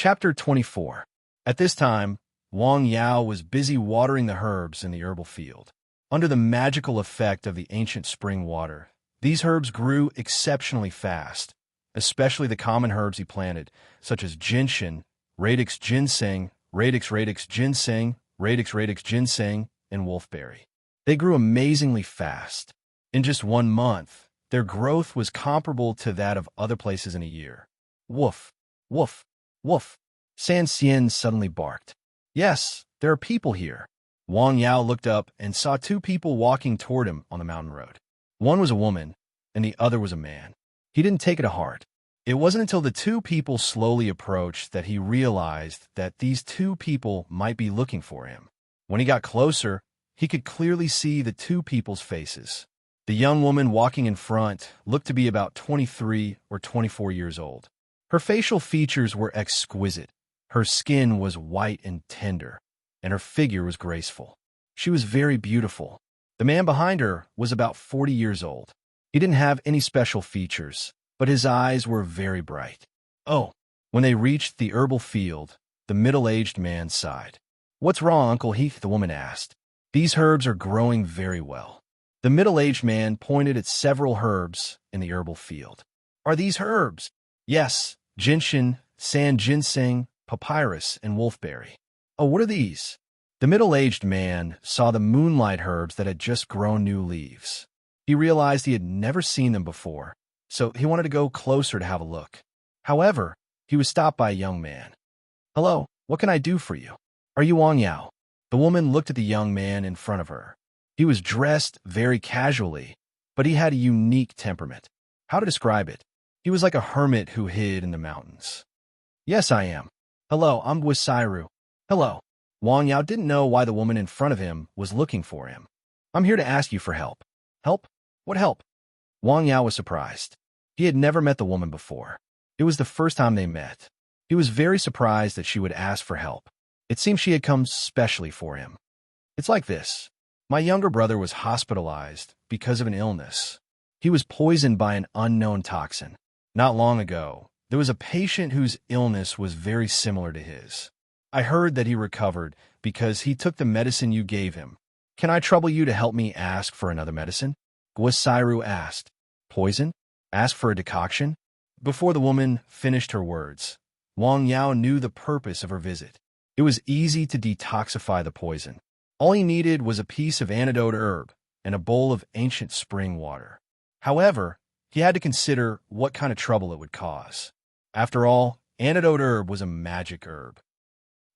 Chapter 24. At this time, Wang Yao was busy watering the herbs in the herbal field. Under the magical effect of the ancient spring water, these herbs grew exceptionally fast, especially the common herbs he planted, such as ginseng, radix ginseng, radix ginseng, radix ginseng, and wolfberry. They grew amazingly fast. In just 1 month, their growth was comparable to that of other places in a year. Woof, woof, woof. San Xian suddenly barked. Yes, there are people here. Wang Yao looked up and saw 2 people walking toward him on the mountain road. One was a woman, and the other was a man. He didn't take it to heart. It wasn't until the 2 people slowly approached that he realized that these 2 people might be looking for him. When he got closer, he could clearly see the 2 people's faces. The young woman walking in front looked to be about 23 or 24 years old. Her facial features were exquisite. Her skin was white and tender, and her figure was graceful. She was very beautiful. The man behind her was about 40 years old. He didn't have any special features, but his eyes were very bright. Oh, when they reached the herbal field, the middle-aged man sighed. "What's wrong, Uncle Heath?" the woman asked. "These herbs are growing very well." The middle-aged man pointed at several herbs in the herbal field. "Are these herbs?" "Yes, ginseng, sand ginseng, papyrus, and wolfberry." "Oh, what are these?" The middle-aged man saw the moonlight herbs that had just grown new leaves. He realized he had never seen them before, so he wanted to go closer to have a look. However, he was stopped by a young man. "Hello, what can I do for you? Are you Wang Yao?" The woman looked at the young man in front of her. He was dressed very casually, but he had a unique temperament. How to describe it? He was like a hermit who hid in the mountains. "Yes, I am." "Hello, I'm Guisairu." "Hello." Wang Yao didn't know why the woman in front of him was looking for him. "I'm here to ask you for help." "Help? What help?" Wang Yao was surprised. He had never met the woman before. It was the first time they met. He was very surprised that she would ask for help. It seemed she had come specially for him. "It's like this. My younger brother was hospitalized because of an illness. He was poisoned by an unknown toxin. Not long ago, there was a patient whose illness was very similar to his. I heard that he recovered because he took the medicine you gave him. Can I trouble you to help me ask for another medicine?" Guisairu asked. "Poison? Ask for a decoction?" Before the woman finished her words, Wang Yao knew the purpose of her visit. It was easy to detoxify the poison. All he needed was a piece of antidote herb and a bowl of ancient spring water. However, he had to consider what kind of trouble it would cause. After all, antidote herb was a magic herb.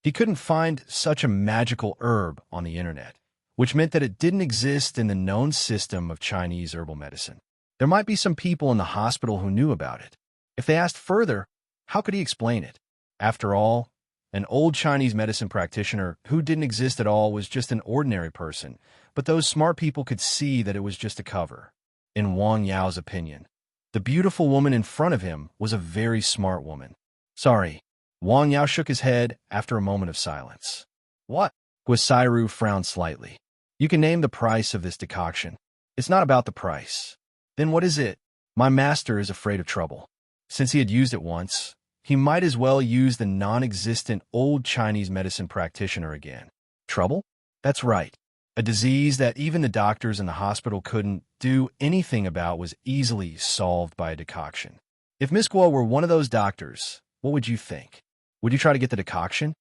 He couldn't find such a magical herb on the internet, which meant that it didn't exist in the known system of Chinese herbal medicine. There might be some people in the hospital who knew about it. If they asked further, how could he explain it? After all, an old Chinese medicine practitioner who didn't exist at all was just an ordinary person, but those smart people could see that it was just a cover. In Wang Yao's opinion, the beautiful woman in front of him was a very smart woman. "Sorry." Wang Yao shook his head after a moment of silence. "What?" Guisairu frowned slightly. "You can name the price of this decoction." "It's not about the price." "Then what is it?" "My master is afraid of trouble. Since he had used it once, he might as well use the non-existent old Chinese medicine practitioner again." "Trouble?" "That's right. A disease that even the doctors in the hospital couldn't do anything about was easily solved by a decoction. If Miss Guo were one of those doctors, what would you think? Would you try to get the decoction?"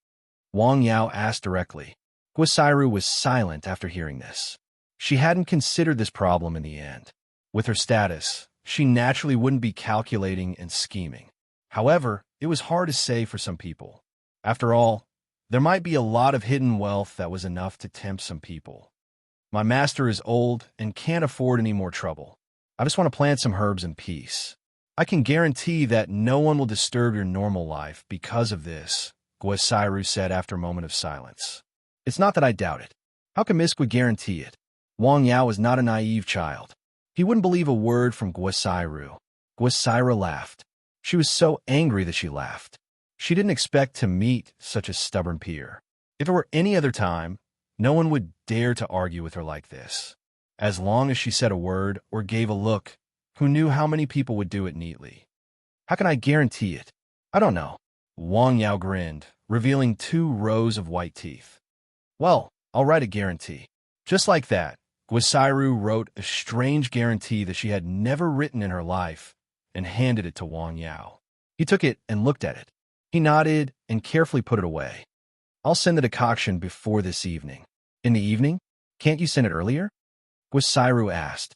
Wang Yao asked directly. Guisairu was silent after hearing this. She hadn't considered this problem in the end. With her status, she naturally wouldn't be calculating and scheming. However, it was hard to say for some people. After all, there might be a lot of hidden wealth that was enough to tempt some people. "My master is old and can't afford any more trouble. I just want to plant some herbs in peace. I can guarantee that no one will disturb your normal life because of this," Guisairu said after a moment of silence. "It's not that I doubt it. How can Miss Gui guarantee it?" Wang Yao was not a naive child. He wouldn't believe a word from Guisairu. Guisairu laughed. She was so angry that she laughed. She didn't expect to meet such a stubborn peer. If it were any other time, no one would dare to argue with her like this. As long as she said a word or gave a look, who knew how many people would do it neatly? "How can I guarantee it?" "I don't know. Wang Yao grinned, revealing 2 rows of white teeth. Well, I'll write a guarantee. Just like that, Guisairu wrote a strange guarantee that she had never written in her life and handed it to Wang Yao. He took it and looked at it. He nodded and carefully put it away. I'll send the decoction before this evening. In the evening? Can't you send it earlier? Guisairu asked.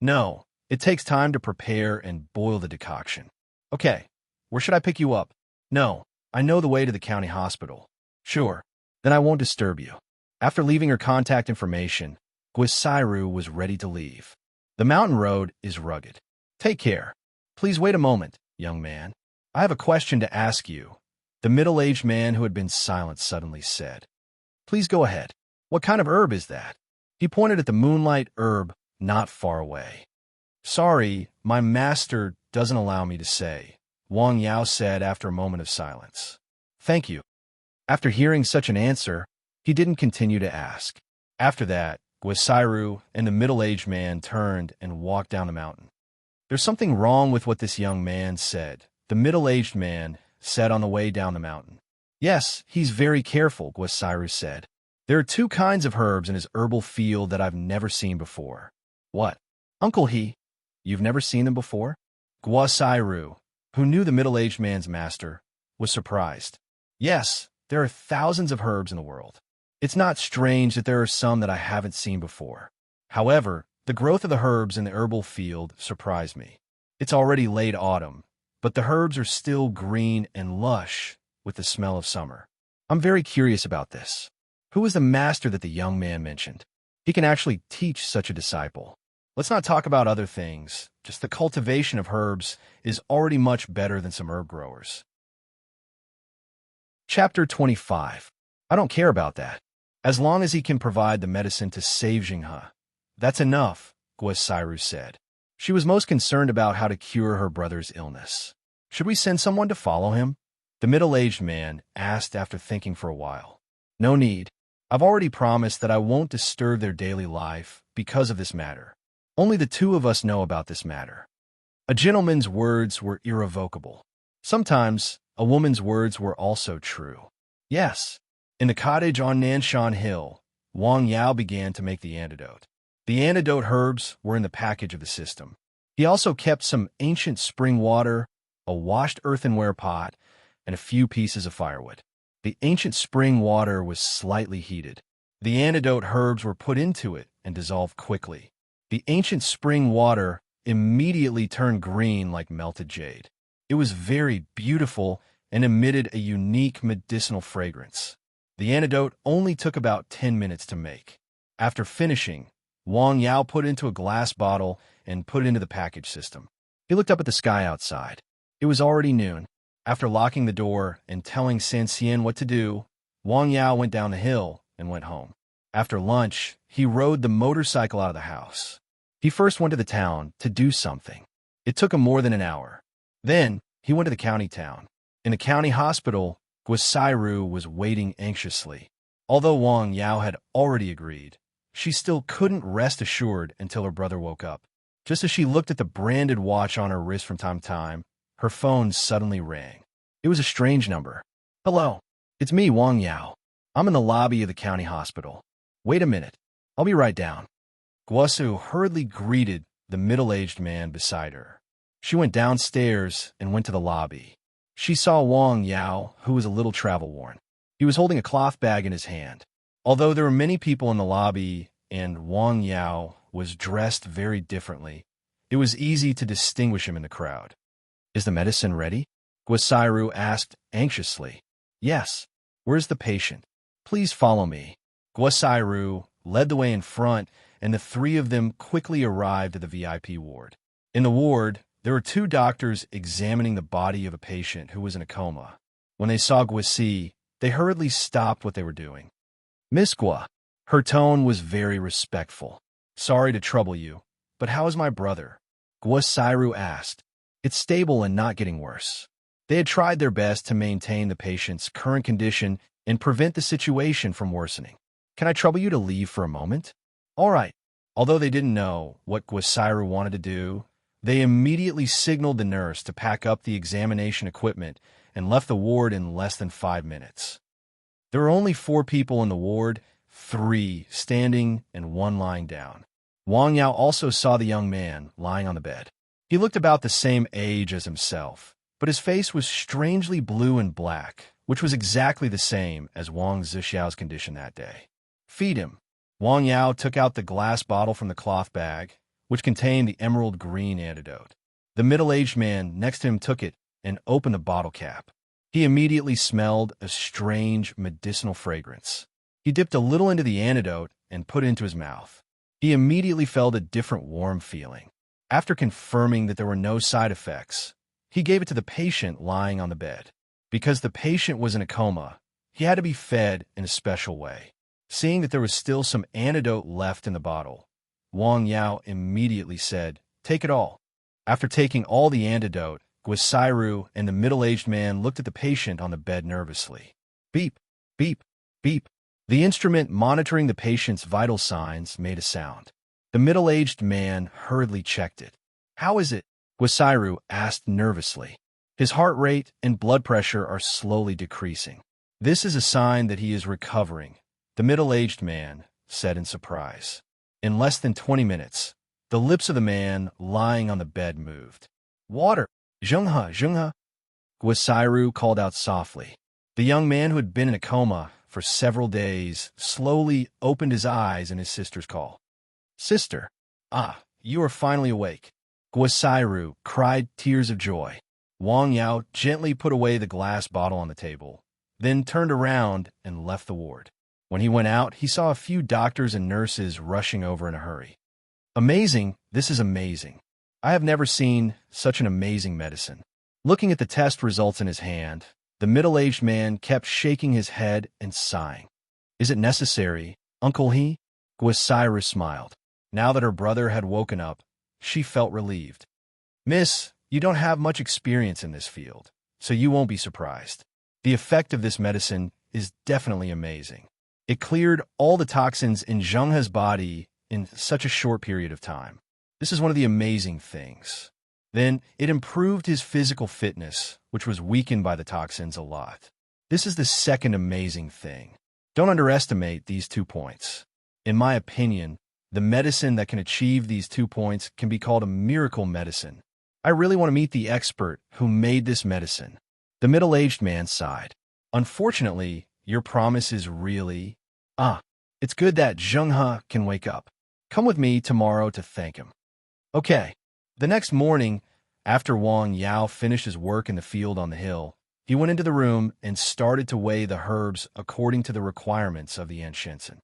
No, it takes time to prepare and boil the decoction. Okay, where should I pick you up? No, I know the way to the county hospital. Sure, then I won't disturb you. After leaving her contact information, Guisairu was ready to leave. The mountain road is rugged. Take care. Please wait a moment, young man. I have a question to ask you, the middle-aged man who had been silent suddenly said. Please go ahead. What kind of herb is that? He pointed at the moonlight herb not far away. Sorry, my master doesn't allow me to say, Wang Yao said after a moment of silence. Thank you. After hearing such an answer, he didn't continue to ask. After that, Guisairu and the middle-aged man turned and walked down the mountain. There's something wrong with what this young man said, the middle-aged man said on the way down the mountain. Yes, he's very careful, Guisairu said. There are 2 kinds of herbs in his herbal field that I've never seen before. What? Uncle He, you've never seen them before? Guisairu, who knew the middle-aged man's master, was surprised. Yes, there are thousands of herbs in the world. It's not strange that there are some that I haven't seen before. However, the growth of the herbs in the herbal field surprised me. It's already late autumn, but the herbs are still green and lush with the smell of summer. I'm very curious about this. Who is the master that the young man mentioned? He can actually teach such a disciple. Let's not talk about other things. Just the cultivation of herbs is already much better than some herb growers. Chapter 25. I don't care about that. As long as he can provide the medicine to save Jinghe. That's enough, Guisairu said. She was most concerned about how to cure her brother's illness. Should we send someone to follow him? The middle-aged man asked after thinking for a while. No need. I've already promised that I won't disturb their daily life because of this matter. Only the 2 of us know about this matter. A gentleman's words were irrevocable. Sometimes a woman's words were also true. Yes, in the cottage on Nanshan Hill, Wang Yao began to make the antidote. The antidote herbs were in the package of the system. He also kept some ancient spring water, a washed earthenware pot, and a few pieces of firewood. The ancient spring water was slightly heated. The antidote herbs were put into it and dissolved quickly. The ancient spring water immediately turned green like melted jade. It was very beautiful and emitted a unique medicinal fragrance. The antidote only took about 10 minutes to make. After finishing, Wang Yao put it into a glass bottle and put it into the package system. He looked up at the sky outside. It was already noon. After locking the door and telling Sanxian what to do, Wang Yao went down the hill and went home. After lunch, he rode the motorcycle out of the house. He first went to the town to do something. It took him more than an hour. Then, he went to the county town. In the county hospital, Guisairu was waiting anxiously. Although Wang Yao had already agreed, she still couldn't rest assured until her brother woke up. Just as she looked at the branded watch on her wrist from time to time, her phone suddenly rang. It was a strange number. Hello, it's me, Wang Yao. I'm in the lobby of the county hospital. Wait a minute. I'll be right down. Guosu hurriedly greeted the middle-aged man beside her. She went downstairs and went to the lobby. She saw Wang Yao, who was a little travel-worn. He was holding a cloth bag in his hand. Although there were many people in the lobby and Wang Yao was dressed very differently, it was easy to distinguish him in the crowd. Is the medicine ready? Guisairu asked anxiously. Yes. Where's the patient? Please follow me. Guisairu led the way in front, and the 3 of them quickly arrived at the VIP ward. In the ward, there were 2 doctors examining the body of a patient who was in a coma. When they saw Guisi, they hurriedly stopped what they were doing. Miss Gua. Her tone was very respectful. Sorry to trouble you, but how is my brother? Guisairu asked. It's stable and not getting worse. They had tried their best to maintain the patient's current condition and prevent the situation from worsening. Can I trouble you to leave for a moment? All right. Although they didn't know what Guisairu wanted to do, they immediately signaled the nurse to pack up the examination equipment and left the ward in less than 5 minutes. There were only 4 people in the ward, 3 standing and 1 lying down. Wang Yao also saw the young man lying on the bed. He looked about the same age as himself, but his face was strangely blue and black, which was exactly the same as Wang Zixiao's condition that day. "Feed him." Wang Yao took out the glass bottle from the cloth bag, which contained the emerald green antidote. The middle-aged man next to him took it and opened the bottle cap. He immediately smelled a strange medicinal fragrance. He dipped a little into the antidote and put it into his mouth. He immediately felt a different warm feeling. After confirming that there were no side effects, he gave it to the patient lying on the bed. Because the patient was in a coma, he had to be fed in a special way. Seeing that there was still some antidote left in the bottle, Wang Yao immediately said, "Take it all." After taking all the antidote, Guisairu and the middle-aged man looked at the patient on the bed nervously. Beep, beep, beep. The instrument monitoring the patient's vital signs made a sound. The middle-aged man hurriedly checked it. "How is it?" Guisairu asked nervously. "His heart rate and blood pressure are slowly decreasing. This is a sign that he is recovering," the middle-aged man said in surprise. In less than 20 minutes, the lips of the man lying on the bed moved. "Water! Zhenghe, Zhenghe!" Guisairu called out softly. The young man who had been in a coma for several days slowly opened his eyes in his sister's call. "Sister, you are finally awake." Guisairu cried tears of joy. Wang Yao gently put away the glass bottle on the table, then turned around and left the ward. When he went out, he saw a few doctors and nurses rushing over in a hurry. "Amazing, this is amazing. I have never seen such an amazing medicine." Looking at the test results in his hand, the middle-aged man kept shaking his head and sighing. "Is it necessary, Uncle He?" Guisairu smiled. Now that her brother had woken up, she felt relieved. "Miss, you don't have much experience in this field, so you won't be surprised. The effect of this medicine is definitely amazing. It cleared all the toxins in Zhenghe's body in such a short period of time. This is one of the amazing things. Then it improved his physical fitness, which was weakened by the toxins a lot. This is the second amazing thing. Don't underestimate these 2 points. In my opinion, the medicine that can achieve these 2 points can be called a miracle medicine. I really want to meet the expert who made this medicine." The middle-aged man sighed. "Unfortunately, your promise is really... it's good that Zhenghe can wake up. Come with me tomorrow to thank him." "Okay." The next morning, after Wang Yao finished his work in the field on the hill, he went into the room and started to weigh the herbs according to the requirements of the Anshinsen.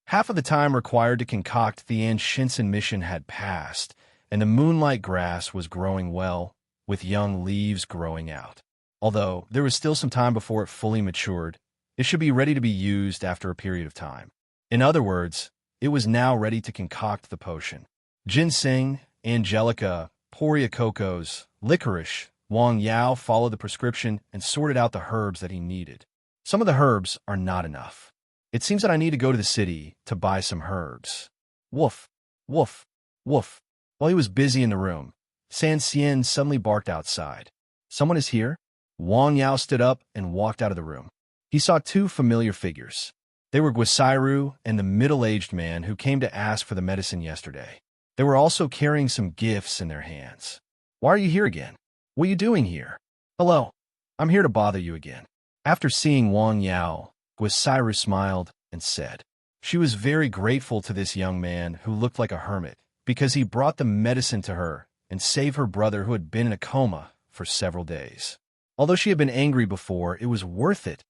Half of the time required to concoct the Anshinsen mission had passed, and the moonlight grass was growing well, with young leaves growing out. Although there was still some time before it fully matured, it should be ready to be used after a period of time. In other words, it was now ready to concoct the potion. Ginseng, angelica, poria cocos, licorice, Wang Yao followed the prescription and sorted out the herbs that he needed. Some of the herbs are not enough. It seems that I need to go to the city to buy some herbs. Woof, woof, woof. While he was busy in the room, San Xian suddenly barked outside. "Someone is here?" Wang Yao stood up and walked out of the room. He saw 2 familiar figures. They were Guisairu and the middle-aged man who came to ask for the medicine yesterday. They were also carrying some gifts in their hands. "Why are you here again? What are you doing here?" "Hello, I'm here to bother you again." After seeing Wang Yao, Guisairu smiled and said she was very grateful to this young man who looked like a hermit, because he brought the medicine to her and saved her brother who had been in a coma for several days. Although she had been angry before, it was worth it.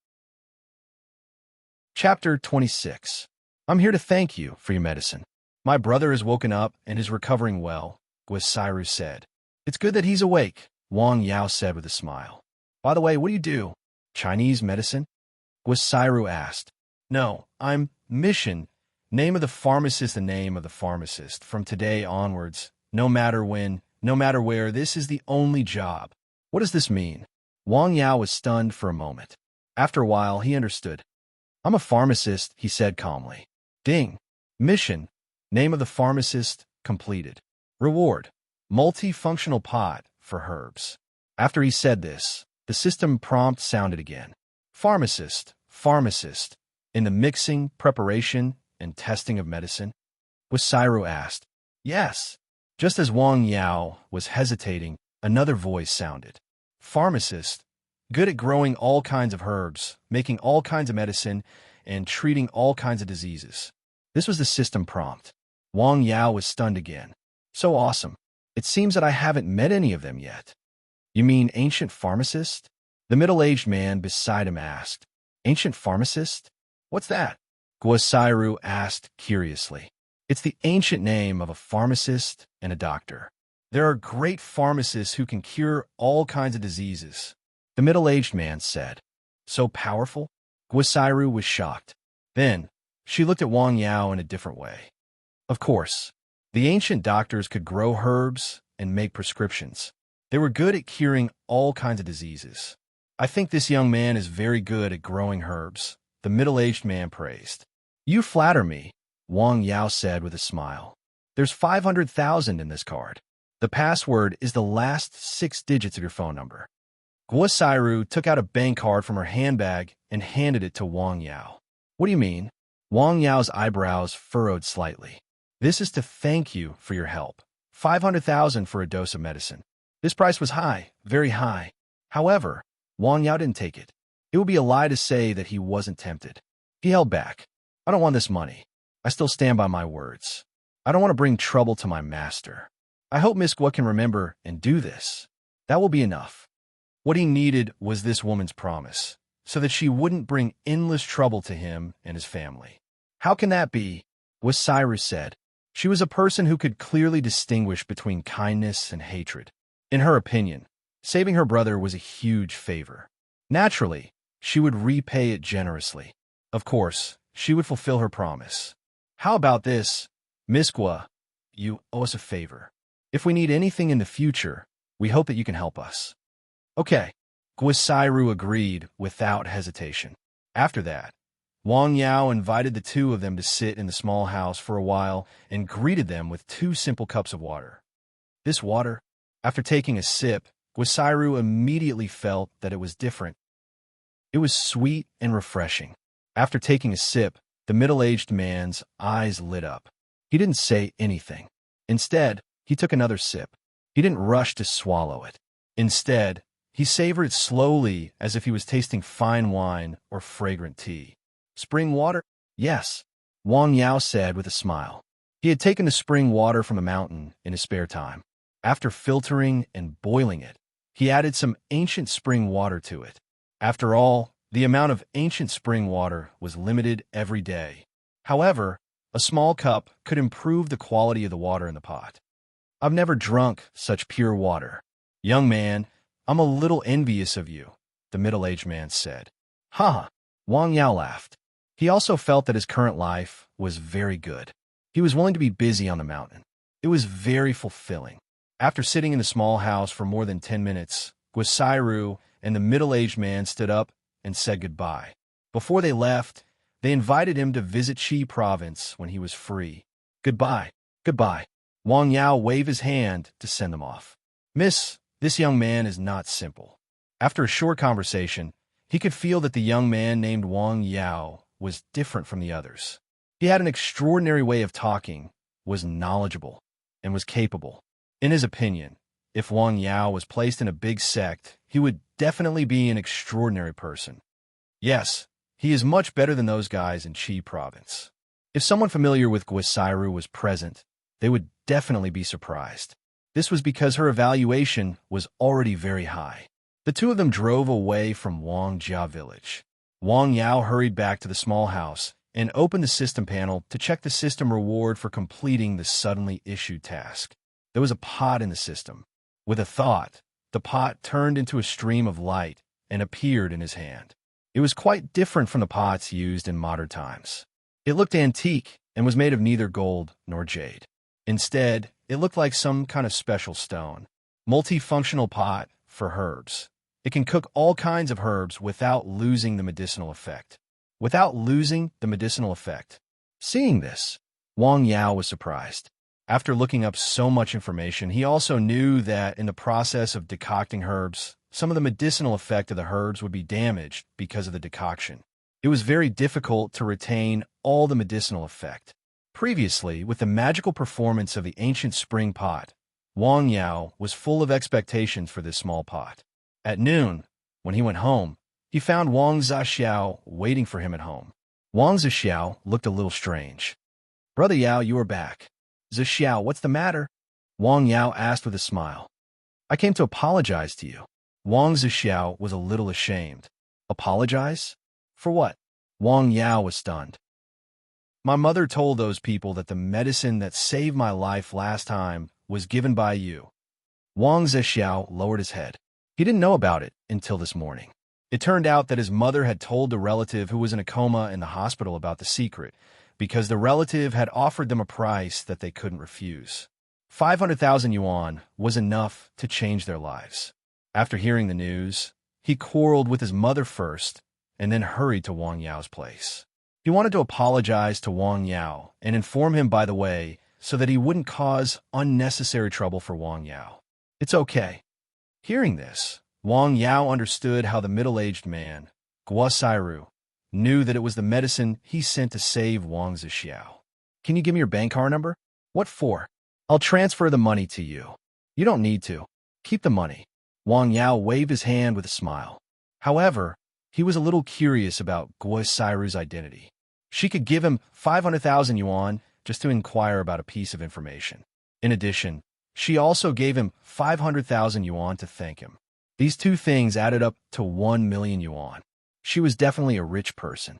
Chapter 26. "I'm here to thank you for your medicine. My brother has woken up and is recovering well," Guisairu said. "It's good that he's awake," Wang Yao said with a smile. "By the way, what do you do? Chinese medicine?" Guisairu asked. "No, I'm Mission. Name of the pharmacist, the name of the pharmacist. From today onwards, no matter when, no matter where, this is the only job." "What does this mean?" Wang Yao was stunned for a moment. After a while, he understood. "I'm a pharmacist," he said calmly. Ding. Mission. Name of the pharmacist completed. Reward. Multifunctional pot for herbs. After he said this, The system prompt sounded again. Pharmacist, pharmacist, in the mixing, preparation, and testing of medicine? Guosairu asked. Yes. Just as Wang Yao was hesitating, another voice sounded. Pharmacist, good at growing all kinds of herbs, making all kinds of medicine, and treating all kinds of diseases. This was the system prompt. Wang Yao was stunned again. So awesome. It seems that I haven't met any of them yet. You mean ancient pharmacist? The middle-aged man beside him asked. Ancient pharmacist? What's that? Guosairu asked curiously. It's the ancient name of a pharmacist and a doctor. There are great pharmacists who can cure all kinds of diseases, the middle-aged man said. So powerful? Guosairu was shocked. Then, she looked at Wang Yao in a different way. Of course, the ancient doctors could grow herbs and make prescriptions. They were good at curing all kinds of diseases. I think this young man is very good at growing herbs, the middle-aged man praised. You flatter me, Wang Yao said with a smile. There's 500,000 in this card. The password is the last 6 digits of your phone number. Guosairu took out a bank card from her handbag and handed it to Wang Yao. What do you mean? Wang Yao's eyebrows furrowed slightly. This is to thank you for your help. 500,000 for a dose of medicine. This price was high, very high. However, Wang Yao didn't take it. It would be a lie to say that he wasn't tempted. He held back. I don't want this money. I still stand by my words. I don't want to bring trouble to my master. I hope Miss Guo can remember and do this. That will be enough. What he needed was this woman's promise, so that she wouldn't bring endless trouble to him and his family. How can that be? Guosairu said. She was a person who could clearly distinguish between kindness and hatred. In her opinion, saving her brother was a huge favor. Naturally, she would repay it generously. Of course, she would fulfill her promise. How about this? Miss Guo, you owe us a favor. If we need anything in the future, we hope that you can help us. Okay, Guosairu agreed without hesitation. After that, Wang Yao invited the two of them to sit in the small house for a while and greeted them with 2 simple cups of water. This water, after taking a sip, Guosairu immediately felt that it was different. It was sweet and refreshing. After taking a sip, the middle-aged man's eyes lit up. He didn't say anything. Instead, he took another sip. He didn't rush to swallow it. Instead, he savored it slowly as if he was tasting fine wine or fragrant tea. Spring water? Yes, Wang Yao said with a smile. He had taken the spring water from a mountain in his spare time. After filtering and boiling it, he added some ancient spring water to it. After all, the amount of ancient spring water was limited every day. However, a small cup could improve the quality of the water in the pot. I've never drunk such pure water. Young man, I'm a little envious of you, the middle-aged man said. Ha! Wang Yao laughed. He also felt that his current life was very good. He was willing to be busy on the mountain. It was very fulfilling. After sitting in the small house for more than 10 minutes, Guosairu and the middle-aged man stood up and said goodbye. Before they left, they invited him to visit Qi province when he was free. Goodbye, goodbye. Wang Yao waved his hand to send them off. Miss, this young man is not simple. After a short conversation, he could feel that the young man named Wang Yao was different from the others. He had an extraordinary way of talking, was knowledgeable, and was capable. In his opinion, if Wang Yao was placed in a big sect, he would definitely be an extraordinary person. Yes, he is much better than those guys in Qi province. If someone familiar with Guosairu was present, they would definitely be surprised. This was because her evaluation was already very high. The two of them drove away from Wangjia village. Wang Yao hurried back to the small house and opened the system panel to check the system reward for completing the suddenly issued task. There was a pot in the system. With a thought, the pot turned into a stream of light and appeared in his hand. It was quite different from the pots used in modern times. It looked antique and was made of neither gold nor jade. Instead, it looked like some kind of special stone. Multifunctional pot for herbs. It can cook all kinds of herbs without losing the medicinal effect. Seeing this, Wang Yao was surprised. After looking up so much information, he also knew that in the process of decocting herbs, some of the medicinal effect of the herbs would be damaged because of the decoction. It was very difficult to retain all the medicinal effect. Previously, with the magical performance of the ancient spring pot, Wang Yao was full of expectations for this small pot. At noon, when he went home, he found Wang Zixiao waiting for him at home. Wang Zixiao looked a little strange. "Brother Yao, you are back." "Zixiao, what's the matter?" Wang Yao asked with a smile. "I came to apologize to you." Wang Zixiao was a little ashamed. "Apologize? For what?" Wang Yao was stunned. "My mother told those people that the medicine that saved my life last time was given by you." Wang Zixiao lowered his head. He didn't know about it until this morning. It turned out that his mother had told the relative who was in a coma in the hospital about the secret, because the relative had offered them a price that they couldn't refuse. 500,000 yuan was enough to change their lives. After hearing the news, he quarreled with his mother first and then hurried to Wang Yao's place. He wanted to apologize to Wang Yao and inform him by the way so that he wouldn't cause unnecessary trouble for Wang Yao. "It's okay." Hearing this, Wang Yao understood how the middle-aged man, Guo knew that it was the medicine he sent to save Wang Zixiao. "Can you give me your bank card number?" "What for?" "I'll transfer the money to you." "You don't need to. Keep the money." Wang Yao waved his hand with a smile. However, he was a little curious about Guo identity. She could give him 500,000 yuan just to inquire about a piece of information. In addition, she also gave him 500,000 yuan to thank him. These two things added up to 1 million yuan. She was definitely a rich person.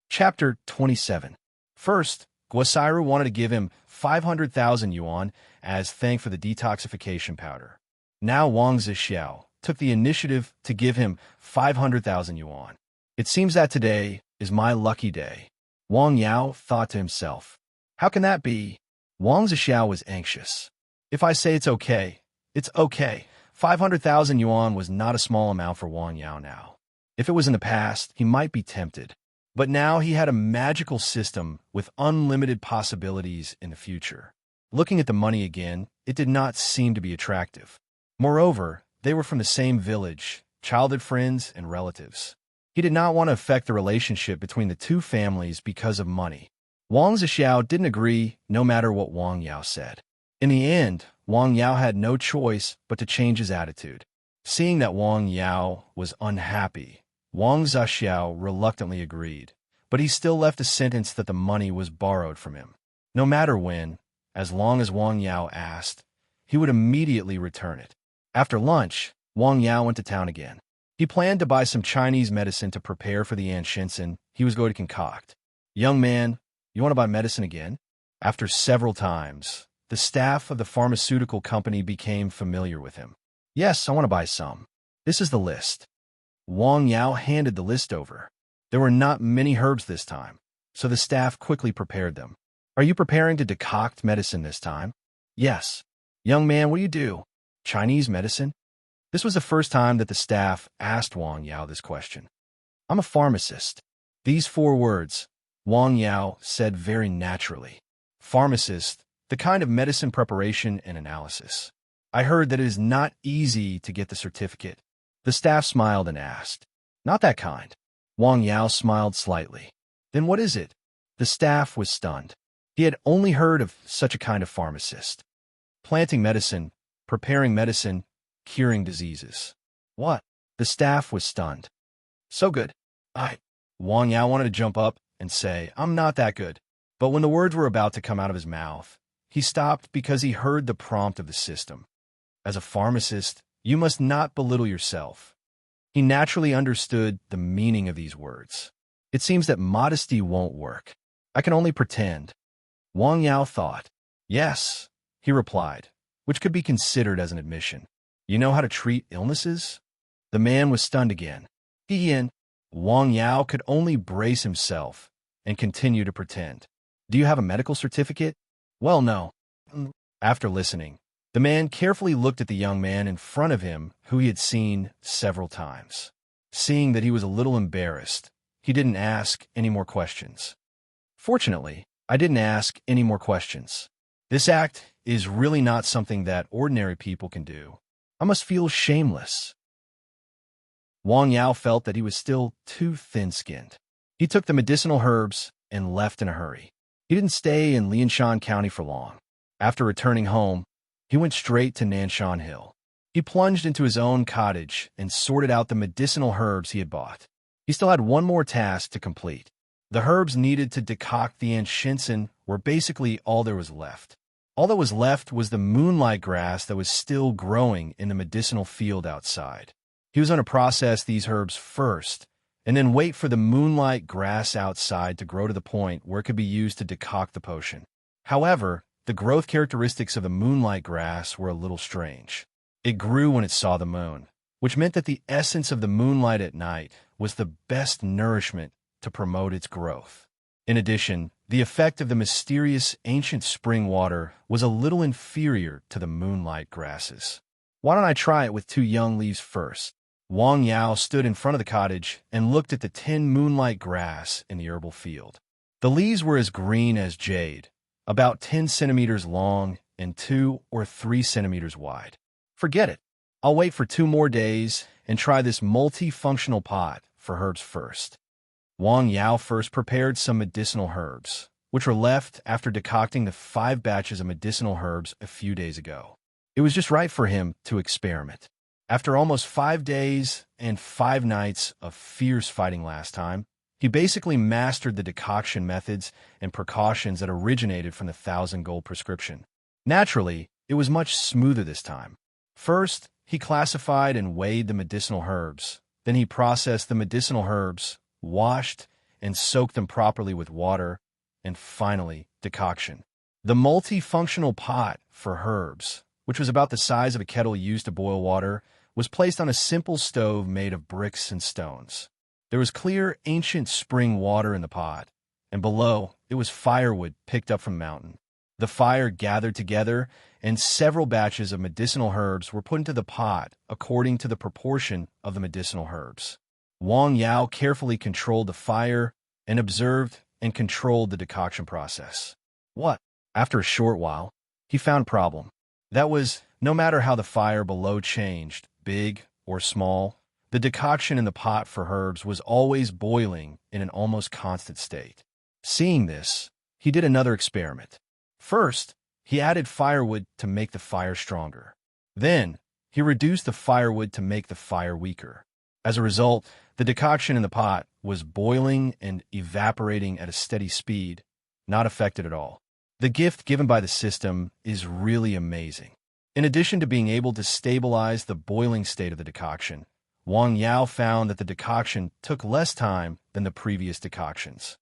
Chapter 27. First, Guo wanted to give him 500,000 yuan as thank for the detoxification powder. Now Wang Zixiao took the initiative to give him 500,000 yuan. "It seems that today is my lucky day," Wang Yao thought to himself. "How can that be?" Wang Zixiao was anxious. "If I say it's okay, it's okay." 500,000 yuan was not a small amount for Wang Yao now. If it was in the past, he might be tempted. But now he had a magical system with unlimited possibilities in the future. Looking at the money again, it did not seem to be attractive. Moreover, they were from the same village, childhood friends and relatives. He did not want to affect the relationship between the two families because of money. Wang Zixiao didn't agree no matter what Wang Yao said. In the end, Wang Yao had no choice but to change his attitude. Seeing that Wang Yao was unhappy, Wang Zixiao reluctantly agreed, but he still left a sentence that the money was borrowed from him. No matter when, as long as Wang Yao asked, he would immediately return it. After lunch, Wang Yao went to town again. He planned to buy some Chinese medicine to prepare for the enchantment he was going to concoct. "Young man, you want to buy medicine again?" After several times, the staff of the pharmaceutical company became familiar with him. "Yes, I want to buy some. This is the list." Wang Yao handed the list over. There were not many herbs this time, so the staff quickly prepared them. "Are you preparing to decoct medicine this time?" "Yes." "Young man, what do you do? Chinese medicine?" This was the first time that the staff asked Wang Yao this question. "I'm a pharmacist." These 4 words, Wang Yao said very naturally. Pharmacist, the kind of medicine preparation and analysis. "I heard that it is not easy to get the certificate." The staff smiled and asked, "Not that kind." Wang Yao smiled slightly. "Then what is it?" The staff was stunned. He had only heard of such a kind of pharmacist. Planting medicine, preparing medicine, curing diseases. "What?" The staff was stunned. "So good." Wang Yao wanted to jump up and say, "I'm not that good." But when the words were about to come out of his mouth, he stopped because he heard the prompt of the system. As a pharmacist, you must not belittle yourself. He naturally understood the meaning of these words. It seems that modesty won't work. I can only pretend. Wang Yao thought. "Yes," he replied, which could be considered as an admission. "You know how to treat illnesses?" The man was stunned again. Wang Yao could only brace himself and continue to pretend. "Do you have a medical certificate?" "Well, no." After listening, the man carefully looked at the young man in front of him who he had seen several times. Seeing that he was a little embarrassed, he didn't ask any more questions. "Fortunately, I didn't ask any more questions. This act is really not something that ordinary people can do. I must feel shameless. Wang Yao felt that he was still too thin-skinned. He took the medicinal herbs and left in a hurry. He didn't stay in Lianshan County for long. After returning home, he went straight to Nanshan Hill. He plunged into his own cottage and sorted out the medicinal herbs he had bought. He still had one more task to complete. The herbs needed to decoct the enchantment were basically all there was left. All that was left was the moonlight grass that was still growing in the medicinal field outside. He was going to process these herbs first, and then wait for the moonlight grass outside to grow to the point where it could be used to decoct the potion. However, the growth characteristics of the moonlight grass were a little strange. It grew when it saw the moon, which meant that the essence of the moonlight at night was the best nourishment to promote its growth. In addition, the effect of the mysterious ancient spring water was a little inferior to the moonlight grasses. Why don't I try it with 2 young leaves first? Wang Yao stood in front of the cottage and looked at the 10 moonlight grass in the herbal field. The leaves were as green as jade, about 10 centimeters long and 2 or 3 centimeters wide. Forget it. I'll wait for 2 more days and try this multifunctional pot for herbs first. Wang Yao first prepared some medicinal herbs, which were left after decocting the 5 batches of medicinal herbs a few days ago. It was just right for him to experiment. After almost 5 days and 5 nights of fierce fighting last time, he basically mastered the decoction methods and precautions that originated from the 1,000 gold prescription. Naturally, it was much smoother this time. First, he classified and weighed the medicinal herbs. Then he processed the medicinal herbs, washed and soaked them properly with water, and finally, decoction. The multifunctional pot for herbs, which was about the size of a kettle used to boil water, was placed on a simple stove made of bricks and stones. There was clear ancient spring water in the pot, and below it was firewood picked up from the mountain. The fire gathered together, and several batches of medicinal herbs were put into the pot according to the proportion of the medicinal herbs. Wang Yao carefully controlled the fire and observed and controlled the decoction process. What? After a short while, he found a problem. That was, no matter how the fire below changed, big or small, the decoction in the pot for herbs was always boiling in an almost constant state. Seeing this, he did another experiment. First, he added firewood to make the fire stronger. Then, he reduced the firewood to make the fire weaker. As a result, the decoction in the pot was boiling and evaporating at a steady speed, not affected at all. The gift given by the system is really amazing. In addition to being able to stabilize the boiling state of the decoction, Wang Yao found that the decoction took less time than the previous decoctions.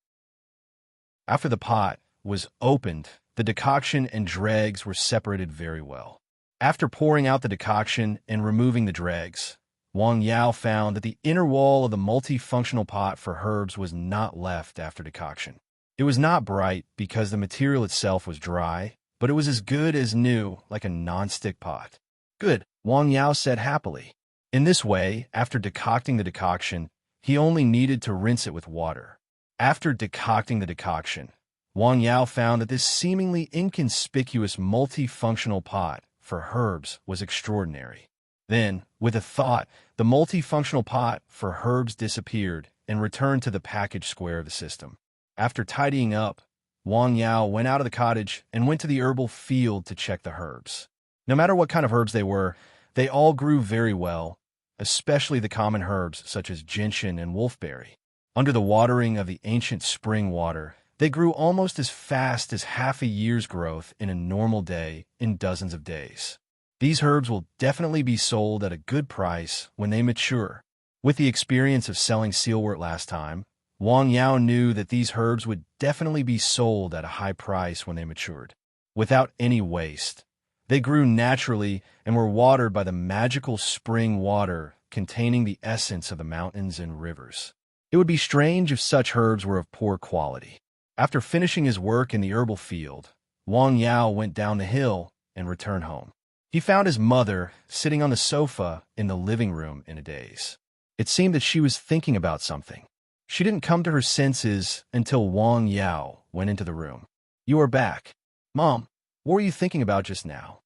After the pot was opened, the decoction and dregs were separated very well. After pouring out the decoction and removing the dregs, Wang Yao found that the inner wall of the multifunctional pot for herbs was not left after decoction. It was not bright because the material itself was dry, but it was as good as new, like a non-stick pot. Good, Wang Yao said happily. In this way, after decocting the decoction, he only needed to rinse it with water. After decocting the decoction, Wang Yao found that this seemingly inconspicuous multifunctional pot for herbs was extraordinary. Then, with a thought, the multifunctional pot for herbs disappeared and returned to the package square of the system. After tidying up, Wang Yao went out of the cottage and went to the herbal field to check the herbs. No matter what kind of herbs they were, they all grew very well, especially the common herbs such as gentian and wolfberry. Under the watering of the ancient spring water, they grew almost as fast as half a year's growth in a normal day in dozens of days. These herbs will definitely be sold at a good price when they mature. With the experience of selling sealwort last time, Wang Yao knew that these herbs would definitely be sold at a high price when they matured. Without any waste, they grew naturally and were watered by the magical spring water containing the essence of the mountains and rivers. It would be strange if such herbs were of poor quality. After finishing his work in the herbal field, Wang Yao went down the hill and returned home. He found his mother sitting on the sofa in the living room in a daze. It seemed that she was thinking about something. She didn't come to her senses until Wang Yao went into the room. "You are back. Mom, what were you thinking about just now?"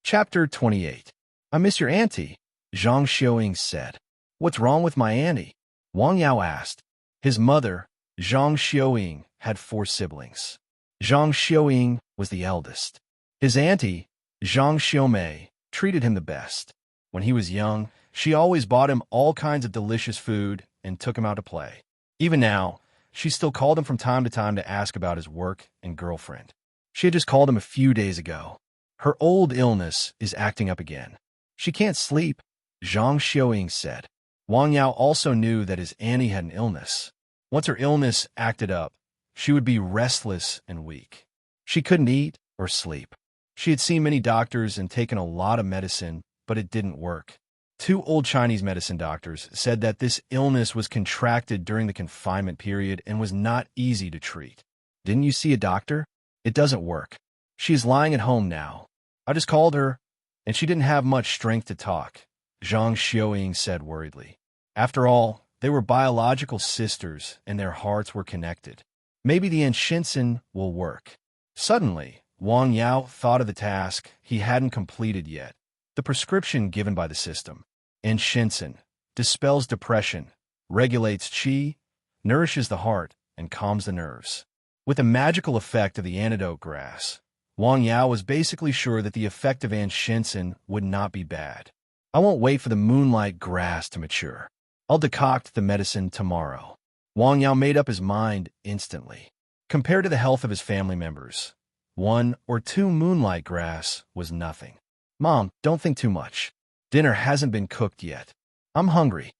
Chapter 28. I miss your auntie, Zhang Xiaoying said. What's wrong with my auntie? Wang Yao asked. His mother, Zhang Xiaoying, had 4 siblings. Zhang Xiaoying was the eldest. His auntie, Zhang Xiaomei, treated him the best. When he was young, she always bought him all kinds of delicious food and took him out to play. Even now, she still called him from time to time to ask about his work and girlfriend. She had just called him a few days ago. Her old illness is acting up again. She can't sleep, Zhang Xiaoying said. Wang Yao also knew that his auntie had an illness. Once her illness acted up, she would be restless and weak. She couldn't eat or sleep. She had seen many doctors and taken a lot of medicine, but it didn't work. 2 old Chinese medicine doctors said that this illness was contracted during the confinement period and was not easy to treat. Didn't you see a doctor? It doesn't work. She's lying at home now. I just called her, and she didn't have much strength to talk, Zhang Xiaoying said worriedly. After all, they were biological sisters and their hearts were connected. Maybe the enchantment will work. Suddenly, Wang Yao thought of the task he hadn't completed yet. The prescription given by the system. Enchantment dispels depression, regulates qi, nourishes the heart, and calms the nerves. With the magical effect of the antidote grass, Wang Yao was basically sure that the effect of enchantment would not be bad. I won't wait for the moonlight grass to mature. I'll decoct the medicine tomorrow. Wang Yao made up his mind instantly. Compared to the health of his family members, 1 or 2 moonlight grass was nothing. Mom, don't think too much. Dinner hasn't been cooked yet. I'm hungry.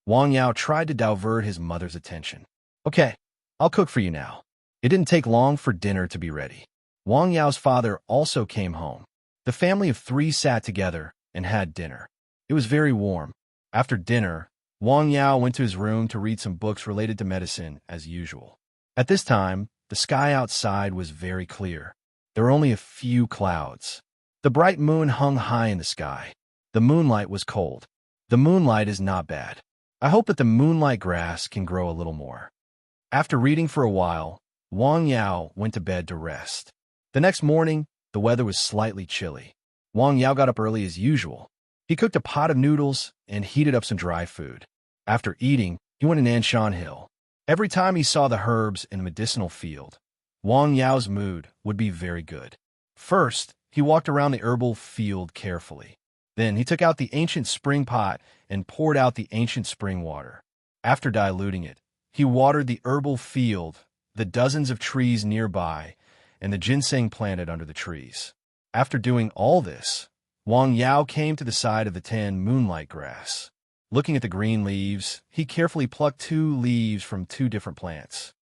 Wang Yao tried to divert his mother's attention. Okay, I'll cook for you now. It didn't take long for dinner to be ready. Wang Yao's father also came home. The family of 3 sat together and had dinner. It was very warm. After dinner, Wang Yao went to his room to read some books related to medicine as usual. At this time, the sky outside was very clear. There were only a few clouds. The bright moon hung high in the sky. The moonlight was cold. The moonlight is not bad. I hope that the moonlight grass can grow a little more. After reading for a while, Wang Yao went to bed to rest. The next morning, the weather was slightly chilly. Wang Yao got up early as usual. He cooked a pot of noodles and heated up some dry food. After eating, he went to Nanshan Hill. Every time he saw the herbs in the medicinal field, Wang Yao's mood would be very good. First, he walked around the herbal field carefully. Then he took out the ancient spring pot and poured out the ancient spring water. After diluting it, he watered the herbal field, the dozens of trees nearby, and the ginseng planted under the trees. After doing all this, Wang Yao came to the side of the 10 moonlight grass. Looking at the green leaves, he carefully plucked 2 leaves from 2 different plants.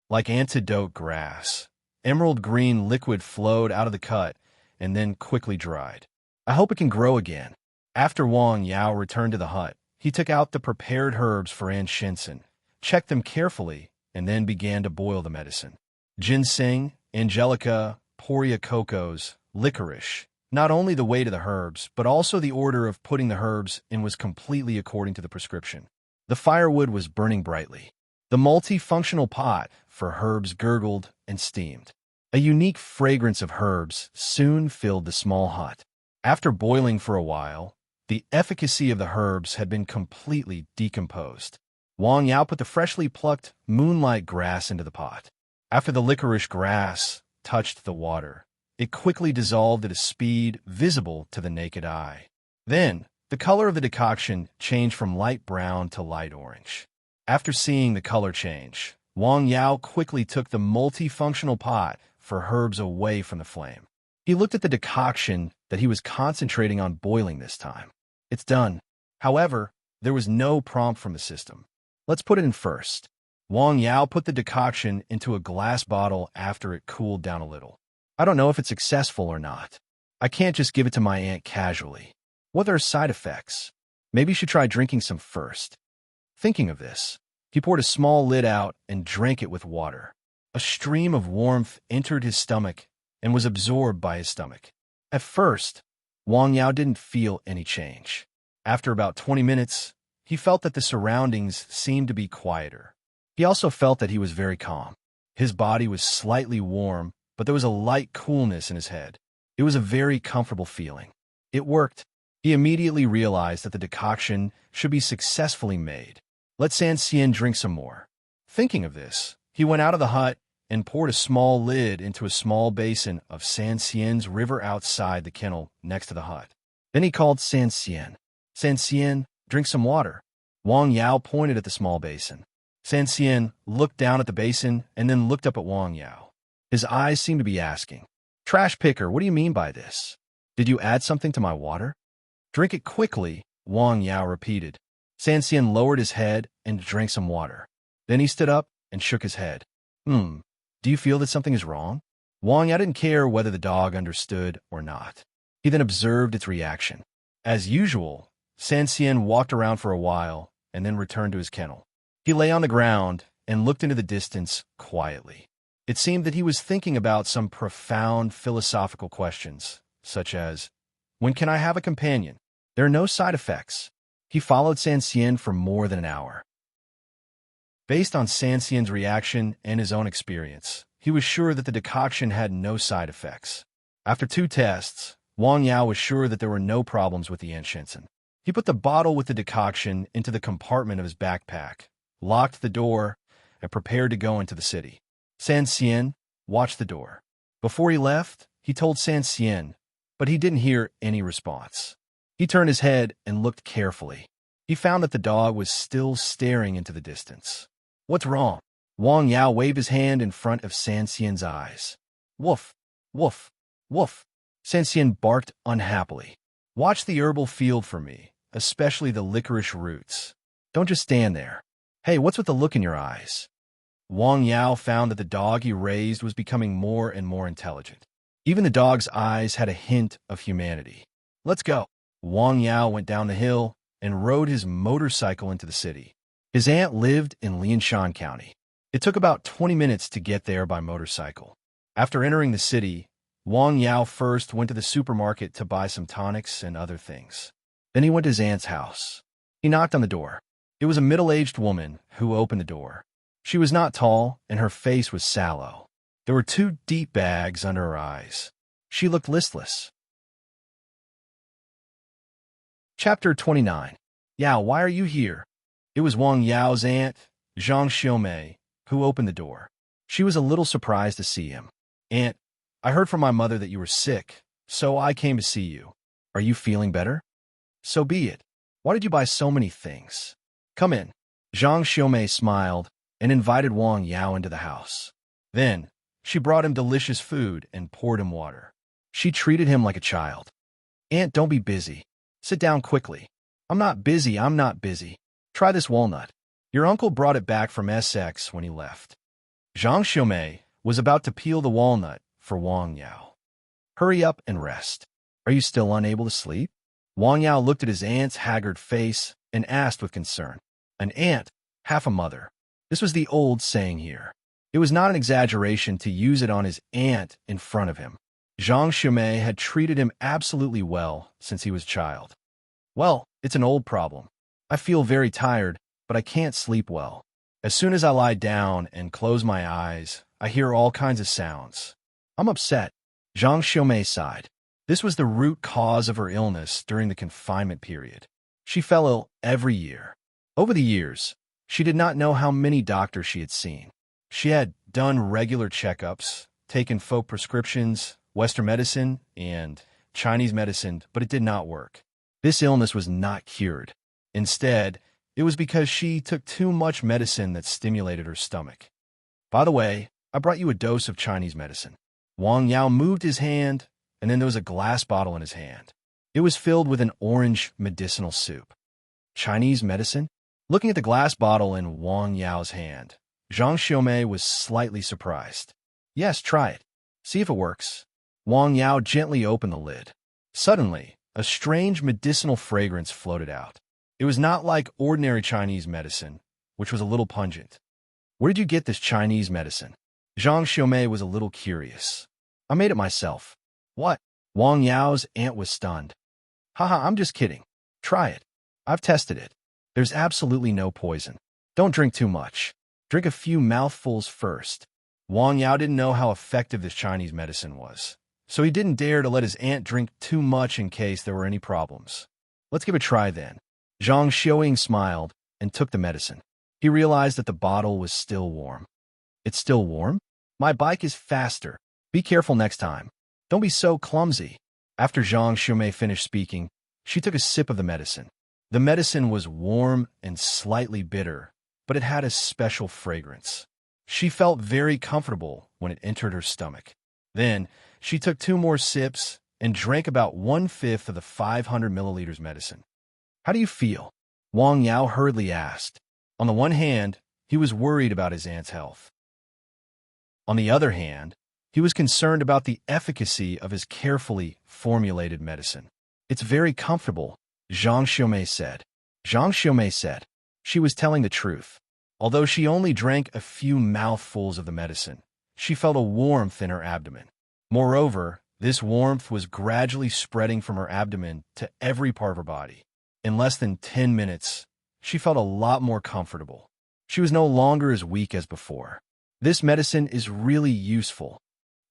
Like antidote grass, emerald green liquid flowed out of the cut and then quickly dried. I hope it can grow again. After Wang Yao returned to the hut, he took out the prepared herbs for enchantment, checked them carefully, and then began to boil the medicine. Ginseng, angelica, poria cocos, licorice. Not only the weight of the herbs, but also the order of putting the herbs in was completely according to the prescription. The firewood was burning brightly. The multifunctional pot for herbs gurgled and steamed. A unique fragrance of herbs soon filled the small hut. After boiling for a while, the efficacy of the herbs had been completely decomposed. Wang Yao put the freshly plucked moonlight grass into the pot. After the licorice grass touched the water, it quickly dissolved at a speed visible to the naked eye. Then, the color of the decoction changed from light brown to light orange. After seeing the color change, Wang Yao quickly took the multifunctional pot for herbs away from the flame. He looked at the decoction that he was concentrating on boiling this time. It's done. However, there was no prompt from the system. Let's put it in first. Wang Yao put the decoction into a glass bottle after it cooled down a little. I don't know if it's successful or not. I can't just give it to my aunt casually. What are side effects? Maybe you should try drinking some first. Thinking of this, he poured a small lid out and drank it with water. A stream of warmth entered his stomach and was absorbed by his stomach. At first, Wang Yao didn't feel any change. After about 20 minutes, he felt that the surroundings seemed to be quieter. He also felt that he was very calm. His body was slightly warm, but there was a light coolness in his head. It was a very comfortable feeling. It worked. He immediately realized that the decoction should be successfully made. Let Sansien drink some more. Thinking of this, he went out of the hut and poured a small lid into a small basin of Sansien's river outside the kennel next to the hut. Then he called Sansien. Sansien, drink some water. Wang Yao pointed at the small basin. Sansien looked down at the basin and then looked up at Wang Yao. His eyes seemed to be asking, "Trash picker, what do you mean by this? Did you add something to my water?" "Drink it quickly," Wang Yao repeated. Sansien lowered his head and drank some water. Then he stood up and shook his head. Do you feel that something is wrong?" Wang Yao didn't care whether the dog understood or not. He then observed its reaction. As usual, Sansien walked around for a while and then returned to his kennel. He lay on the ground and looked into the distance quietly. It seemed that he was thinking about some profound philosophical questions, such as, when can I have a companion? There are no side effects. He followed Sansien for more than an hour. Based on Sansien's reaction and his own experience, he was sure that the decoction had no side effects. After 2 tests, Wang Yao was sure that there were no problems with the enchantment. He put the bottle with the decoction into the compartment of his backpack, locked the door, and prepared to go into the city. Sansien watched the door. Before he left, he told Sansien, but he didn't hear any response. He turned his head and looked carefully. He found that the dog was still staring into the distance. "What's wrong?" Wang Yao waved his hand in front of Sansien's eyes. "Woof, woof, woof." Sansien barked unhappily. "Watch the herbal field for me, especially the licorice roots. Don't just stand there. Hey, what's with the look in your eyes?" Wang Yao found that the dog he raised was becoming more and more intelligent. Even the dog's eyes had a hint of humanity. "Let's go." Wang Yao went down the hill and rode his motorcycle into the city. His aunt lived in Lianshan County. It took about 20 minutes to get there by motorcycle. After entering the city, Wang Yao first went to the supermarket to buy some tonics and other things. Then he went to his aunt's house. He knocked on the door. It was a middle-aged woman who opened the door. She was not tall, and her face was sallow. There were 2 deep bags under her eyes. She looked listless. Chapter 29. "Yao, why are you here?" It was Wang Yao's aunt, Zhang Xiaomei, who opened the door. She was a little surprised to see him. "Aunt, I heard from my mother that you were sick, so I came to see you. Are you feeling better?" "So be it. Why did you buy so many things?" "Come in." Zhang Xiaomei smiled and invited Wang Yao into the house. Then, she brought him delicious food and poured him water. She treated him like a child. "Aunt, don't be busy. Sit down quickly." I'm not busy. Try this walnut. Your uncle brought it back from SX when he left." Zhang Xiaomei was about to peel the walnut for Wang Yao. "Hurry up and rest. Are you still unable to sleep?" Wang Yao looked at his aunt's haggard face and asked with concern. An aunt, half a mother. This was the old saying here. It was not an exaggeration to use it on his aunt in front of him. Zhang Xiaomei had treated him absolutely well since he was a child. "Well, it's an old problem. I feel very tired, but I can't sleep well. As soon as I lie down and close my eyes, I hear all kinds of sounds. I'm upset." Zhang Xiaomei sighed. This was the root cause of her illness during the confinement period. She fell ill every year. Over the years, she did not know how many doctors she had seen. She had done regular checkups, taken folk prescriptions, Western medicine, and Chinese medicine, but it did not work. This illness was not cured. Instead, it was because she took too much medicine that stimulated her stomach. "By the way, I brought you a dose of Chinese medicine." Wang Yao moved his hand, and then there was a glass bottle in his hand. It was filled with an orange medicinal soup. Chinese medicine? Looking at the glass bottle in Wang Yao's hand, Zhang Xiaomei was slightly surprised. "Yes, try it. See if it works." Wang Yao gently opened the lid. Suddenly, a strange medicinal fragrance floated out. It was not like ordinary Chinese medicine, which was a little pungent. "Where did you get this Chinese medicine?" Zhang Xiaomei was a little curious. "I made it myself." "What?" Wang Yao's aunt was stunned. "Haha, I'm just kidding. Try it. I've tested it. There's absolutely no poison. Don't drink too much. Drink a few mouthfuls first." Wang Yao didn't know how effective this Chinese medicine was. so he didn't dare to let his aunt drink too much in case there were any problems. Let's give it a try then. Zhang Xiaoying smiled and took the medicine. He realized that the bottle was still warm. It's still warm? My bike is faster. Be careful next time. Don't be so clumsy. After Zhang Xiaomei finished speaking, she took a sip of the medicine. The medicine was warm and slightly bitter, but it had a special fragrance. She felt very comfortable when it entered her stomach. Then, she took 2 more sips and drank about 1/5 of the 500 milliliters medicine. How do you feel? Wang Yao hurriedly asked. On the one hand, he was worried about his aunt's health. On the other hand, he was concerned about the efficacy of his carefully formulated medicine. It's very comfortable, Zhang Xiaomei said. Zhang Xiaomei said. She was telling the truth. Although she only drank a few mouthfuls of the medicine, she felt a warmth in her abdomen. Moreover, this warmth was gradually spreading from her abdomen to every part of her body. In less than 10 minutes, she felt a lot more comfortable. She was no longer as weak as before. This medicine is really useful,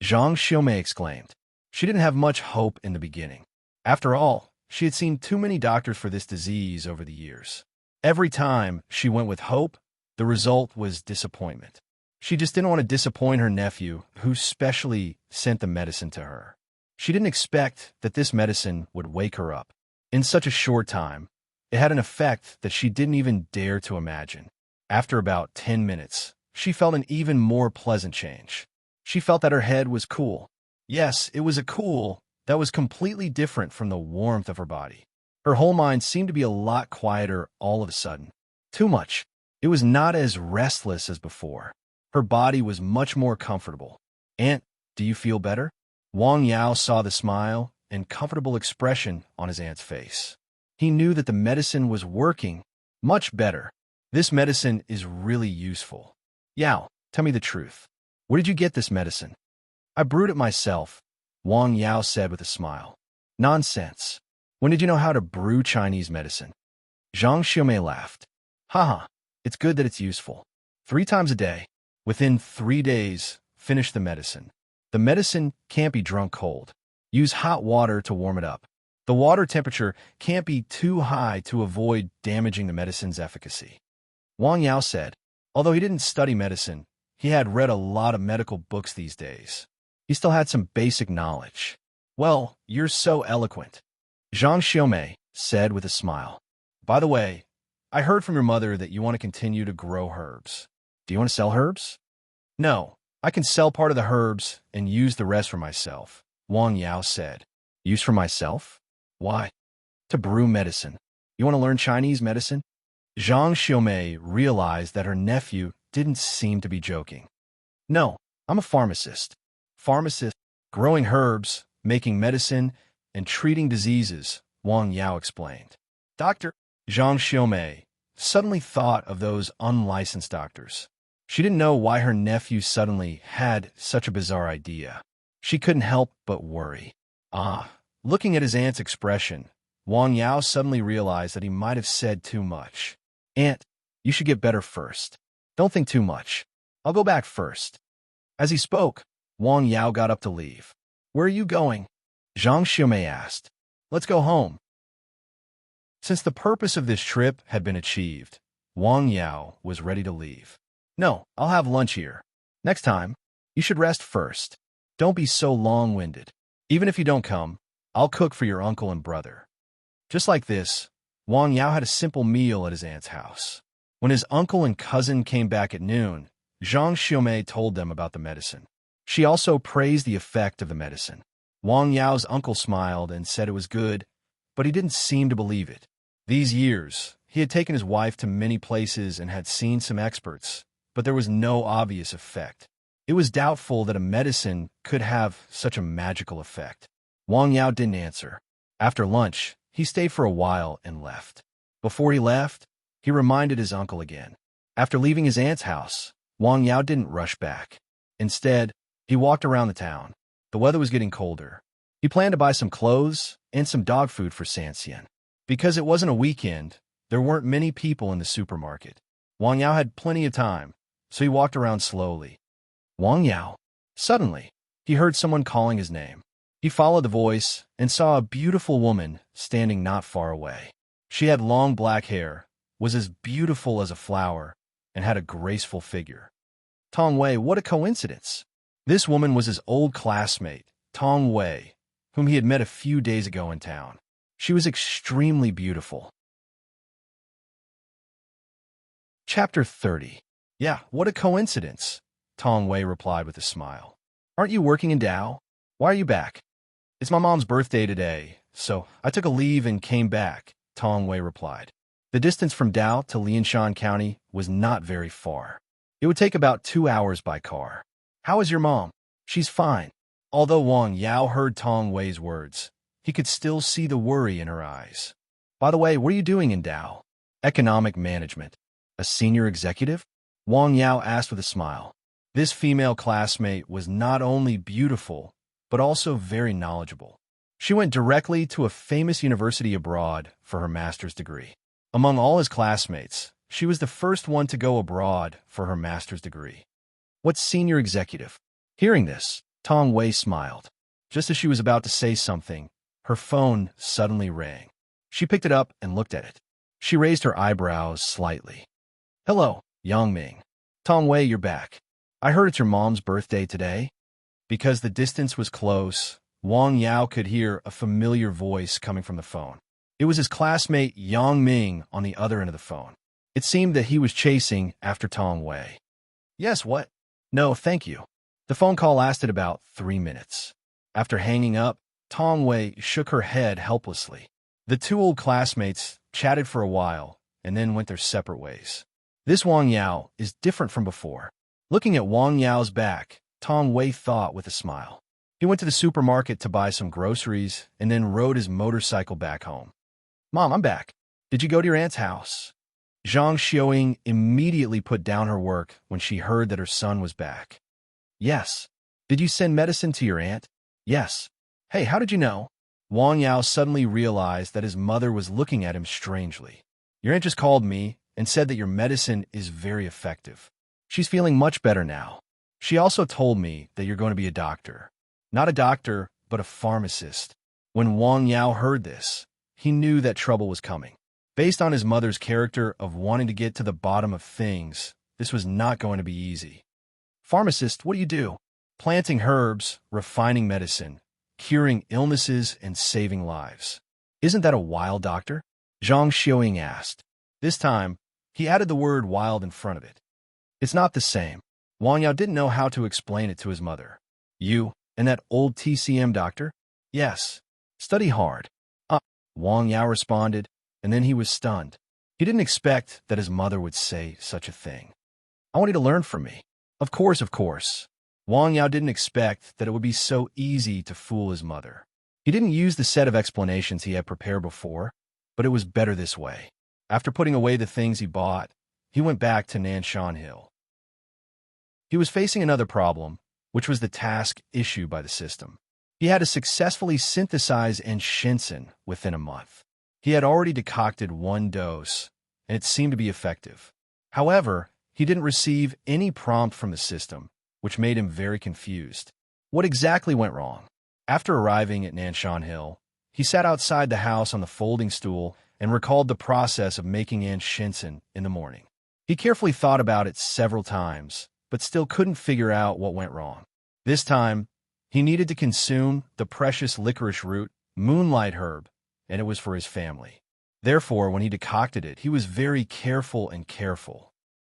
Zhang Xiaomei exclaimed. She didn't have much hope in the beginning. After all, she had seen too many doctors for this disease over the years. Every time she went with hope, the result was disappointment. She just didn't want to disappoint her nephew, who specially sent the medicine to her. She didn't expect that this medicine would wake her up. In such a short time, it had an effect that she didn't even dare to imagine. After about 10 minutes, she felt an even more pleasant change. She felt that her head was cool. Yes, it was a cool that was completely different from the warmth of her body. Her whole mind seemed to be a lot quieter all of a sudden. Too much. It was not as restless as before. Her body was much more comfortable. Aunt, do you feel better? Wang Yao saw the smile and comfortable expression on his aunt's face. He knew that the medicine was working much better. This medicine is really useful. Yao, tell me the truth. Where did you get this medicine? I brewed it myself, Wang Yao said with a smile. Nonsense. When did you know how to brew Chinese medicine? Zhang Xiaomei laughed. Haha, it's good that it's useful. 3 times a day. Within 3 days, finish the medicine. The medicine can't be drunk cold. Use hot water to warm it up. The water temperature can't be too high to avoid damaging the medicine's efficacy. Wang Yao said. Although he didn't study medicine, he had read a lot of medical books these days. He still had some basic knowledge. Well, you're so eloquent, Zhang Xiaomei said with a smile. By the way, I heard from your mother that you want to continue to grow herbs. Do you want to sell herbs? No, I can sell part of the herbs and use the rest for myself, Wang Yao said. Use for myself? Why? To brew medicine. You want to learn Chinese medicine? Zhang Xiaomei realized that her nephew didn't seem to be joking. No, I'm a pharmacist. Pharmacist, growing herbs, making medicine, and treating diseases, Wang Yao explained. Doctor, Zhang Xiaomei suddenly thought of those unlicensed doctors. She didn't know why her nephew suddenly had such a bizarre idea. She couldn't help but worry. Looking at his aunt's expression, Wang Yao suddenly realized that he might have said too much. Aunt, you should get better first. Don't think too much. I'll go back first. As he spoke, Wang Yao got up to leave. Where are you going? Zhang Xiaomei asked. Let's go home. Since the purpose of this trip had been achieved, Wang Yao was ready to leave. No, I'll have lunch here. Next time, you should rest first. Don't be so long-winded. Even if you don't come, I'll cook for your uncle and brother. Just like this, Wang Yao had a simple meal at his aunt's house. When his uncle and cousin came back at noon, Zhang Xiaomei told them about the medicine. She also praised the effect of the medicine. Wang Yao's uncle smiled and said it was good, but he didn't seem to believe it. These years, he had taken his wife to many places and had seen some experts, but there was no obvious effect. It was doubtful that a medicine could have such a magical effect. Wang Yao didn't answer. After lunch, he stayed for a while and left. Before he left, he reminded his uncle again. After leaving his aunt's house, Wang Yao didn't rush back. Instead, he walked around the town. The weather was getting colder. He planned to buy some clothes and some dog food for Sanxian. Because it wasn't a weekend, there weren't many people in the supermarket. Wang Yao had plenty of time, so he walked around slowly. Wang Yao. Suddenly, he heard someone calling his name. He followed the voice and saw a beautiful woman standing not far away. She had long black hair, was as beautiful as a flower, and had a graceful figure. Tong Wei, what a coincidence! This woman was his old classmate, Tong Wei, whom he had met a few days ago in town. She was extremely beautiful. Chapter 30. Yeah, what a coincidence, Tong Wei replied with a smile. Aren't you working in Dao? Why are you back? It's my mom's birthday today, so I took a leave and came back, Tong Wei replied. The distance from Dao to Lianshan County was not very far. It would take about 2 hours by car. How is your mom? She's fine. Although Wang Yao heard Tong Wei's words, he could still see the worry in her eyes. By the way, what are you doing in Dao? Economic management. A senior executive? Wang Yao asked with a smile. This female classmate was not only beautiful, but also very knowledgeable. She went directly to a famous university abroad for her master's degree. Among all his classmates, she was the first one to go abroad for her master's degree. What senior executive? Hearing this, Tong Wei smiled. Just as she was about to say something, her phone suddenly rang. She picked it up and looked at it. She raised her eyebrows slightly. Hello, Yang Ming. Tong Wei, you're back. I heard it's your mom's birthday today. Because the distance was close, Wang Yao could hear a familiar voice coming from the phone. It was his classmate Yang Ming on the other end of the phone. It seemed that he was chasing after Tong Wei. Yes, what? No, thank you. The phone call lasted about 3 minutes. After hanging up, Tong Wei shook her head helplessly. The two old classmates chatted for a while and then went their separate ways. This Wang Yao is different from before. Looking at Wang Yao's back, Tong Wei thought with a smile. He went to the supermarket to buy some groceries and then rode his motorcycle back home. Mom, I'm back. Did you go to your aunt's house? Zhang Xiaoying immediately put down her work when she heard that her son was back. Yes. Did you send medicine to your aunt? Yes. Hey, how did you know? Wang Yao suddenly realized that his mother was looking at him strangely. Your aunt just called me and said that your medicine is very effective. She's feeling much better now. She also told me that you're going to be a doctor. Not a doctor, but a pharmacist. When Wang Yao heard this, he knew that trouble was coming. Based on his mother's character of wanting to get to the bottom of things, this was not going to be easy. Pharmacist, what do you do? Planting herbs, refining medicine, curing illnesses, and saving lives. Isn't that a wild doctor? Zhang Xiaoying asked. This time, he added the word wild in front of it. It's not the same. Wang Yao didn't know how to explain it to his mother. You and that old TCM doctor? Yes. Study hard. Wang Yao responded, and then he was stunned. He didn't expect that his mother would say such a thing. I want you to learn from me. Of course, of course. Wang Yao didn't expect that it would be so easy to fool his mother. He didn't use the set of explanations he had prepared before, but it was better this way. After putting away the things he bought, he went back to Nanshan Hill. He was facing another problem, which was the task issued by the system. He had to successfully synthesize enchantment within a month. He had already decocted 1 dose, and it seemed to be effective. However, he didn't receive any prompt from the system, which made him very confused. What exactly went wrong? After arriving at Nanshan Hill, he sat outside the house on the folding stool and recalled the process of making enchantment in the morning. He carefully thought about it several times, but still couldn't figure out what went wrong. This time, he needed to consume the precious licorice root, moonlight herb, and it was for his family. Therefore, when he decocted it, he was very careful.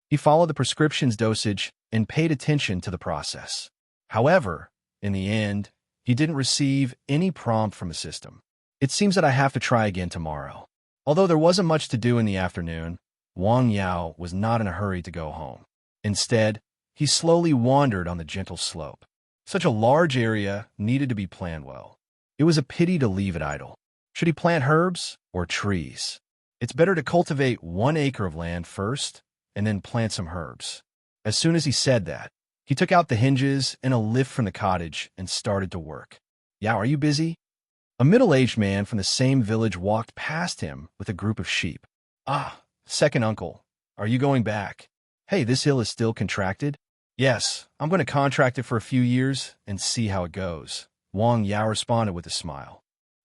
He followed the prescription's dosage and paid attention to the process. However, in the end, he didn't receive any prompt from the system. It seems that I have to try again tomorrow. Although there wasn't much to do in the afternoon, Wang Yao was not in a hurry to go home. Instead, he slowly wandered on the gentle slope. Such a large area needed to be planned well. It was a pity to leave it idle. Should he plant herbs or trees? It's better to cultivate 1 acre of land first and then plant some herbs. As soon as he said that, he took out the hinges and a lift from the cottage and started to work. Yao, are you busy? A middle-aged man from the same village walked past him with a group of sheep. Second uncle, are you going back? Hey, this hill is still contracted? Yes, I'm going to contract it for a few years and see how it goes, Wang Yao responded with a smile.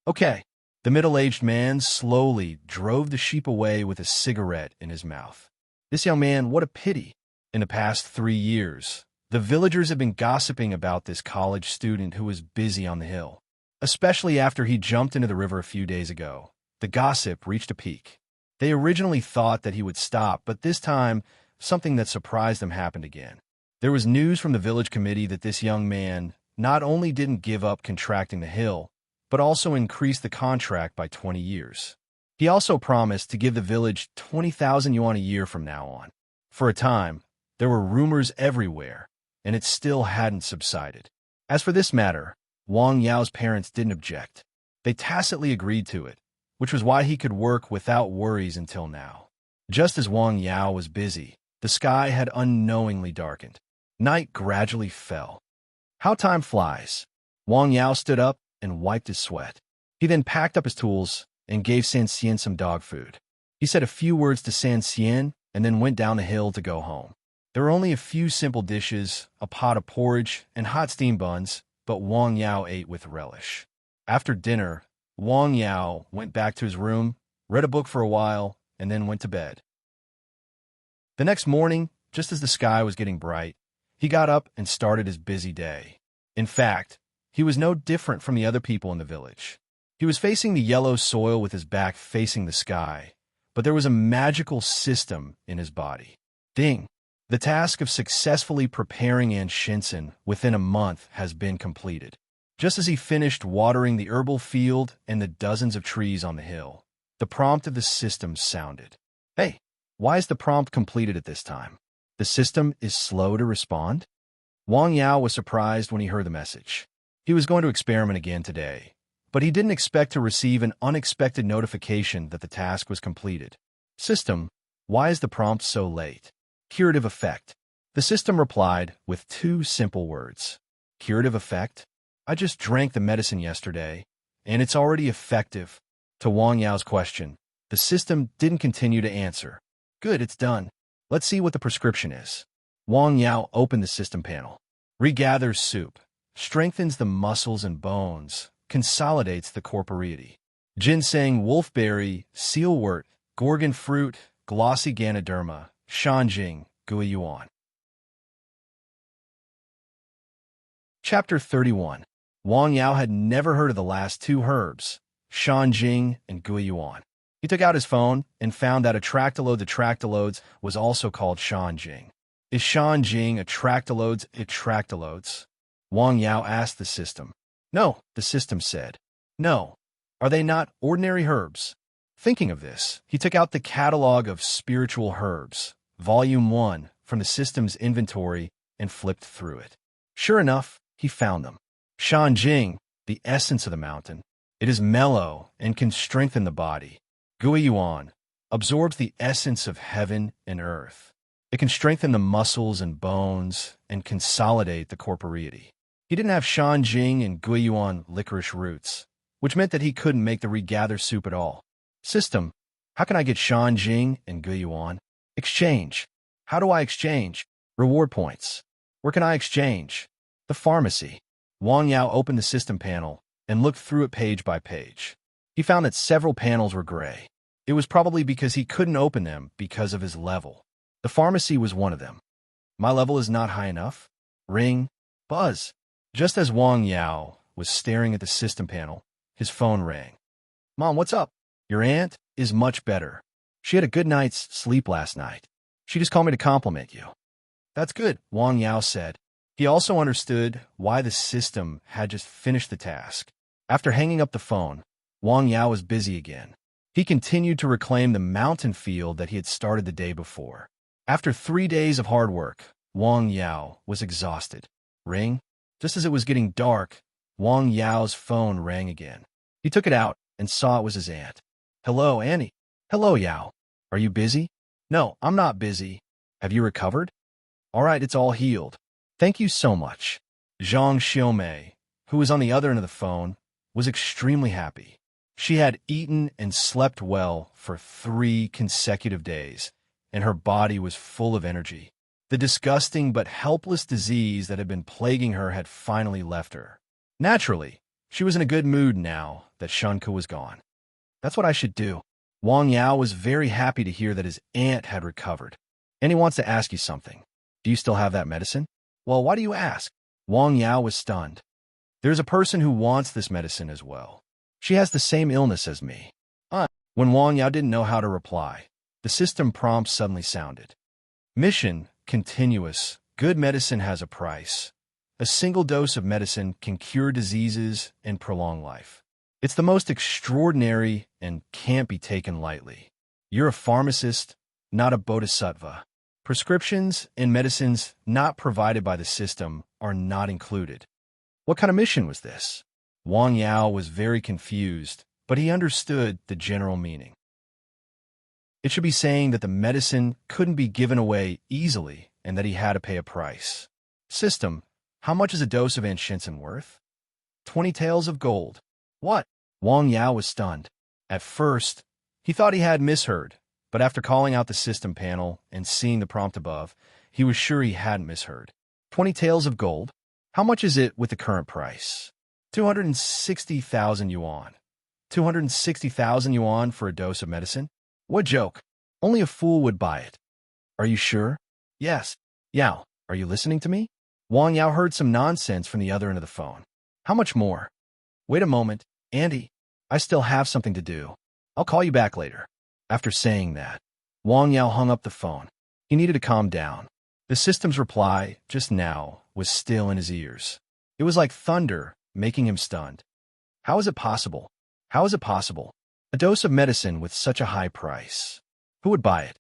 Okay. The middle-aged man slowly drove the sheep away with a cigarette in his mouth. This young man, what a pity. In the past 3 years, the villagers have been gossiping about this college student who was busy on the hill. Especially after he jumped into the river a few days ago. The gossip reached a peak. They originally thought that he would stop, but this time, something that surprised them happened again. There was news from the village committee that this young man not only didn't give up contracting the hill, but also increased the contract by 20 years. He also promised to give the village 20,000 yuan a year from now on. For a time, there were rumors everywhere, and it still hadn't subsided. As for this matter, Wang Yao's parents didn't object. They tacitly agreed to it, which was why he could work without worries until now. Just as Wang Yao was busy, the sky had unknowingly darkened. Night gradually fell. How time flies. Wang Yao stood up and wiped his sweat. He then packed up his tools and gave San Xian some dog food. He said a few words to San Xian and then went down the hill to go home. There were only a few simple dishes, a pot of porridge, and hot steam buns, but Wang Yao ate with relish. After dinner, Wang Yao went back to his room, read a book for a while, and then went to bed. The next morning, just as the sky was getting bright, he got up and started his busy day. In fact, he was no different from the other people in the village. He was facing the yellow soil with his back facing the sky, but there was a magical system in his body. Ding! The task of successfully preparing enchantment within a month has been completed. Just as he finished watering the herbal field and the dozens of trees on the hill, the prompt of the system sounded. Hey, why is the prompt completed at this time? The system is slow to respond? Wang Yao was surprised when he heard the message. He was going to experiment again today, but he didn't expect to receive an unexpected notification that the task was completed. System, why is the prompt so late? Curative effect. The system replied with 2 simple words. Curative effect? I just drank the medicine yesterday, and it's already effective. To Wang Yao's question, the system didn't continue to answer. Good, it's done. Let's see what the prescription is. Wang Yao opened the system panel. Regathers soup. Strengthens the muscles and bones. Consolidates the corporeity. Ginseng, wolfberry, sealwort, gorgon fruit, glossy ganoderma, shanjing, guiyuan. Chapter 31. Wang Yao had never heard of the last 2 herbs, shanjing and guiyuan. He took out his phone and found that atractylodes was also called shanjing. Is shanjing atractylodes? Wang Yao asked the system. No, the system said. No. Are they not ordinary herbs? Thinking of this, he took out the Catalog of Spiritual Herbs, Volume 1, from the system's inventory and flipped through it. Sure enough, he found them. Shanjing, the essence of the mountain. It is mellow and can strengthen the body. Guiyuan absorbs the essence of heaven and earth. It can strengthen the muscles and bones and consolidate the corporeity. He didn't have shanjing and guiyuan licorice roots, which meant that he couldn't make the regather soup at all. System, how can I get shanjing and guiyuan? Exchange. How do I exchange? Reward points. Where can I exchange? The pharmacy. Wang Yao opened the system panel and looked through it page by page. He found that several panels were gray. It was probably because he couldn't open them because of his level. The pharmacy was one of them. My level is not high enough. Ring. Buzz. Just as Wang Yao was staring at the system panel, his phone rang. Mom, what's up? Your aunt is much better. She had a good night's sleep last night. She just called me to compliment you. That's good, Wang Yao said. He also understood why the system had just finished the task. After hanging up the phone, Wang Yao was busy again. He continued to reclaim the mountain field that he had started the day before. After 3 days of hard work, Wang Yao was exhausted. Ring? Just as it was getting dark, Wang Yao's phone rang again. He took it out and saw it was his aunt. Hello, Annie. Hello, Yao. Are you busy? No, I'm not busy. Have you recovered? All right, it's all healed. Thank you so much. Zhang Xiaomei, who was on the other end of the phone, was extremely happy. She had eaten and slept well for 3 consecutive days, and her body was full of energy. The disgusting but helpless disease that had been plaguing her had finally left her. Naturally, she was in a good mood now that Shunka was gone. That's what I should do. Wang Yao was very happy to hear that his aunt had recovered. And he wants to ask you something. Do you still have that medicine? Well, why do you ask? Wang Yao was stunned. There's a person who wants this medicine as well. She has the same illness as me. When Wang Yao didn't know how to reply, the system prompt suddenly sounded. Mission, continuous, good medicine has a price. A single dose of medicine can cure diseases and prolong life. It's the most extraordinary and can't be taken lightly. You're a pharmacist, not a bodhisattva. Prescriptions and medicines not provided by the system are not included. What kind of mission was this? Wang Yao was very confused, but he understood the general meaning. It should be saying that the medicine couldn't be given away easily and that he had to pay a price. System, how much is a dose of enchantment worth? 20 taels of gold. What? Wang Yao was stunned. At first, he thought he had misheard, but after calling out the system panel and seeing the prompt above, he was sure he hadn't misheard. 20 taels of gold? How much is it with the current price? 260,000 yuan. 260,000 yuan for a dose of medicine? What joke? Only a fool would buy it. Are you sure? Yes. Yao, are you listening to me? Wang Yao heard some nonsense from the other end of the phone. How much more? Wait a moment, Andy. I still have something to do. I'll call you back later. After saying that, Wang Yao hung up the phone. He needed to calm down. The system's reply, just now, was still in his ears. It was like thunder, making him stunned. How is it possible? How is it possible? A dose of medicine with such a high price. Who would buy it?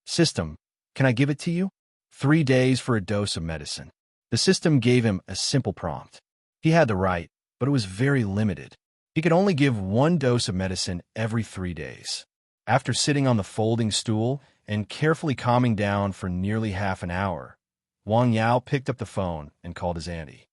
System, can I give it to you? 3 days for a dose of medicine. The system gave him a simple prompt. He had the right, but it was very limited. He could only give 1 dose of medicine every 3 days. After sitting on the folding stool and carefully calming down for nearly half an hour, Wang Yao picked up the phone and called his auntie.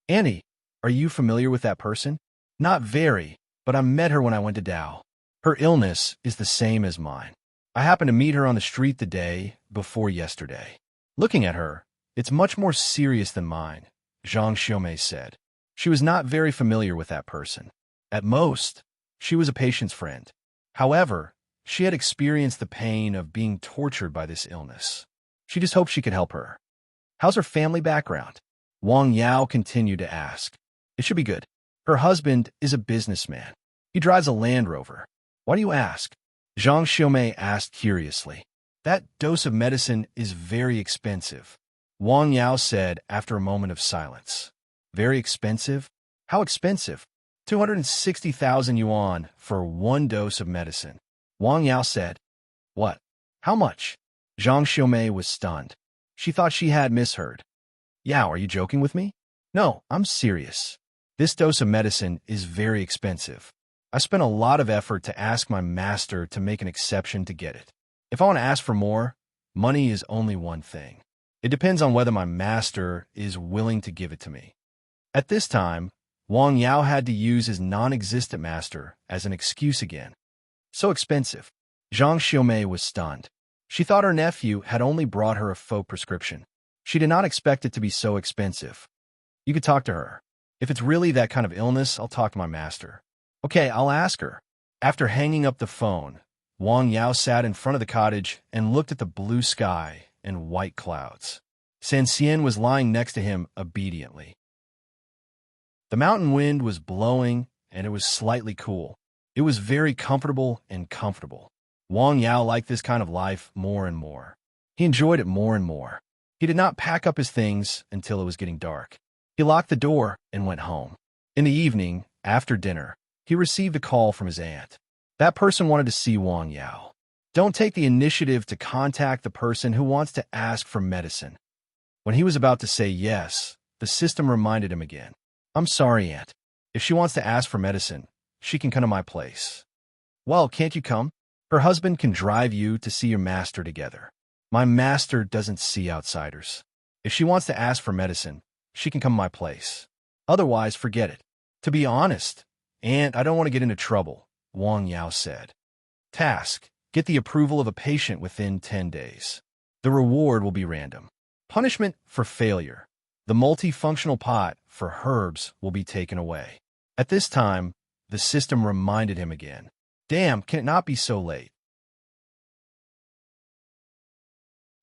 Auntie, are you familiar with that person? Not very, but I met her when I went to Dao. Her illness is the same as mine. I happened to meet her on the street the day before yesterday. Looking at her, it's much more serious than mine, Zhang Xiaomei said. She was not very familiar with that person. At most, she was a patient's friend. However, she had experienced the pain of being tortured by this illness. She just hoped she could help her. How's her family background? Wang Yao continued to ask. It should be good. Her husband is a businessman. He drives a Land Rover. Why do you ask? Zhang Xiaomei asked curiously. That dose of medicine is very expensive, Wang Yao said after a moment of silence. Very expensive? How expensive? 260,000 yuan for 1 dose of medicine. Wang Yao said. What? How much? Zhang Xiaomei was stunned. She thought she had misheard. Yao, are you joking with me? No, I'm serious. This dose of medicine is very expensive. I spent a lot of effort to ask my master to make an exception to get it. If I want to ask for more, money is only one thing. It depends on whether my master is willing to give it to me. At this time, Wang Yao had to use his non-existent master as an excuse again. So expensive. Zhang Xiaomei was stunned. She thought her nephew had only brought her a faux prescription. She did not expect it to be so expensive. You could talk to her. If it's really that kind of illness, I'll talk to my master. Okay, I'll ask her. After hanging up the phone, Wang Yao sat in front of the cottage and looked at the blue sky and white clouds. San Xian was lying next to him obediently. The mountain wind was blowing, and it was slightly cool. It was very comfortable and comfortable. Wang Yao liked this kind of life more and more. He enjoyed it more and more. He did not pack up his things until it was getting dark. He locked the door and went home. In the evening, after dinner, he received a call from his aunt. That person wanted to see Wang Yao. Don't take the initiative to contact the person who wants to ask for medicine. When he was about to say yes, the system reminded him again. I'm sorry, Aunt. If she wants to ask for medicine, she can come to my place. Well, can't you come? Her husband can drive you to see your master together. My master doesn't see outsiders. If she wants to ask for medicine, she can come to my place. Otherwise, forget it. To be honest, Aunt, I don't want to get into trouble, Wang Yao said. Task: get the approval of a patient within 10 days. The reward will be random. Punishment for failure: The multifunctional pot for herbs will be taken away. At this time, the system reminded him again. Damn, can it not be so late?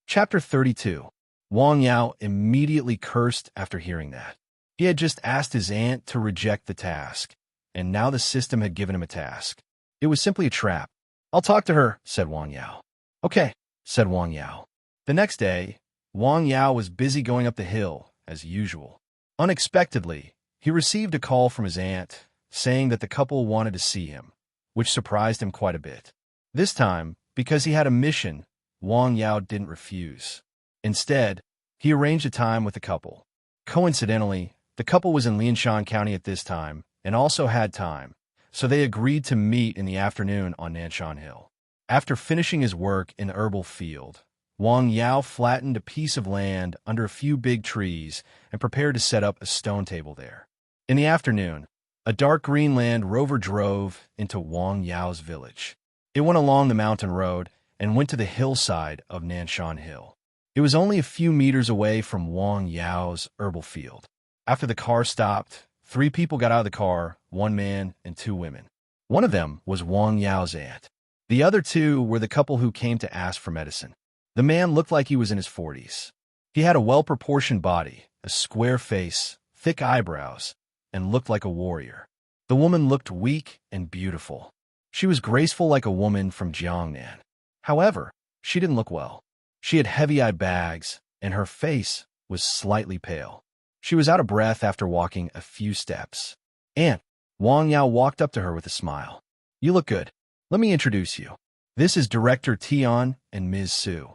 Chapter 32. Wang Yao immediately cursed after hearing that. He had just asked his aunt to reject the task, and now the system had given him a task. It was simply a trap. I'll talk to her, said Wang Yao. Okay, said Wang Yao. The next day, Wang Yao was busy going up the hill, as usual. Unexpectedly, he received a call from his aunt, saying that the couple wanted to see him, which surprised him quite a bit. This time, because he had a mission, Wang Yao didn't refuse. Instead, he arranged a time with the couple. Coincidentally, the couple was in Lianshan County at this time and also had time, so they agreed to meet in the afternoon on Nanshan Hill. After finishing his work in the herbal field, Wang Yao flattened a piece of land under a few big trees and prepared to set up a stone table there. In the afternoon, a dark green Land Rover drove into Wang Yao's village. It went along the mountain road and went to the hillside of Nanshan Hill. It was only a few meters away from Wang Yao's herbal field. After the car stopped, 3 people got out of the car, 1 man and 2 women. One of them was Wang Yao's aunt. The other 2 were the couple who came to ask for medicine. The man looked like he was in his 40s. He had a well-proportioned body, a square face, thick eyebrows, and looked like a warrior. The woman looked weak and beautiful. She was graceful like a woman from Jiangnan. However, she didn't look well. She had heavy eye bags, and her face was slightly pale. She was out of breath after walking a few steps. Aunt, Wang Yao walked up to her with a smile. You look good. Let me introduce you. This is Director Tian and Ms. Su.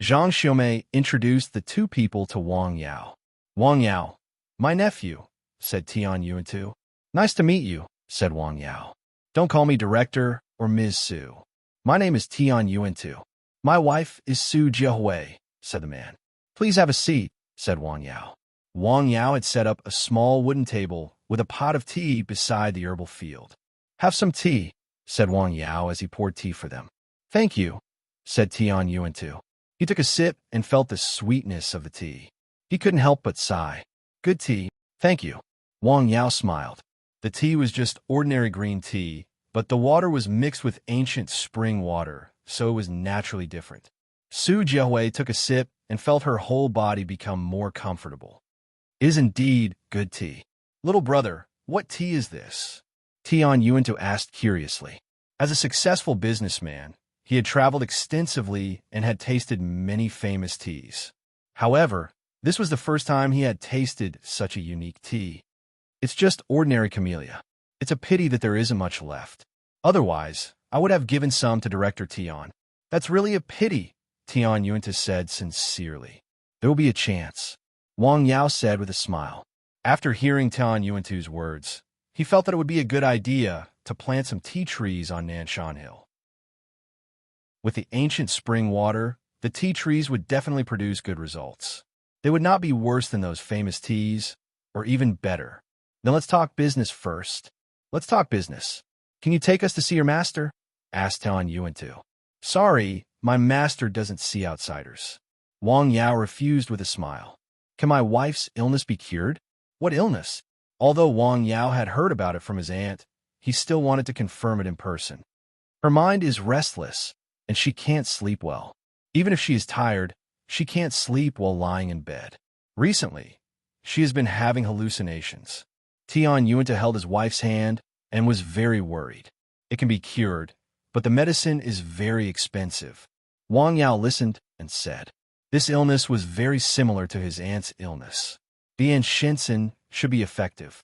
Zhang Xiaomei introduced the 2 people to Wang Yao. Wang Yao, my nephew, said Tian Yuantu. Nice to meet you, said Wang Yao. Don't call me Director or Ms. Su. My name is Tian Yuantu. My wife is Su Jiahui, said the man. Please have a seat, said Wang Yao. Wang Yao had set up a small wooden table with a pot of tea beside the herbal field. Have some tea, said Wang Yao as he poured tea for them. Thank you, said Tian Yuantu. He took a sip and felt the sweetness of the tea. He couldn't help but sigh. Good tea, thank you. Wang Yao smiled. The tea was just ordinary green tea, but the water was mixed with ancient spring water, so it was naturally different. Su Jiahui took a sip and felt her whole body become more comfortable. It is indeed good tea. Little brother, what tea is this? Tian Yuantu asked curiously. As a successful businessman, he had traveled extensively and had tasted many famous teas. However, this was the first time he had tasted such a unique tea. It's just ordinary camellia. It's a pity that there isn't much left. Otherwise, I would have given some to Director Tian. That's really a pity, Tian Yuantu said sincerely. There will be a chance, Wang Yao said with a smile. After hearing Tian Yuantu's words, he felt that it would be a good idea to plant some tea trees on Nanshan Hill. With the ancient spring water, the tea trees would definitely produce good results. They would not be worse than those famous teas, or even better. Then let's talk business first. Let's talk business. Can you take us to see your master? Asked Tian Yuantu. Sorry, my master doesn't see outsiders. Wang Yao refused with a smile. Can my wife's illness be cured? What illness? Although Wang Yao had heard about it from his aunt, he still wanted to confirm it in person. Her mind is restless, and she can't sleep well. Even if she is tired, she can't sleep while lying in bed. Recently, she has been having hallucinations. Tian Yuantu held his wife's hand and was very worried. It can be cured, but the medicine is very expensive. Wang Yao listened and said, this illness was very similar to his aunt's illness. The enchantment should be effective.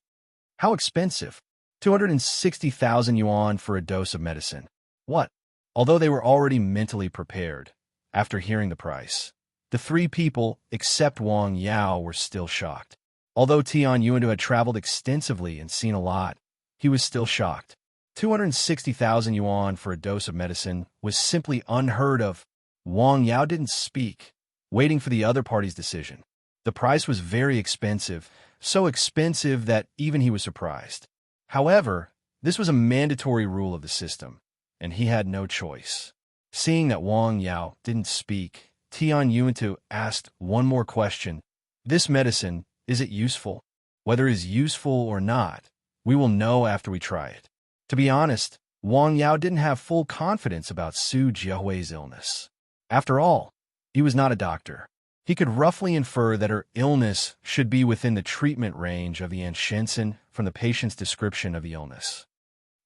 How expensive? 260,000 yuan for a dose of medicine. What? Although they were already mentally prepared, after hearing the price, the 3 people, except Wang Yao, were still shocked. Although Tian Yuantu had traveled extensively and seen a lot, he was still shocked. 260,000 yuan for a dose of medicine was simply unheard of. Wang Yao didn't speak, waiting for the other party's decision. The price was very expensive, so expensive that even he was surprised. However, this was a mandatory rule of the system, and he had no choice. Seeing that Wang Yao didn't speak, Tian Yuantu asked one more question. This medicine, Is it useful? Whether it is useful or not, we will know after we try it. To be honest, Wang Yao didn't have full confidence about Su Jiahui's illness. After all, he was not a doctor. He could roughly infer that her illness should be within the treatment range of the enchantment from the patient's description of the illness.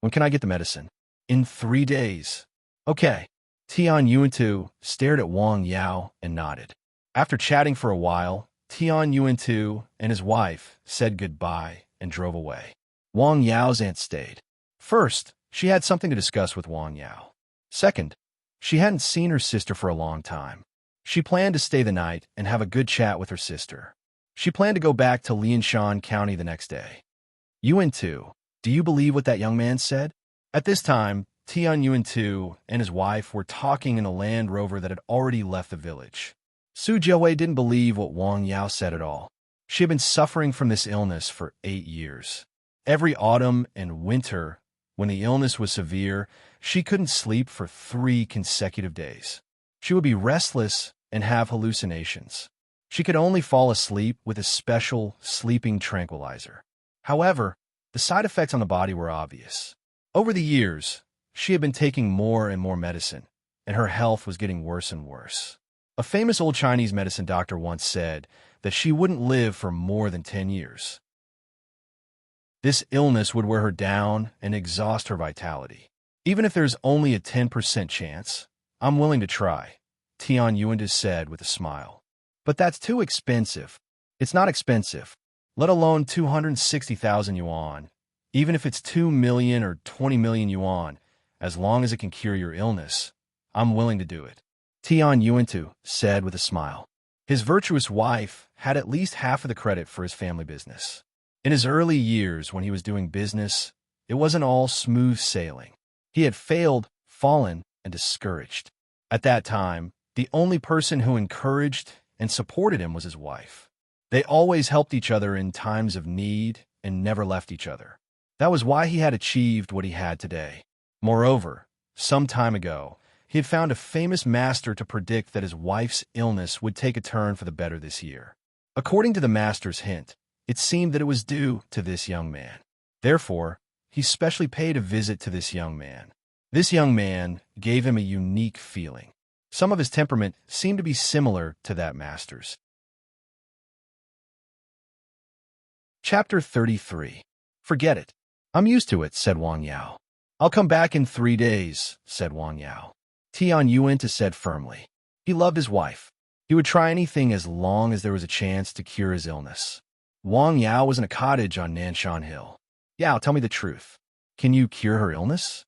When can I get the medicine? In 3 days. Okay. Tian Yuantu stared at Wang Yao and nodded. After chatting for a while, Tian Yuantu and his wife said goodbye and drove away. Wang Yao's aunt stayed. First, she had something to discuss with Wang Yao. Second, she hadn't seen her sister for a long time. She planned to stay the night and have a good chat with her sister. She planned to go back to Lianshan County the next day. Yuantu, do you believe what that young man said? At this time, Tian Yuantu and his wife were talking in a Land Rover that had already left the village. Su Jiahui didn't believe what Wang Yao said at all. She had been suffering from this illness for 8 years. Every autumn and winter, when the illness was severe, she couldn't sleep for 3 consecutive days. She would be restless and have hallucinations. She could only fall asleep with a special sleeping tranquilizer. However, the side effects on the body were obvious. Over the years, she had been taking more and more medicine, and her health was getting worse and worse. A famous old Chinese medicine doctor once said that she wouldn't live for more than 10 years. This illness would wear her down and exhaust her vitality. Even if there's only a 10% chance, I'm willing to try, Tian Yuantu said with a smile. But that's too expensive. It's not expensive, let alone 260,000 yuan. Even if it's 2 million or 20 million yuan, as long as it can cure your illness, I'm willing to do it, Tian Yuantu said with a smile. His virtuous wife had at least half of the credit for his family business. In his early years when he was doing business, it wasn't all smooth sailing. He had failed, fallen, and discouraged. At that time, the only person who encouraged and supported him was his wife. They always helped each other in times of need and never left each other. That was why he had achieved what he had today. Moreover, some time ago, he had found a famous master to predict that his wife's illness would take a turn for the better this year. According to the master's hint, it seemed that it was due to this young man. Therefore, he specially paid a visit to this young man. This young man gave him a unique feeling. Some of his temperament seemed to be similar to that master's. Chapter 33. Forget it. I'm used to it, said Wang Yao. I'll come back in 3 days, said Wang Yao. Tian Yuantu said firmly. He loved his wife. He would try anything as long as there was a chance to cure his illness. Wang Yao was in a cottage on Nanshan Hill. Yao, tell me the truth. Can you cure her illness?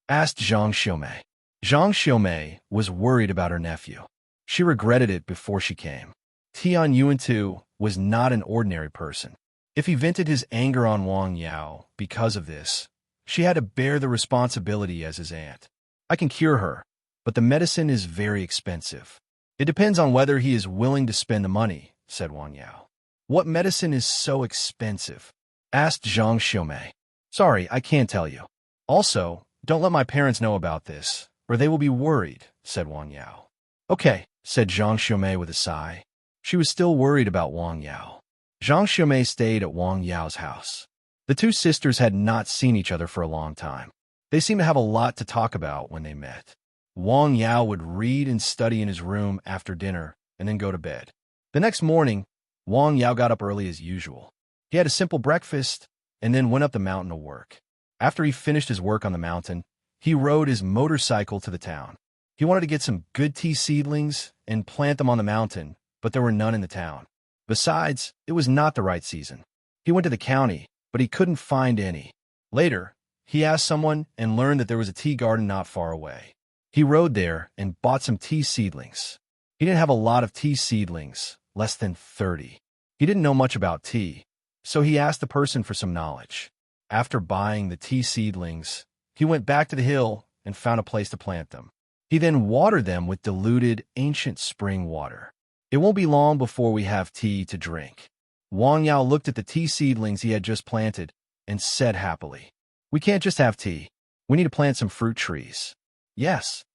Asked Zhang Xiaomei. Zhang Xiaomei was worried about her nephew. She regretted it before she came. Tian Yuantu was not an ordinary person. If he vented his anger on Wang Yao because of this, she had to bear the responsibility as his aunt. I can cure her, but the medicine is very expensive. It depends on whether he is willing to spend the money, said Wang Yao. What medicine is so expensive? Asked Zhang Xiaomei. Sorry, I can't tell you. Also, don't let my parents know about this, or they will be worried, said Wang Yao. Okay, said Zhang Xiaomei with a sigh. She was still worried about Wang Yao. Zhang Xiaomei stayed at Wang Yao's house. The two sisters had not seen each other for a long time. They seemed to have a lot to talk about when they met. Wang Yao would read and study in his room after dinner and then go to bed. The next morning, Wang Yao got up early as usual. He had a simple breakfast and then went up the mountain to work. After he finished his work on the mountain, he rode his motorcycle to the town. He wanted to get some good tea seedlings and plant them on the mountain, but there were none in the town. Besides, it was not the right season. He went to the county, but he couldn't find any. Later, he asked someone and learned that there was a tea garden not far away. He rode there and bought some tea seedlings. He didn't have a lot of tea seedlings, less than 30. He didn't know much about tea, so he asked the person for some knowledge. After buying the tea seedlings, he went back to the hill and found a place to plant them. He then watered them with diluted ancient spring water. It won't be long before we have tea to drink. Wang Yao looked at the tea seedlings he had just planted and said happily, We can't just have tea. We need to plant some fruit trees. Yes.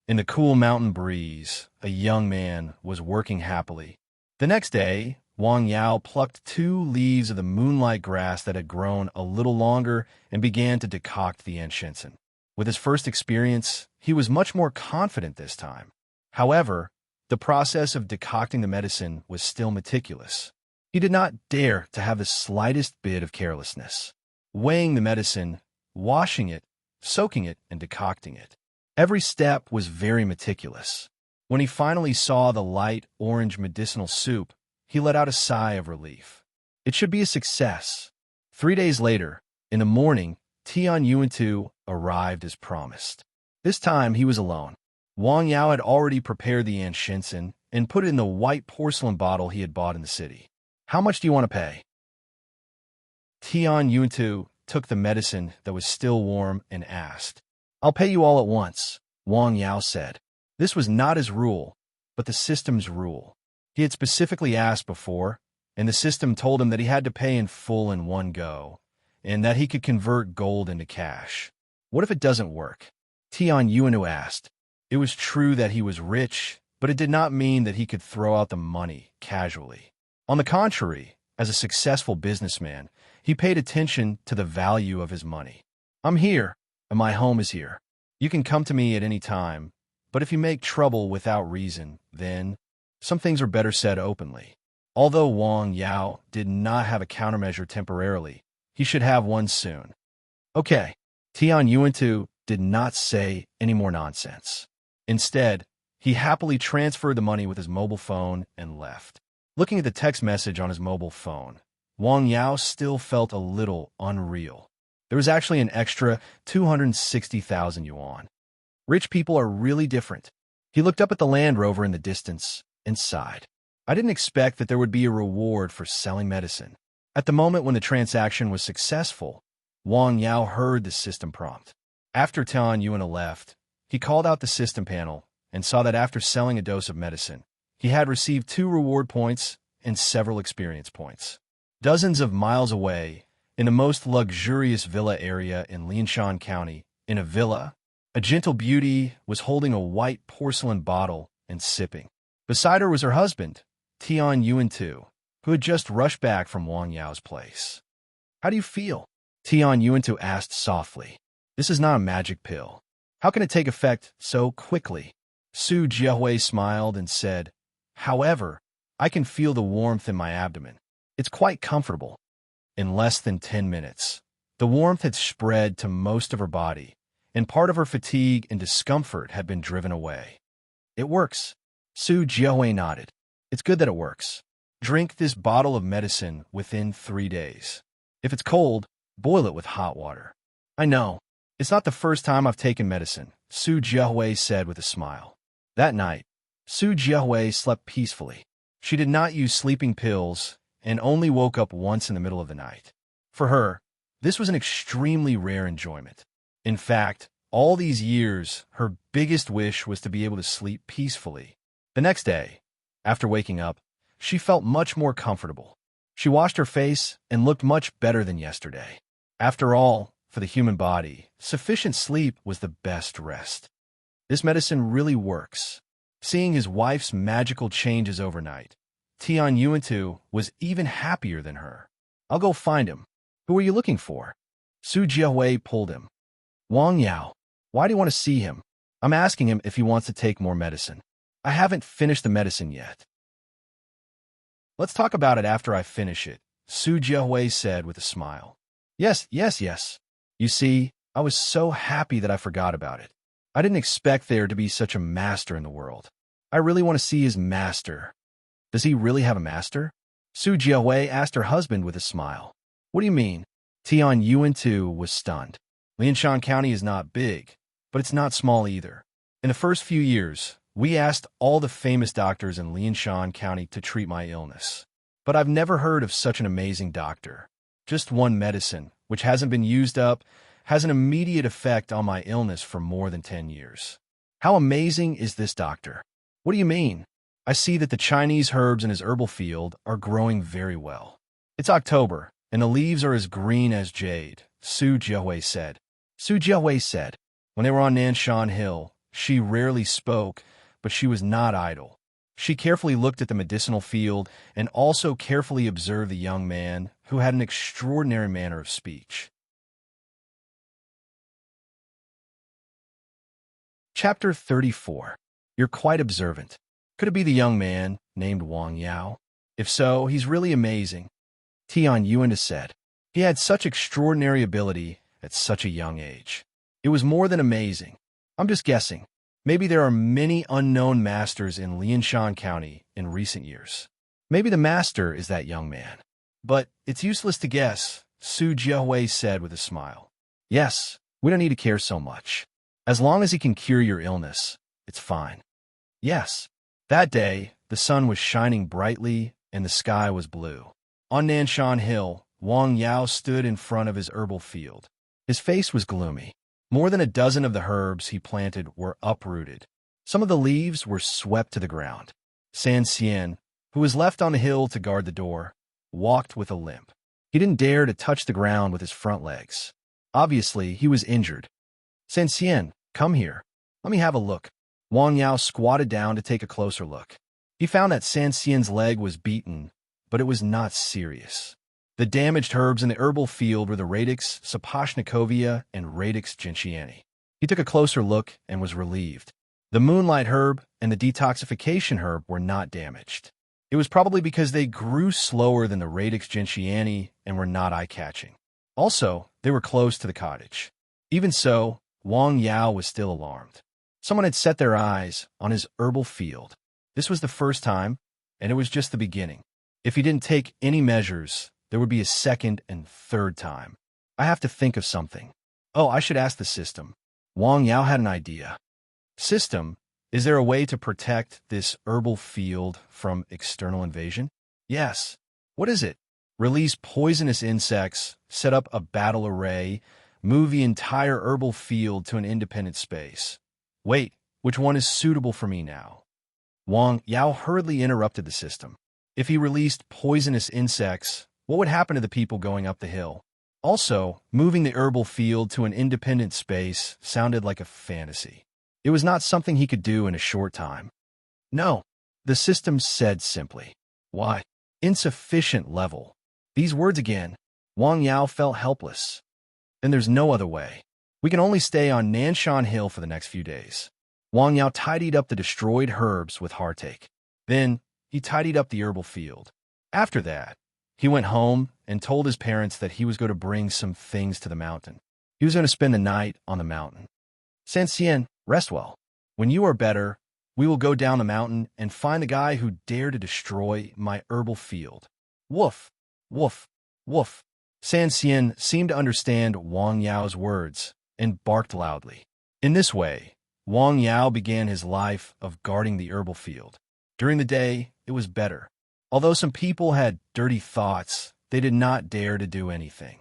In the cool mountain breeze, a young man was working happily. The next day, Wang Yao plucked 2 leaves of the moonlight grass that had grown a little longer and began to decoct the enchantment. With his first experience, he was much more confident this time. However, the process of decocting the medicine was still meticulous. He did not dare to have the slightest bit of carelessness. Weighing the medicine, washing it, soaking it, and decocting it. Every step was very meticulous. When he finally saw the light orange medicinal soup, he let out a sigh of relief. It should be a success. 3 days later, in the morning, Tian Yuan arrived as promised. This time he was alone. Wang Yao had already prepared the enchantment and put it in the white porcelain bottle he had bought in the city. "How much do you want to pay?" Tian Yuan took the medicine that was still warm and asked. "I'll pay you all at once," Wang Yao said. This was not his rule, but the system's rule. He had specifically asked before, and the system told him that he had to pay in full in one go, and that he could convert gold into cash. What if it doesn't work? Tian Yuan asked. It was true that he was rich, but it did not mean that he could throw out the money casually. On the contrary, as a successful businessman, he paid attention to the value of his money. "I'm here, and my home is here. You can come to me at any time, but if you make trouble without reason, then some things are better said openly." Although Wang Yao did not have a countermeasure temporarily, he should have one soon. Okay, Tian Yuan did not say any more nonsense. Instead, he happily transferred the money with his mobile phone and left. Looking at the text message on his mobile phone, Wang Yao still felt a little unreal. There was actually an extra 260,000 yuan. Rich people are really different. He looked up at the Land Rover in the distance and sighed. I didn't expect that there would be a reward for selling medicine. At the moment when the transaction was successful, Wang Yao heard the system prompt. After Tian Yuan left, he called out the system panel and saw that after selling a dose of medicine, he had received 2 reward points and several experience points. Dozens of miles away, in the most luxurious villa area in Lianshan County, in a villa, a gentle beauty was holding a white porcelain bottle and sipping. Beside her was her husband, Tian Yuan, who had just rushed back from Wang Yao's place. "How do you feel?" Tian Yuan asked softly. "This is not a magic pill. How can it take effect so quickly?" Su Jiahui smiled and said, "However, I can feel the warmth in my abdomen. It's quite comfortable." In less than 10 minutes, the warmth had spread to most of her body, and part of her fatigue and discomfort had been driven away. "It works." Su Jiahui nodded. "It's good that it works. Drink this bottle of medicine within 3 days. If it's cold, boil it with hot water." "I know. It's not the first time I've taken medicine," Su Jiahui said with a smile. That night, Su Jiahui slept peacefully. She did not use sleeping pills and only woke up once in the middle of the night. For her, this was an extremely rare enjoyment. In fact, all these years, her biggest wish was to be able to sleep peacefully. The next day, after waking up, she felt much more comfortable. She washed her face and looked much better than yesterday. After all, for the human body, sufficient sleep was the best rest. This medicine really works. Seeing his wife's magical changes overnight, Tian Yuan was even happier than her. "I'll go find him." "Who are you looking for?" Su Jiahui pulled him. "Wang Yao. Why do you want to see him?" "I'm asking him if he wants to take more medicine. I haven't finished the medicine yet." "Let's talk about it after I finish it," Su Jiahui said with a smile. Yes. You see, I was so happy that I forgot about it. I didn't expect there to be such a master in the world. I really want to see his master." "Does he really have a master?" Su Jiahui asked her husband with a smile. "What do you mean?" Tian Yuan was stunned. Lianshan County is not big, but it's not small either. In the first few years, we asked all the famous doctors in Lianshan County to treat my illness. But I've never heard of such an amazing doctor. Just one medicine, which hasn't been used up, has an immediate effect on my illness for more than 10 years. How amazing is this doctor? What do you mean? I see that the Chinese herbs in his herbal field are growing very well. It's October, and the leaves are as green as jade, Su Jiahui said. Su Jiahui said, when they were on Nanshan Hill, she rarely spoke, but she was not idle. She carefully looked at the medicinal field and also carefully observed the young man, who had an extraordinary manner of speech. Chapter 34. You're quite observant. Could it be the young man named Wang Yao? If so, he's really amazing, Tian Yuan said. He had such extraordinary ability at such a young age. It was more than amazing. I'm just guessing. Maybe there are many unknown masters in Lianshan County in recent years. Maybe the master is that young man. But it's useless to guess, Su Jiahui said with a smile. Yes, we don't need to care so much. As long as he can cure your illness, it's fine. Yes. That day, the sun was shining brightly and the sky was blue. On Nanshan Hill, Wang Yao stood in front of his herbal field. His face was gloomy. More than a dozen of the herbs he planted were uprooted. Some of the leaves were swept to the ground. San Xian, who was left on the hill to guard the door, walked with a limp. He didn't dare to touch the ground with his front legs. Obviously, he was injured. San Xian, come here. Let me have a look. Wang Yao squatted down to take a closer look. He found that San Xian's leg was beaten, but it was not serious. The damaged herbs in the herbal field were the Radix sapochnikovia and Radix gentiani. He took a closer look and was relieved. The moonlight herb and the detoxification herb were not damaged. It was probably because they grew slower than the Radix gentiani and were not eye-catching. Also, they were close to the cottage. Even so, Wang Yao was still alarmed. Someone had set their eyes on his herbal field. This was the first time, and it was just the beginning. If he didn't take any measures, there would be a second and third time. I have to think of something. Oh, I should ask the system. Wang Yao had an idea. System, is there a way to protect this herbal field from external invasion? Yes. What is it? Release poisonous insects, set up a battle array, move the entire herbal field to an independent space. Wait, which one is suitable for me now? Wang Yao hurriedly interrupted the system. If he released poisonous insects, what would happen to the people going up the hill? Also, moving the herbal field to an independent space sounded like a fantasy. It was not something he could do in a short time. No, the system said simply. Why? Insufficient level. These words again. Wang Yao felt helpless. Then there's no other way. We can only stay on Nanshan Hill for the next few days. Wang Yao tidied up the destroyed herbs with heartache. Then, he tidied up the herbal field. After that, he went home and told his parents that he was going to bring some things to the mountain. He was going to spend the night on the mountain. San Xian, rest well. When you are better, we will go down the mountain and find the guy who dared to destroy my herbal field. Woof, woof, woof. San Xian seemed to understand Wang Yao's words and barked loudly. In this way, Wang Yao began his life of guarding the herbal field. During the day, it was better. Although some people had dirty thoughts, they did not dare to do anything.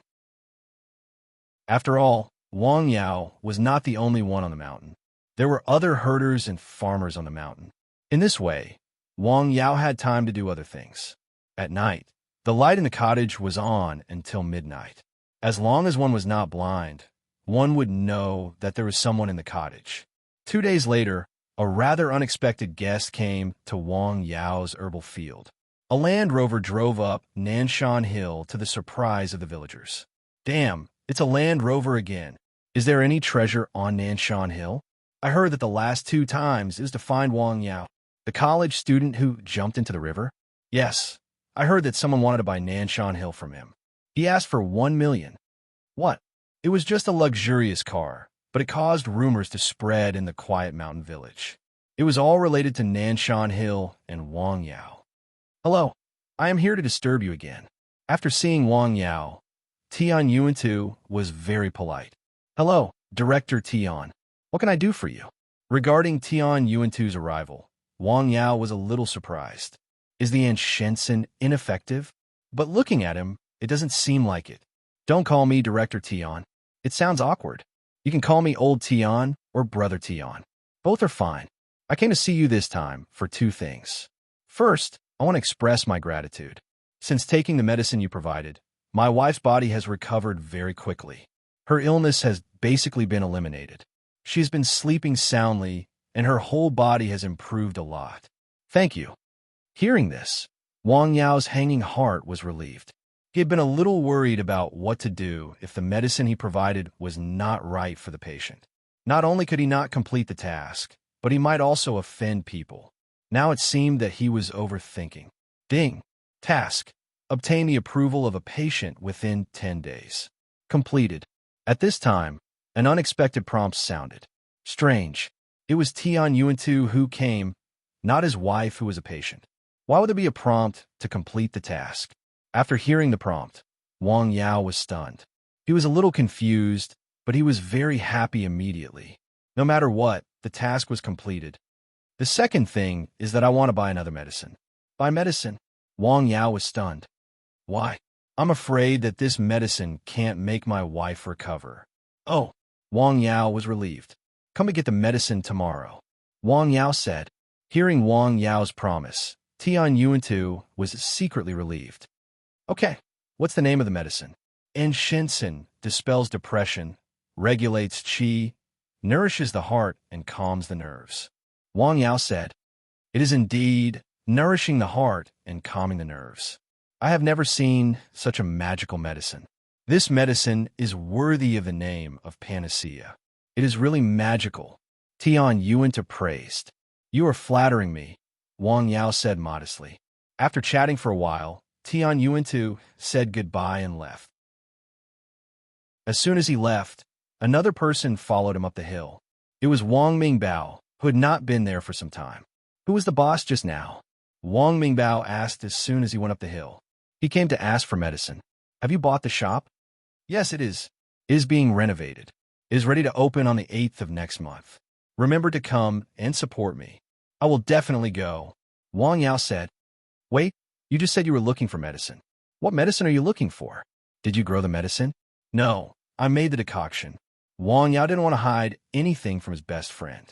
After all, Wang Yao was not the only one on the mountain. There were other herders and farmers on the mountain. In this way, Wang Yao had time to do other things. At night, the light in the cottage was on until midnight. As long as one was not blind, one would know that there was someone in the cottage. 2 days later, a rather unexpected guest came to Wang Yao's herbal field. A Land Rover drove up Nanshan Hill to the surprise of the villagers. Damn, it's a Land Rover again. Is there any treasure on Nanshan Hill? I heard that the last 2 times is to find Wang Yao, the college student who jumped into the river. Yes, I heard that someone wanted to buy Nanshan Hill from him. He asked for 1 million. What? It was just a luxurious car, but it caused rumors to spread in the quiet mountain village. It was all related to Nanshan Hill and Wang Yao. Hello, I am here to disturb you again. After seeing Wang Yao, Tian Yuan too was very polite. Hello, Director Tian. What can I do for you? Regarding Tian Yuan-tu's arrival, Wang Yao was a little surprised. Is the enchantment ineffective? But looking at him, it doesn't seem like it. Don't call me Director Tian. It sounds awkward. You can call me Old Tian or Brother Tian. Both are fine. I came to see you this time for 2 things. First, I want to express my gratitude. Since taking the medicine you provided, my wife's body has recovered very quickly. Her illness has basically been eliminated. She's been sleeping soundly, and her whole body has improved a lot. Thank you. Hearing this, Wang Yao's hanging heart was relieved. He had been a little worried about what to do if the medicine he provided was not right for the patient. Not only could he not complete the task, but he might also offend people. Now it seemed that he was overthinking. Ding. Task. Obtain the approval of a patient within 10 days. Completed. At this time, an unexpected prompt sounded. Strange. It was Tian Yuantu who came, not his wife who was a patient. Why would there be a prompt to complete the task? After hearing the prompt, Wang Yao was stunned. He was a little confused, but he was very happy immediately. No matter what, the task was completed. The second thing is that I want to buy another medicine. Buy medicine? Wang Yao was stunned. Why? I'm afraid that this medicine can't make my wife recover. Oh, Wang Yao was relieved. Come and get the medicine tomorrow. Wang Yao said. Hearing Wang Yao's promise, Tian Yuantu was secretly relieved. Okay, what's the name of the medicine? Enchantment dispels depression, regulates qi, nourishes the heart, and calms the nerves. Wang Yao said, It is indeed nourishing the heart and calming the nerves. I have never seen such a magical medicine. This medicine is worthy of the name of panacea. It is really magical. Tian Yuantu praised. You are flattering me, Wang Yao said modestly. After chatting for a while, Tian Yuantu said goodbye and left. As soon as he left, another person followed him up the hill. It was Wang Mingbao, who had not been there for some time. Who was the boss just now? Wang Mingbao asked as soon as he went up the hill. He came to ask for medicine. Have you bought the shop? Yes, it is. It is being renovated. It is ready to open on the 8th of next month. Remember to come and support me. I will definitely go. Wang Yao said. Wait, you just said you were looking for medicine. What medicine are you looking for? Did you grow the medicine? No, I made the decoction. Wang Yao didn't want to hide anything from his best friend.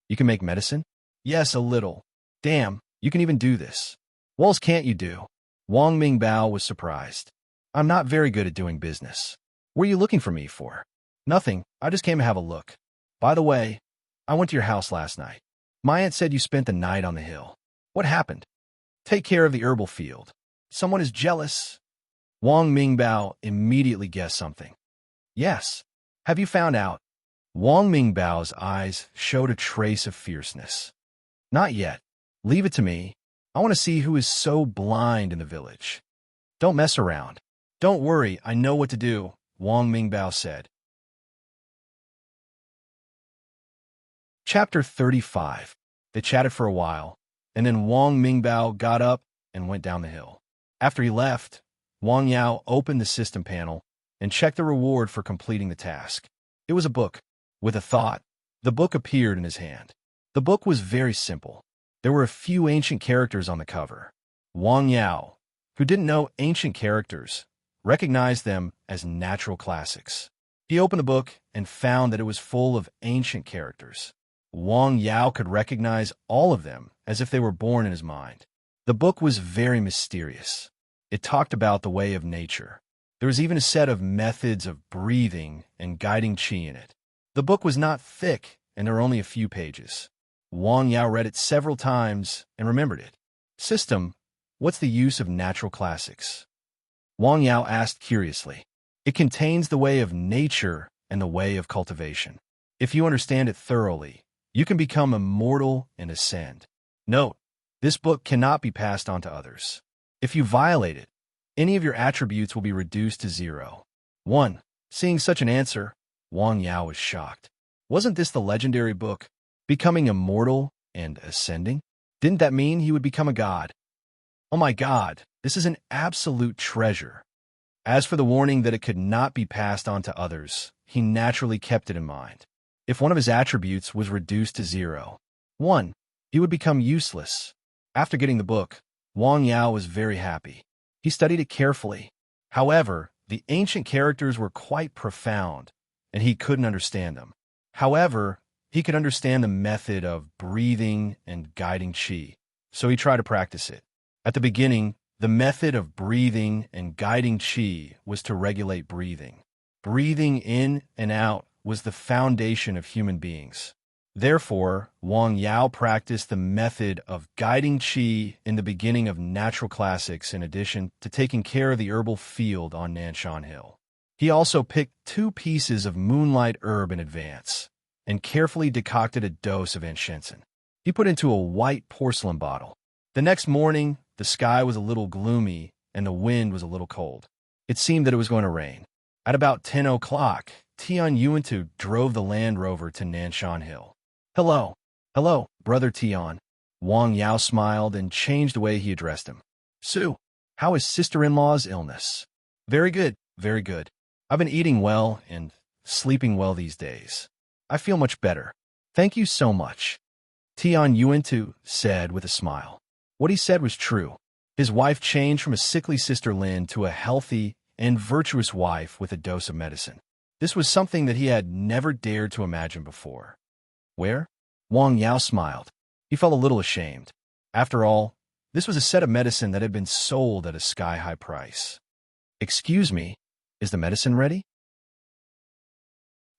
You can make medicine? Yes, a little. Damn, you can even do this. What else can't you do? Wang Mingbao was surprised. I'm not very good at doing business. What are you looking for me for? Nothing, I just came to have a look. By the way, I went to your house last night. My aunt said you spent the night on the hill. What happened? Take care of the herbal field. Someone is jealous. Wang Mingbao immediately guessed something. Yes. Have you found out? Wang Mingbao's eyes showed a trace of fierceness. Not yet. Leave it to me. I want to see who is so blind in the village. Don't mess around. Don't worry, I know what to do, Wang Mingbao said. Chapter 35. They chatted for a while, and then Wang Mingbao got up and went down the hill. After he left, Wang Yao opened the system panel and checked the reward for completing the task. It was a book. With a thought, the book appeared in his hand. The book was very simple. There were a few ancient characters on the cover. Wang Yao, who didn't know ancient characters, recognized them as natural classics. He opened the book and found that it was full of ancient characters. Wang Yao could recognize all of them as if they were born in his mind. The book was very mysterious. It talked about the way of nature. There was even a set of methods of breathing and guiding qi in it. The book was not thick, and there were only a few pages. Wang Yao read it several times and remembered it. System, what's the use of natural classics? Wang Yao asked curiously. It contains the way of nature and the way of cultivation. If you understand it thoroughly, you can become immortal and ascend. Note, this book cannot be passed on to others. If you violate it, any of your attributes will be reduced to 0. 1. Seeing such an answer, Wang Yao was shocked. Wasn't this the legendary book, Becoming Immortal and Ascending? Didn't that mean he would become a god? Oh my god, this is an absolute treasure. As for the warning that it could not be passed on to others, he naturally kept it in mind. If one of his attributes was reduced to 0, 1, he would become useless. After getting the book, Wang Yao was very happy. He studied it carefully. However, the ancient characters were quite profound, and he couldn't understand them. However, he could understand the method of breathing and guiding qi, so he tried to practice it. At the beginning, the method of breathing and guiding qi was to regulate breathing. Breathing in and out was the foundation of human beings. Therefore, Wang Yao practiced the method of guiding qi in the beginning of natural classics in addition to taking care of the herbal field on Nanshan Hill. He also picked 2 pieces of moonlight herb in advance and carefully decocted a dose of enchantment. He put into a white porcelain bottle. The next morning, the sky was a little gloomy and the wind was a little cold. It seemed that it was going to rain. At about 10 o'clock, Tian Yuantu drove the Land Rover to Nanshan Hill. "Hello. Hello, Brother Tian." Wang Yao smiled and changed the way he addressed him. "Sue, how is sister-in-law's illness?" "Very good, very good. I've been eating well and sleeping well these days. I feel much better. Thank you so much," Tian Yuantu said with a smile. What he said was true. His wife changed from a sickly sister Lin to a healthy and virtuous wife with a dose of medicine. This was something that he had never dared to imagine before. Where? Wang Yao smiled. He felt a little ashamed. After all, this was a set of medicine that had been sold at a sky-high price. "Excuse me, is the medicine ready?"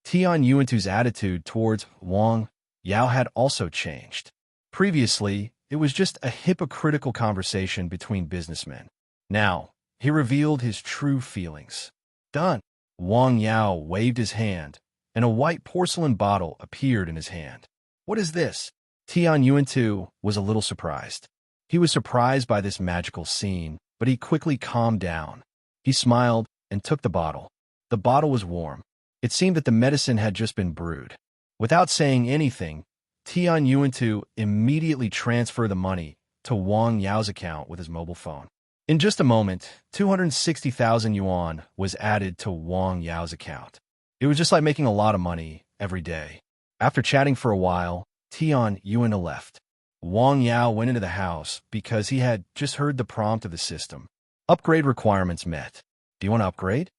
Tian Yuantu's attitude towards Wang Yao had also changed. Previously, it was just a hypocritical conversation between businessmen. Now, he revealed his true feelings. "Done." Wang Yao waved his hand, and a white porcelain bottle appeared in his hand. "What is this?" Tian Yuantu was a little surprised. He was surprised by this magical scene, but he quickly calmed down. He smiled and took the bottle. The bottle was warm. It seemed that the medicine had just been brewed. Without saying anything, Tian Yuantu immediately transferred the money to Wang Yao's account with his mobile phone. In just a moment, 260,000 yuan was added to Wang Yao's account. It was just like making a lot of money every day. After chatting for a while, Tian Yuantu left. Wang Yao went into the house because he had just heard the prompt of the system. Upgrade requirements met. Do you want to upgrade?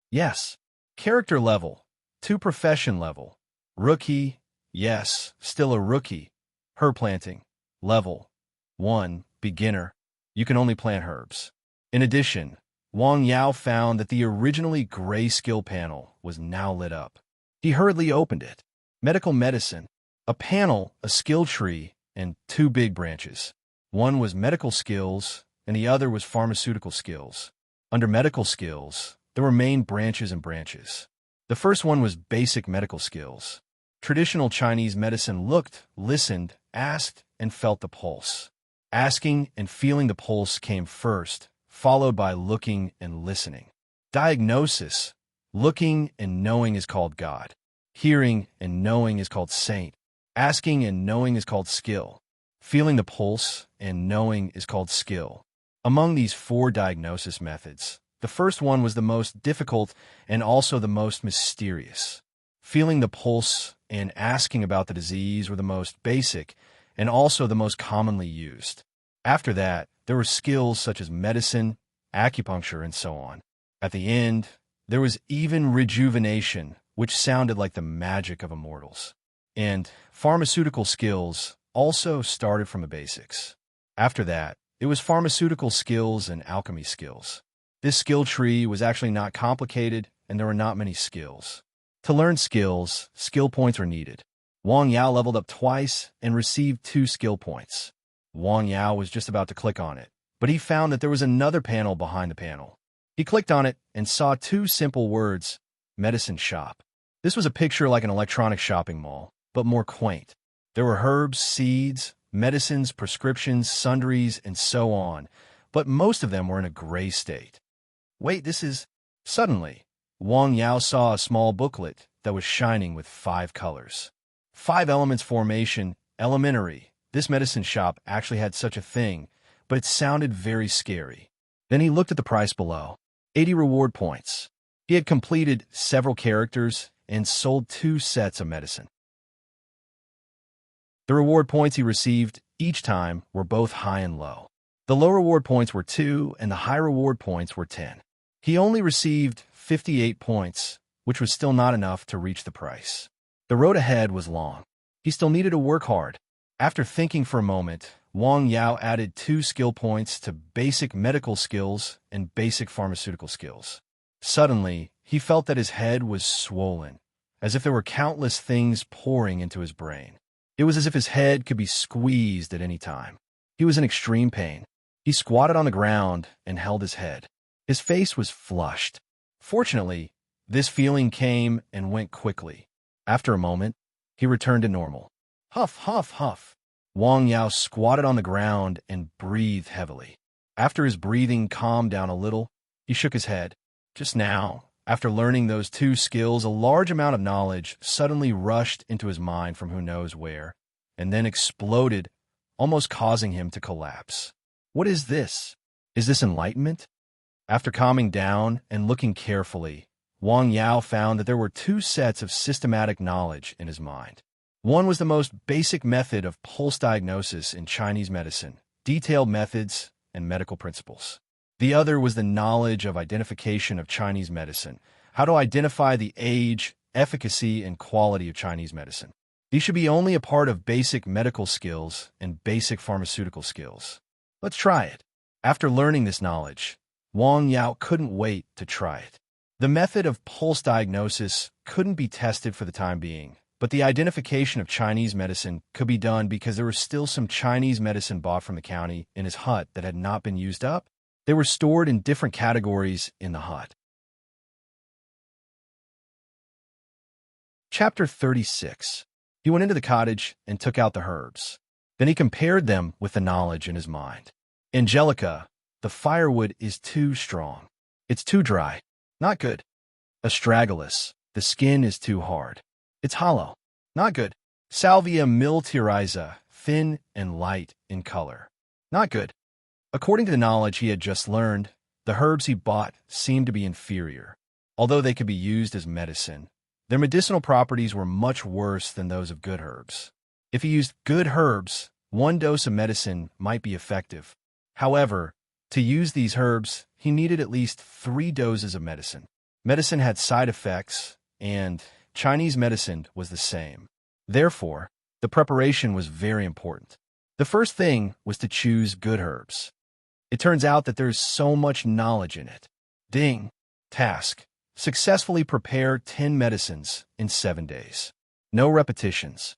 Yes. Character level. To profession level. Rookie. Yes, still a rookie. Herb planting. Level 1. Beginner. You can only plant herbs. In addition, Wang Yao found that the originally gray skill panel was now lit up. He hurriedly opened it. Medical medicine. A panel, a skill tree, and 2 big branches. One was medical skills, and the other was pharmaceutical skills. Under medical skills, there were main branches and branches. The first one was basic medical skills. Traditional Chinese medicine looked, listened, asked, and felt the pulse. Asking and feeling the pulse came first, followed by looking and listening. Diagnosis. Looking and knowing is called God. Hearing and knowing is called saint. Asking and knowing is called skill. Feeling the pulse and knowing is called skill. Among these 4 diagnosis methods, the first one was the most difficult and also the most mysterious. Feeling the pulse and asking about the disease were the most basic and also the most commonly used. After that, there were skills such as medicine, acupuncture, and so on. At the end, there was even rejuvenation, which sounded like the magic of immortals. And pharmaceutical skills also started from the basics. After that, it was pharmaceutical skills and alchemy skills. This skill tree was actually not complicated, and there were not many skills. To learn skills, skill points were needed. Wang Yao leveled up twice and received 2 skill points. Wang Yao was just about to click on it, but he found that there was another panel behind the panel. He clicked on it and saw 2 simple words, medicine shop. This was a picture like an electronic shopping mall, but more quaint. There were herbs, seeds, medicines, prescriptions, sundries, and so on, but most of them were in a gray state. Wait, this is... Suddenly, Wang Yao saw a small booklet that was shining with 5 colors. 5 elements formation, elementary. This medicine shop actually had such a thing, but it sounded very scary. Then he looked at the price below. 80 reward points. He had completed several characters and sold 2 sets of medicine. The reward points he received each time were both high and low. The low reward points were 2 and the high reward points were 10. He only received 58 points, which was still not enough to reach the price. The road ahead was long. He still needed to work hard. After thinking for a moment, Wang Yao added 2 skill points to basic medical skills and basic pharmaceutical skills. Suddenly, he felt that his head was swollen, as if there were countless things pouring into his brain. It was as if his head could be squeezed at any time. He was in extreme pain. He squatted on the ground and held his head. His face was flushed. Fortunately, this feeling came and went quickly. After a moment, he returned to normal. Huff, huff, huff. Wang Yao squatted on the ground and breathed heavily. After his breathing calmed down a little, he shook his head. Just now, after learning those two skills, a large amount of knowledge suddenly rushed into his mind from who knows where, and then exploded, almost causing him to collapse. What is this? Is this enlightenment? After calming down and looking carefully, Wang Yao found that there were two sets of systematic knowledge in his mind. One was the most basic method of pulse diagnosis in Chinese medicine, detailed methods and medical principles. The other was the knowledge of identification of Chinese medicine, how to identify the age, efficacy, and quality of Chinese medicine. These should be only a part of basic medical skills and basic pharmaceutical skills. Let's try it. After learning this knowledge, Wang Yao couldn't wait to try it. The method of pulse diagnosis couldn't be tested for the time being, but the identification of Chinese medicine could be done because there was still some Chinese medicine bought from the county in his hut that had not been used up. They were stored in different categories in the hut. Chapter 36. He went into the cottage and took out the herbs. Then he compared them with the knowledge in his mind. Angelica, the firewood is too strong. It's too dry. Not good. Astragalus, the skin is too hard. It's hollow. Not good. Salvia militariza, thin and light in color. Not good. According to the knowledge he had just learned, the herbs he bought seemed to be inferior. Although they could be used as medicine, their medicinal properties were much worse than those of good herbs. If he used good herbs, one dose of medicine might be effective. However, to use these herbs, he needed at least 3 doses of medicine. Medicine had side effects, and Chinese medicine was the same. Therefore, the preparation was very important. The first thing was to choose good herbs. It turns out that there's so much knowledge in it. Ding. Task. Successfully prepare 10 medicines in 7 days. No repetitions.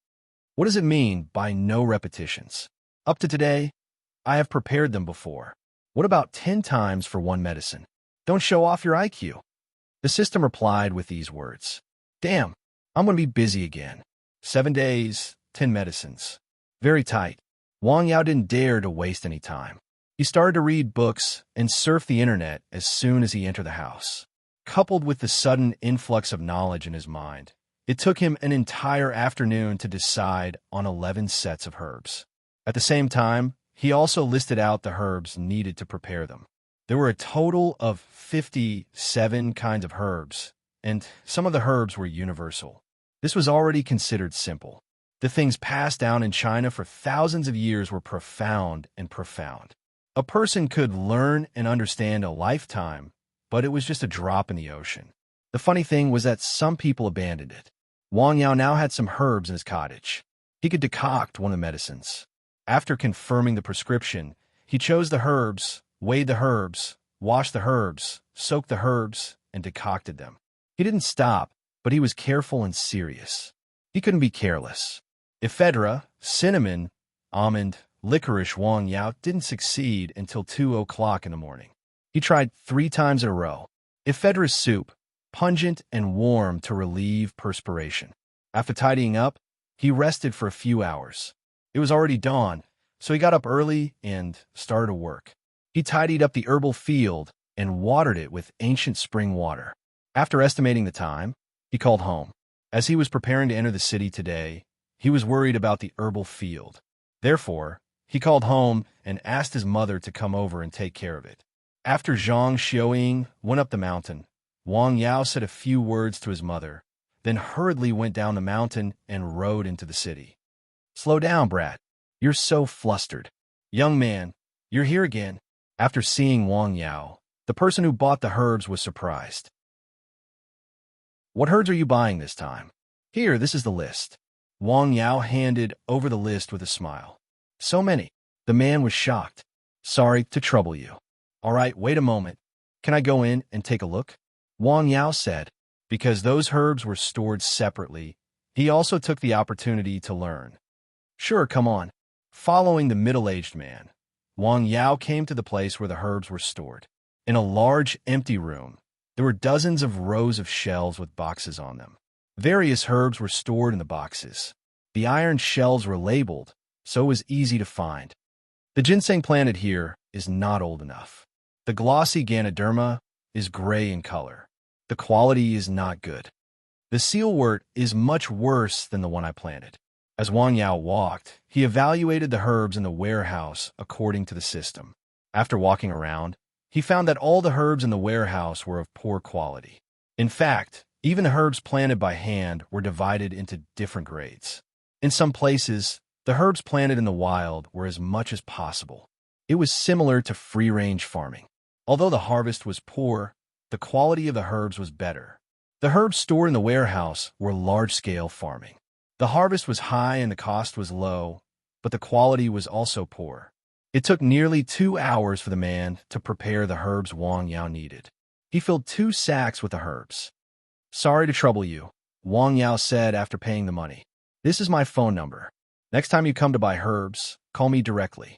What does it mean by no repetitions? Up to today, I have prepared them before. What about 10 times for one medicine? Don't show off your IQ. The system replied with these words. Damn, I'm going to be busy again. 7 days, 10 medicines. Very tight. Wang Yao didn't dare to waste any time. He started to read books and surf the internet as soon as he entered the house. Coupled with the sudden influx of knowledge in his mind, it took him an entire afternoon to decide on 11 sets of herbs. At the same time, he also listed out the herbs needed to prepare them. There were a total of 57 kinds of herbs, and some of the herbs were universal. This was already considered simple. The things passed down in China for thousands of years were profound and profound. A person could learn and understand a lifetime, but it was just a drop in the ocean. The funny thing was that some people abandoned it. Wang Yao now had some herbs in his cottage. He could decoct one of the medicines. After confirming the prescription, he chose the herbs, weighed the herbs, washed the herbs, soaked the herbs, and decocted them. He didn't stop, but he was careful and serious. He couldn't be careless. Ephedra, cinnamon, almond, licorice. Wang Yao didn't succeed until 2 o'clock in the morning. He tried 3 times in a row. Ephedra soup, pungent and warm to relieve perspiration. After tidying up, he rested for a few hours. It was already dawn, so he got up early and started to work. He tidied up the herbal field and watered it with ancient spring water. After estimating the time, he called home. As he was preparing to enter the city today, he was worried about the herbal field. Therefore, he called home and asked his mother to come over and take care of it. After Zhang Xiaoying went up the mountain, Wang Yao said a few words to his mother, then hurriedly went down the mountain and rode into the city. Slow down, brat. You're so flustered. Young man, you're here again. After seeing Wang Yao, the person who bought the herbs was surprised. What herbs are you buying this time? Here, this is the list. Wang Yao handed over the list with a smile. So many. The man was shocked. Sorry to trouble you. All right, wait a moment. Can I go in and take a look? Wang Yao said. Because those herbs were stored separately, he also took the opportunity to learn. Sure, come on. Following the middle-aged man, Wang Yao came to the place where the herbs were stored. In a large, empty room, there were dozens of rows of shelves with boxes on them. Various herbs were stored in the boxes. The iron shelves were labeled, so it was easy to find. The ginseng planted here is not old enough. The glossy Ganoderma is gray in color. The quality is not good. The sealwort is much worse than the one I planted. As Wang Yao walked, he evaluated the herbs in the warehouse according to the system. After walking around, he found that all the herbs in the warehouse were of poor quality. In fact, even the herbs planted by hand were divided into different grades. In some places, the herbs planted in the wild were as much as possible. It was similar to free-range farming. Although the harvest was poor, the quality of the herbs was better. The herbs stored in the warehouse were large-scale farming. The harvest was high and the cost was low, but the quality was also poor. It took nearly 2 hours for the man to prepare the herbs Wang Yao needed. He filled 2 sacks with the herbs. Sorry to trouble you, Wang Yao said after paying the money. This is my phone number. Next time you come to buy herbs, call me directly.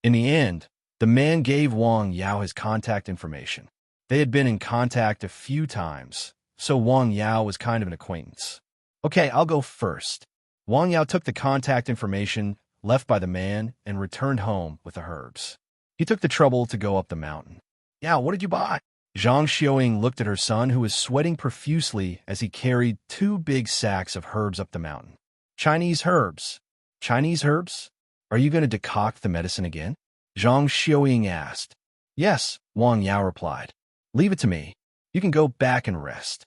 In the end, the man gave Wang Yao his contact information. They had been in contact a few times, so Wang Yao was kind of an acquaintance. Okay, I'll go first. Wang Yao took the contact information left by the man and returned home with the herbs. He took the trouble to go up the mountain. Yao, what did you buy? Zhang Xiaoying looked at her son, who was sweating profusely as he carried 2 big sacks of herbs up the mountain. Chinese herbs. Chinese herbs? Are you going to decoct the medicine again? Zhang Xiaoying asked. Yes, Wang Yao replied. Leave it to me. You can go back and rest.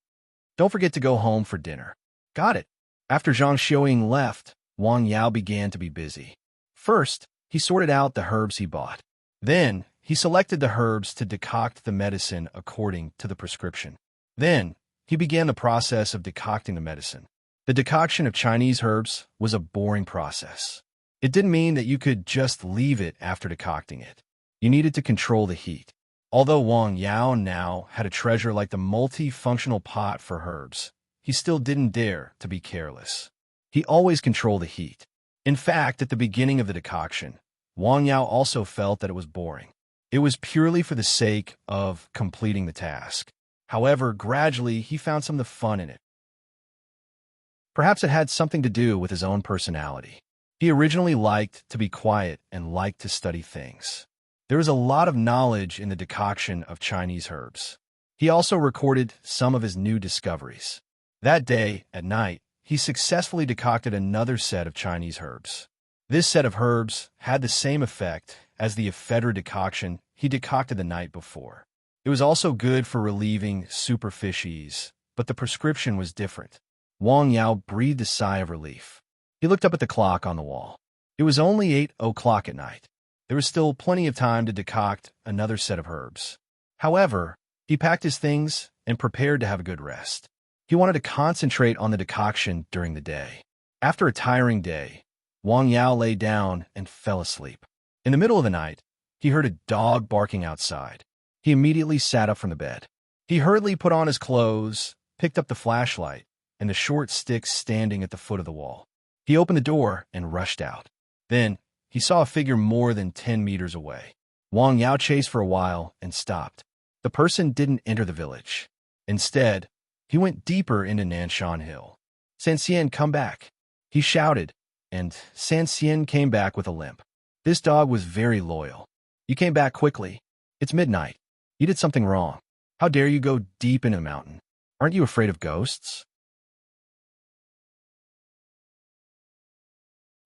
Don't forget to go home for dinner. Got it. After Zhang Xiaoying left, Wang Yao began to be busy. First, he sorted out the herbs he bought. Then, he selected the herbs to decoct the medicine according to the prescription. Then, he began the process of decocting the medicine. The decoction of Chinese herbs was a boring process. It didn't mean that you could just leave it after decocting it. You needed to control the heat. Although Wang Yao now had a treasure like the multifunctional pot for herbs, he still didn't dare to be careless. He always controlled the heat. In fact, at the beginning of the decoction, Wang Yao also felt that it was boring. It was purely for the sake of completing the task. However, gradually, he found some of the fun in it. Perhaps it had something to do with his own personality. He originally liked to be quiet and liked to study things. There was a lot of knowledge in the decoction of Chinese herbs. He also recorded some of his new discoveries. That day, at night, he successfully decocted another set of Chinese herbs. This set of herbs had the same effect as the ephedra decoction he decocted the night before. It was also good for relieving superficies, but the prescription was different. Wang Yao breathed a sigh of relief. He looked up at the clock on the wall. It was only 8 o'clock at night. There was still plenty of time to decoct another set of herbs. However, he packed his things and prepared to have a good rest. He wanted to concentrate on the decoction during the day. After a tiring day, Wang Yao lay down and fell asleep. In the middle of the night, he heard a dog barking outside. He immediately sat up from the bed. He hurriedly put on his clothes, picked up the flashlight, and the short stick standing at the foot of the wall. He opened the door and rushed out. Then, he saw a figure more than 10 meters away. Wang Yao chased for a while and stopped. The person didn't enter the village. Instead, he went deeper into Nanshan Hill. Sanxian, come back. He shouted, and Sanxian came back with a limp. This dog was very loyal. You came back quickly. It's midnight. You did something wrong. How dare you go deep into the mountain? Aren't you afraid of ghosts?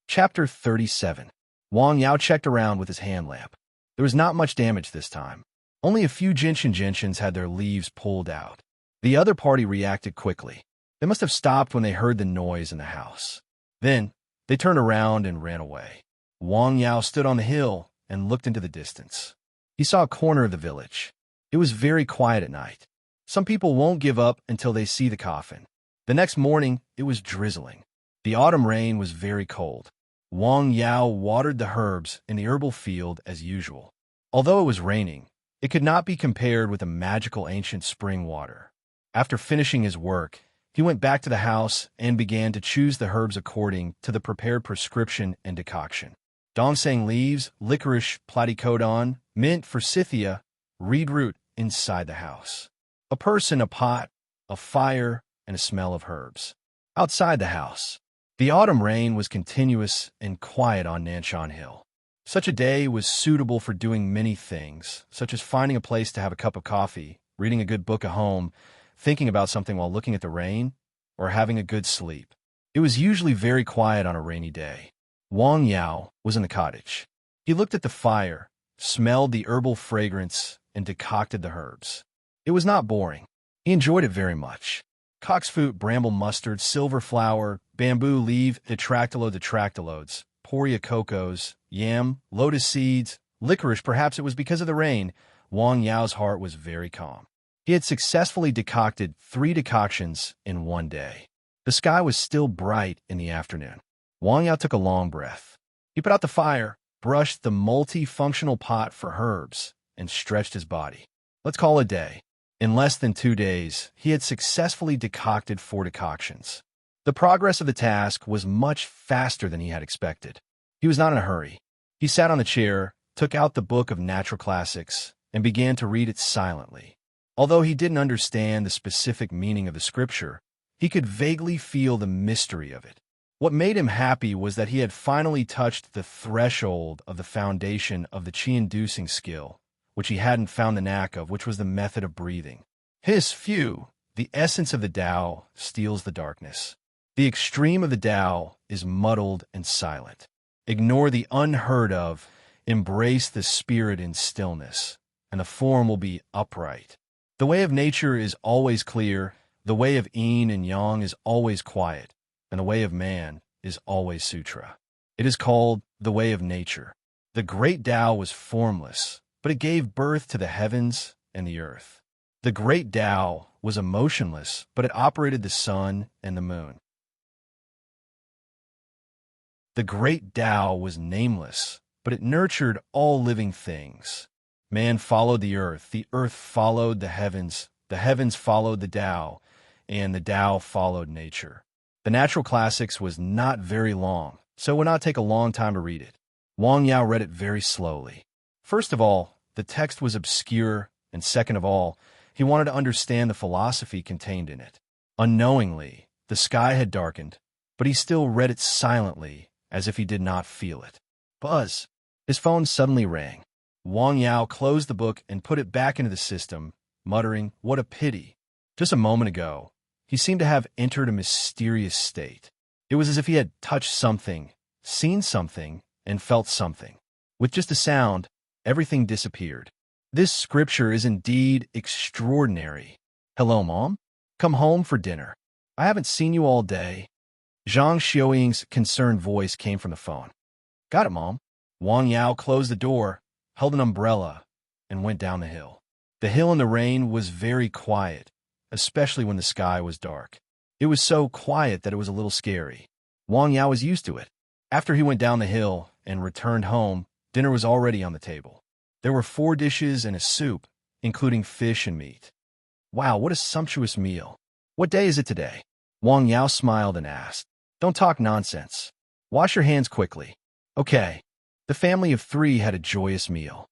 Chapter 37. Wang Yao checked around with his hand lamp. There was not much damage this time. Only a few gentians had their leaves pulled out. The other party reacted quickly. They must have stopped when they heard the noise in the house. Then, they turned around and ran away. Wang Yao stood on the hill and looked into the distance. He saw a corner of the village. It was very quiet at night. Some people won't give up until they see the coffin. The next morning, it was drizzling. The autumn rain was very cold. Wang Yao watered the herbs in the herbal field as usual. Although it was raining, it could not be compared with the magical ancient spring water. After finishing his work, He went back to the house and began to choose the herbs according to the prepared prescription and decoction. Dongsang leaves, licorice, platycodon, mint, forsythia, reed root inside the house. A person, a pot, a fire, and a smell of herbs. Outside the house, the autumn rain was continuous and quiet on Nanshan Hill. Such a day was suitable for doing many things, such as finding a place to have a cup of coffee, reading a good book at home, thinking about something while looking at the rain, or having a good sleep. It was usually very quiet on a rainy day. Wang Yao was in the cottage. He looked at the fire, smelled the herbal fragrance, and decocted the herbs. It was not boring. He enjoyed it very much. Cocksfoot, bramble mustard, silver flower, bamboo leaf, detractylodes, poria cocos, yam, lotus seeds, licorice. Perhaps it was because of the rain. Wang Yao's heart was very calm. He had successfully decocted 3 decoctions in one day. The sky was still bright in the afternoon. Wang Yao took a long breath. He put out the fire, brushed the multifunctional pot for herbs, and stretched his body. Let's call it a day. In less than 2 days, he had successfully decocted 4 decoctions. The progress of the task was much faster than he had expected. He was not in a hurry. He sat on the chair, took out the book of natural classics, and began to read it silently. Although he didn't understand the specific meaning of the scripture, he could vaguely feel the mystery of it. What made him happy was that he had finally touched the threshold of the foundation of the qi-inducing skill, which he hadn't found the knack of, which was the method of breathing. The essence of the Tao, steals the darkness. The extreme of the Tao is muddled and silent. Ignore the unheard of, embrace the spirit in stillness, and the form will be upright. The way of nature is always clear, the way of yin and yang is always quiet, and the way of man is always sutra. It is called the way of nature. The great Tao was formless, but it gave birth to the heavens and the earth. The great Tao was emotionless, but it operated the sun and the moon. The great Tao was nameless, but it nurtured all living things. Man followed the earth followed the heavens followed the Tao, and the Tao followed nature. The natural classics was not very long, so it would not take a long time to read it. Wang Yao read it very slowly. First of all, the text was obscure, and second of all, he wanted to understand the philosophy contained in it. Unknowingly, the sky had darkened, but he still read it silently, as if he did not feel it. Buzz! His phone suddenly rang. Wang Yao closed the book and put it back into the system, muttering, "What a pity." Just a moment ago, he seemed to have entered a mysterious state. It was as if he had touched something, seen something, and felt something. With just a sound, everything disappeared. This scripture is indeed extraordinary. "Hello, Mom? Come home for dinner. I haven't seen you all day." Zhang Xiaoying's concerned voice came from the phone. "Got it, Mom." Wang Yao closed the door, held an umbrella, and went down the hill. The hill in the rain was very quiet, especially when the sky was dark. It was so quiet that it was a little scary. Wang Yao was used to it. After he went down the hill and returned home, dinner was already on the table. There were 4 dishes and a soup, including fish and meat. Wow, what a sumptuous meal. What day is it today? Wang Yao smiled and asked. Don't talk nonsense. Wash your hands quickly. Okay. The family of 3 had a joyous meal.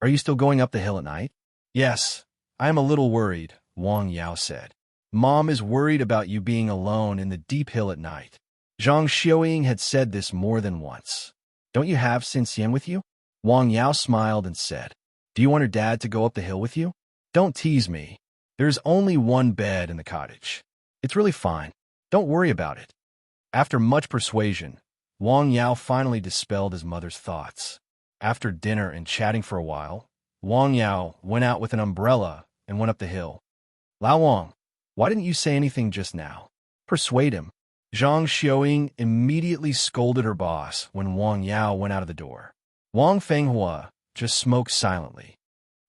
Are you still going up the hill at night? Yes. I am a little worried, Wang Yao said. Mom is worried about you being alone in the deep hill at night. Zhang Xiaoying had said this more than once. Don't you have Xin Xian with you? Wang Yao smiled and said, Do you want her dad to go up the hill with you? Don't tease me. There's only 1 bed in the cottage. It's really fine. Don't worry about it. After much persuasion, Wang Yao finally dispelled his mother's thoughts. After dinner and chatting for a while, Wang Yao went out with an umbrella and went up the hill. Lao Wang, why didn't you say anything just now? Persuade him. Zhang Xiaoying immediately scolded her boss when Wang Yao went out of the door. Wang Fenghua just smoked silently.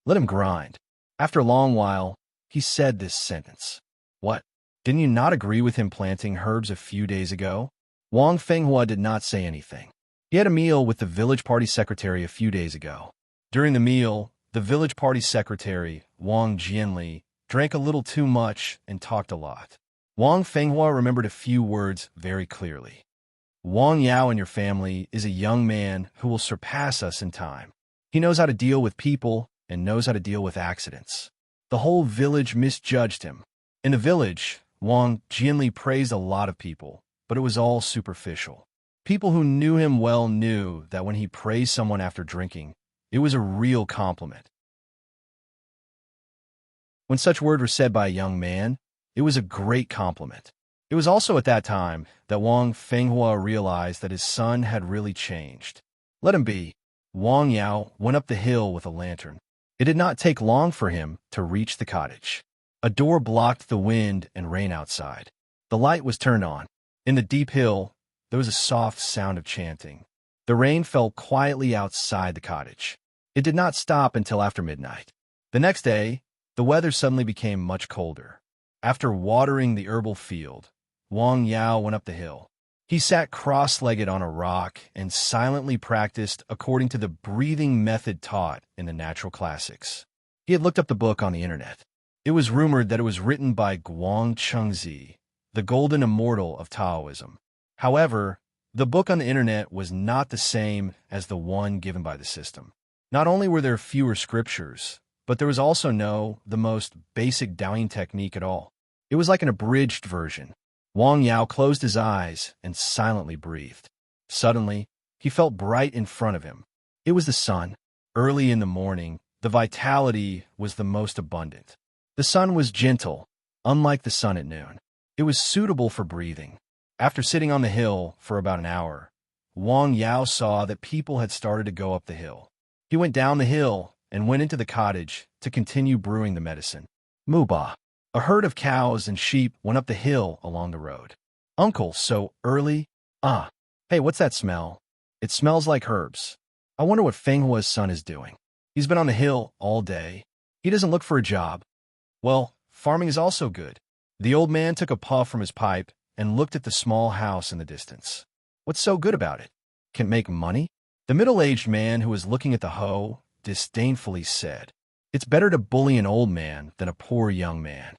Let him grind. After a long while, he said this sentence. What? Didn't you not agree with him planting herbs a few days ago? Wang Fenghua did not say anything. He had a meal with the village party secretary a few days ago. During the meal, the village party secretary, Wang Jianli, drank a little too much and talked a lot. Wang Fenghua remembered a few words very clearly. Wang Yao and your family is a young man who will surpass us in time. He knows how to deal with people and knows how to deal with accidents. The whole village misjudged him. In the village, Wang Jianli praised a lot of people, but it was all superficial. People who knew him well knew that when he praised someone after drinking, it was a real compliment. When such words were said by a young man, it was a great compliment. It was also at that time that Wang Fenghua realized that his son had really changed. Let him be. Wang Yao went up the hill with a lantern. It did not take long for him to reach the cottage. A door blocked the wind and rain outside. The light was turned on. In the deep hill, there was a soft sound of chanting. The rain fell quietly outside the cottage. It did not stop until after midnight. The next day, the weather suddenly became much colder. After watering the herbal field, Wang Yao went up the hill. He sat cross-legged on a rock and silently practiced according to the breathing method taught in the natural classics. He had looked up the book on the internet. It was rumored that it was written by Guang Chengzi, the golden immortal of Taoism. However, the book on the internet was not the same as the one given by the system. Not only were there fewer scriptures, but there was also the most basic Taoing technique at all. It was like an abridged version. Wang Yao closed his eyes and silently breathed. Suddenly, he felt bright in front of him. It was the sun. Early in the morning, the vitality was the most abundant. The sun was gentle, unlike the sun at noon. It was suitable for breathing. After sitting on the hill for about an hour, Wang Yao saw that people had started to go up the hill. He went down the hill and went into the cottage to continue brewing the medicine. Muba. A herd of cows and sheep went up the hill along the road. Uncle, so early? Ah. Hey, what's that smell? It smells like herbs. I wonder what Fenghua's son is doing. He's been on the hill all day. He doesn't look for a job. Well, farming is also good. The old man took a puff from his pipe and looked at the small house in the distance. What's so good about it? Can it make money? The middle-aged man who was looking at the hoe disdainfully said, "It's better to bully an old man than a poor young man."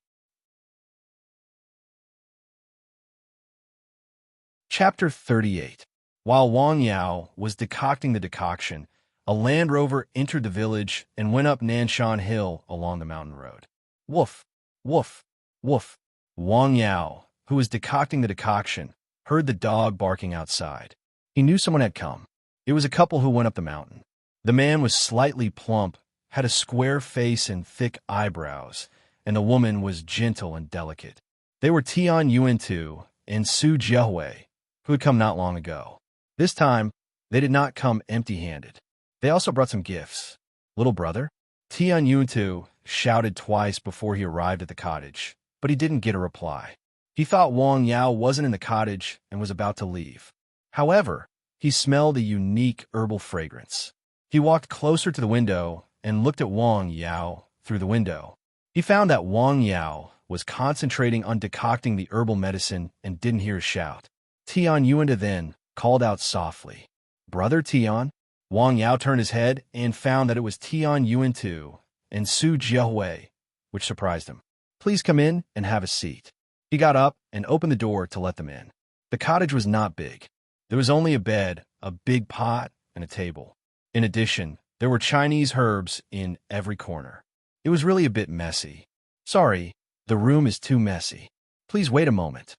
Chapter 38. While Wang Yao was decocting the decoction, a Land Rover entered the village and went up Nanshan Hill along the mountain road. Woof, woof, woof. Wang Yao, who was decocting the decoction, heard the dog barking outside. He knew someone had come. It was a couple who went up the mountain. The man was slightly plump, had a square face and thick eyebrows, and the woman was gentle and delicate. They were Tian Yuantu and Su Jiahui, who had come not long ago. This time, they did not come empty-handed. They also brought some gifts. Little brother? Tian Yuantu shouted twice before he arrived at the cottage, but he didn't get a reply. He thought Wang Yao wasn't in the cottage and was about to leave. However, he smelled a unique herbal fragrance. He walked closer to the window and looked at Wang Yao through the window. He found that Wang Yao was concentrating on decocting the herbal medicine and didn't hear a shout. Tian Yuantu then called out softly, "Brother Tian?" Wang Yao turned his head and found that it was Tian Yuantu and Su Jiahui, which surprised him. "Please come in and have a seat." He got up and opened the door to let them in. The cottage was not big. There was only a bed, a big pot, and a table. In addition, there were Chinese herbs in every corner. It was really a bit messy. "Sorry, the room is too messy. Please wait a moment."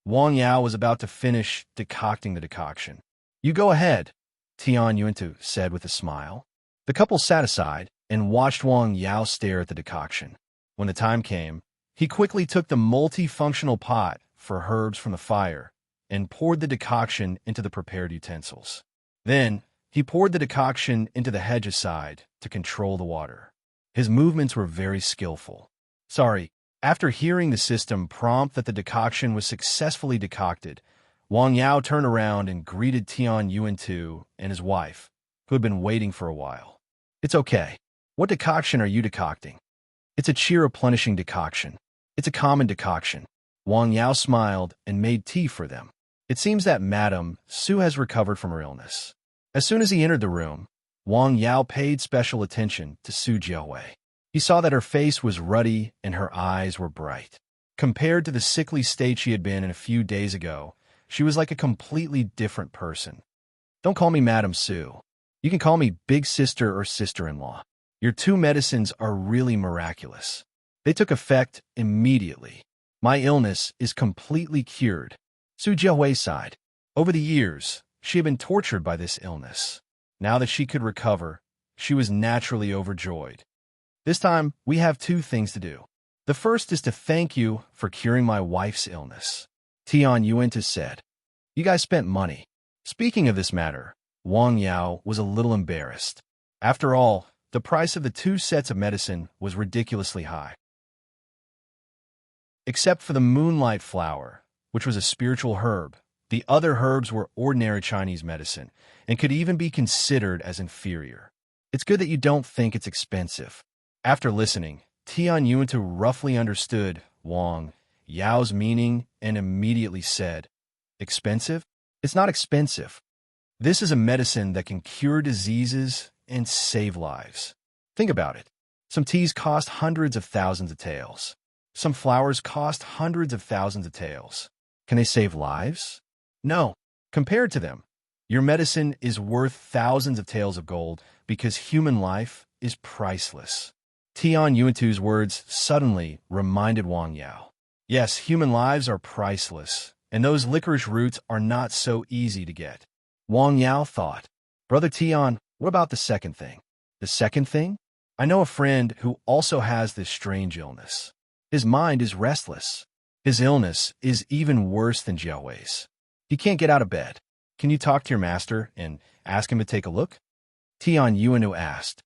Wang Yao was about to finish decocting the decoction. "You go ahead," Tian Yuantu said with a smile. The couple sat aside and watched Wang Yao stare at the decoction. When the time came, he quickly took the multifunctional pot for herbs from the fire and poured the decoction into the prepared utensils. Then, he poured the decoction into the hedge aside to control the water. His movements were very skillful. "Sorry." After hearing the system prompt that the decoction was successfully decocted, Wang Yao turned around and greeted Tian Yuantu and his wife, who had been waiting for a while. "It's okay. What decoction are you decocting?" "It's a cheer-replenishing decoction. It's a common decoction." Wang Yao smiled and made tea for them. "It seems that Madame Su has recovered from her illness." As soon as he entered the room, Wang Yao paid special attention to Su Jiahui. He saw that her face was ruddy and her eyes were bright. Compared to the sickly state she had been in a few days ago, she was like a completely different person. Don't call me Madam Sue. You can call me Big Sister or Sister-in-law. Your two medicines are really miraculous. They took effect immediately. My illness is completely cured. Su Jiahui sighed. Over the years, she had been tortured by this illness. Now that she could recover, she was naturally overjoyed. This time, we have two things to do. The first is to thank you for curing my wife's illness. Tian Yuanta said. You guys spent money. Speaking of this matter, Wang Yao was a little embarrassed. After all, the price of the two sets of medicine was ridiculously high. Except for the moonlight flower, which was a spiritual herb, the other herbs were ordinary Chinese medicine and could even be considered as inferior. It's good that you don't think it's expensive. After listening, Tian Yuanta roughly understood Wang Yao's meaning and immediately said, Expensive? It's not expensive. This is a medicine that can cure diseases and save lives. Think about it. Some teas cost hundreds of thousands of taels. Some flowers cost hundreds of thousands of taels. Can they save lives? No. Compared to them, your medicine is worth thousands of taels of gold because human life is priceless. Tian Yuantu's words suddenly reminded Wang Yao. Yes, human lives are priceless, and those licorice roots are not so easy to get. Wang Yao thought, Brother Tian, what about the second thing? The second thing? I know a friend who also has this strange illness. His mind is restless. His illness is even worse than Jiaohui's. He can't get out of bed. Can you talk to your master and ask him to take a look? Tian Yuanu asked.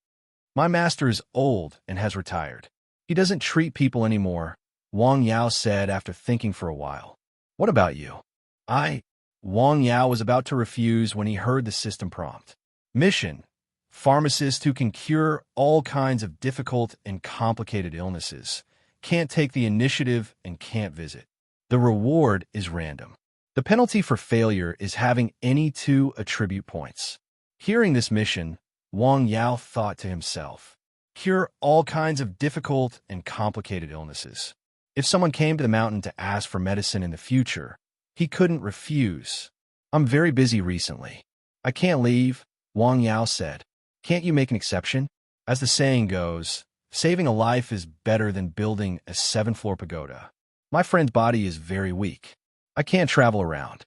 My master is old and has retired. He doesn't treat people anymore, Wang Yao said after thinking for a while. What about you? Wang Yao was about to refuse when he heard the system prompt. Mission: pharmacists who can cure all kinds of difficult and complicated illnesses, can't take the initiative and can't visit. The reward is random. The penalty for failure is having any 2 attribute points. Hearing this mission, Wang Yao thought to himself, cure all kinds of difficult and complicated illnesses. If someone came to the mountain to ask for medicine in the future, he couldn't refuse. I'm very busy recently. I can't leave, Wang Yao said. Can't you make an exception? As the saying goes, saving a life is better than building a 7-floor pagoda. My friend's body is very weak. I can't travel around.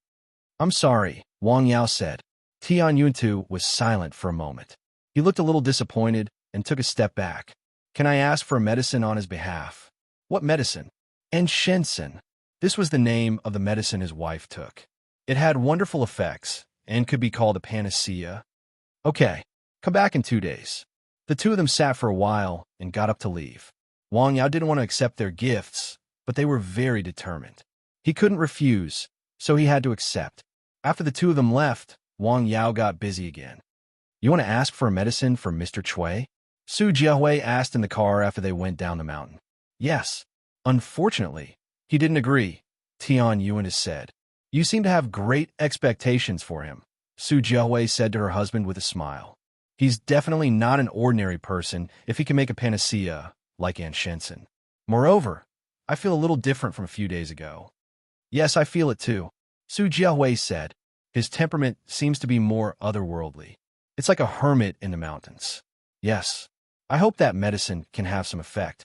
I'm sorry, Wang Yao said. Tian Yuantu was silent for a moment. He looked a little disappointed and took a step back. Can I ask for a medicine on his behalf? What medicine? Enchantment. This was the name of the medicine his wife took. It had wonderful effects and could be called a panacea. Okay, come back in 2 days. The two of them sat for a while and got up to leave. Wang Yao didn't want to accept their gifts, but they were very determined. He couldn't refuse, so he had to accept. After the two of them left, Wang Yao got busy again. You want to ask for a medicine for Mr. Chui? Su Jiahui asked in the car after they went down the mountain. Yes. Unfortunately, he didn't agree, Tian Yuan said. You seem to have great expectations for him, Su Jiahui said to her husband with a smile. He's definitely not an ordinary person if he can make a panacea like enchantment. Moreover, I feel a little different from a few days ago. Yes, I feel it too, Su Jiahui said. His temperament seems to be more otherworldly. It's like a hermit in the mountains. Yes, I hope that medicine can have some effect.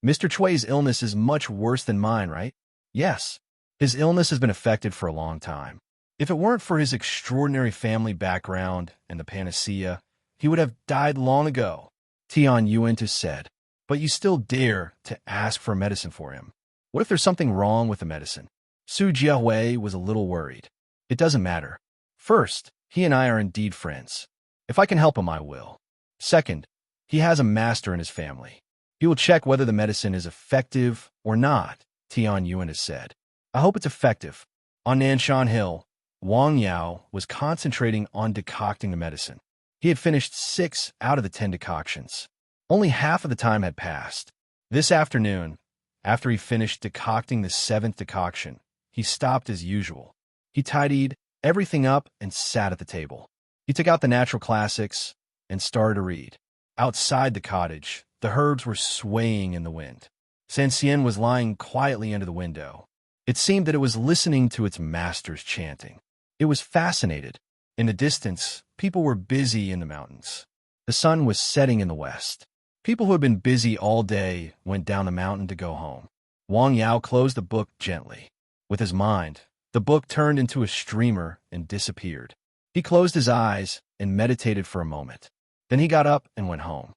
Mr. Chui's illness is much worse than mine, right? Yes, his illness has been affected for a long time. If it weren't for his extraordinary family background and the panacea, he would have died long ago, Tian Yuantu said. But you still dare to ask for medicine for him. What if there's something wrong with the medicine? Su Jiahui was a little worried. It doesn't matter. First, he and I are indeed friends. If I can help him, I will. Second, he has a master in his family. He will check whether the medicine is effective or not, Tian Yuan has said. I hope it's effective. On Nanshan Hill, Wang Yao was concentrating on decocting the medicine. He had finished 6 out of the 10 decoctions. Only half of the time had passed. This afternoon, after he finished decocting the 7th decoction, he stopped as usual. He tidied everything up and sat at the table. He took out the natural classics and started to read. Outside the cottage, the herbs were swaying in the wind. Sansien was lying quietly under the window. It seemed that it was listening to its master's chanting. It was fascinated. In the distance, people were busy in the mountains. The sun was setting in the west. People who had been busy all day went down the mountain to go home. Wang Yao closed the book gently. With his mind, the book turned into a streamer and disappeared. He closed his eyes and meditated for a moment. Then he got up and went home.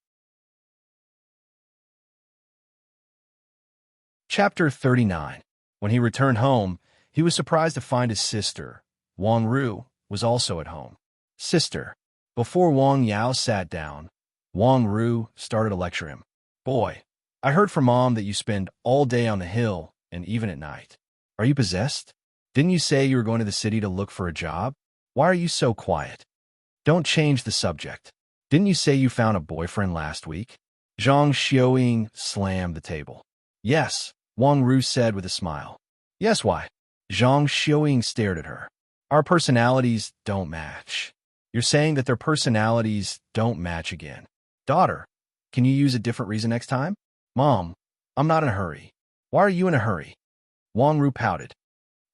Chapter 39. When he returned home, he was surprised to find his sister, Wang Ru, was also at home. Sister. Before Wang Yao sat down, Wang Ru started to lecture him. Boy, I heard from Mom that you spend all day on the hill and even at night. Are you possessed? Didn't you say you were going to the city to look for a job? Why are you so quiet? Don't change the subject. Didn't you say you found a boyfriend last week? Zhang Xiaoying slammed the table. Yes, Wang Ru said with a smile. Yes, why? Zhang Xiaoying stared at her. Our personalities don't match. You're saying that their personalities don't match again. Daughter, can you use a different reason next time? Mom, I'm not in a hurry. Why are you in a hurry? Wang Ru pouted.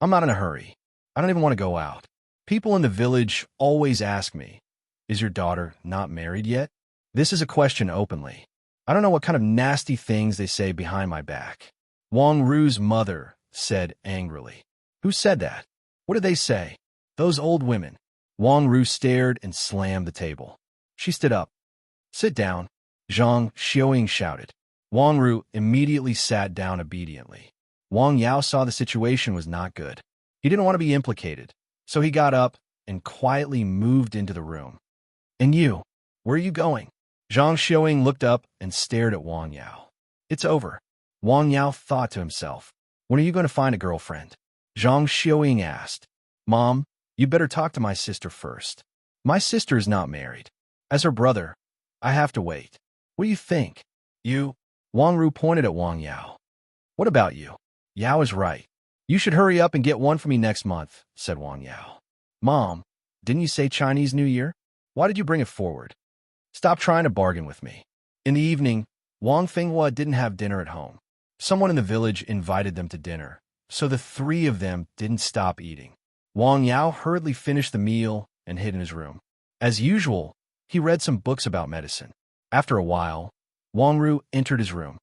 I'm not in a hurry. I don't even want to go out. People in the village always ask me, is your daughter not married yet? This is a question openly. I don't know what kind of nasty things they say behind my back. Wang Ru's mother said angrily. Who said that? What did they say? Those old women. Wang Ru stared and slammed the table. She stood up. Sit down, Zhang Xiaoying shouted. Wang Ru immediately sat down obediently. Wang Yao saw the situation was not good. He didn't want to be implicated, so he got up and quietly moved into the room. And you, where are you going? Zhang Xiaoying looked up and stared at Wang Yao. It's over. Wang Yao thought to himself. When are you going to find a girlfriend? Zhang Xiaoying asked. Mom, you better talk to my sister first. My sister is not married. As her brother, I have to wait. What do you think? You? Wang Ru pointed at Wang Yao. What about you? Yao is right. You should hurry up and get one for me next month, said Wang Yao. Mom, didn't you say Chinese New Year? Why did you bring it forward? Stop trying to bargain with me. In the evening, Wang Fenghua didn't have dinner at home. Someone in the village invited them to dinner, so the three of them didn't stop eating. Wang Yao hurriedly finished the meal and hid in his room. As usual, he read some books about medicine. After a while, Wang Ru entered his room.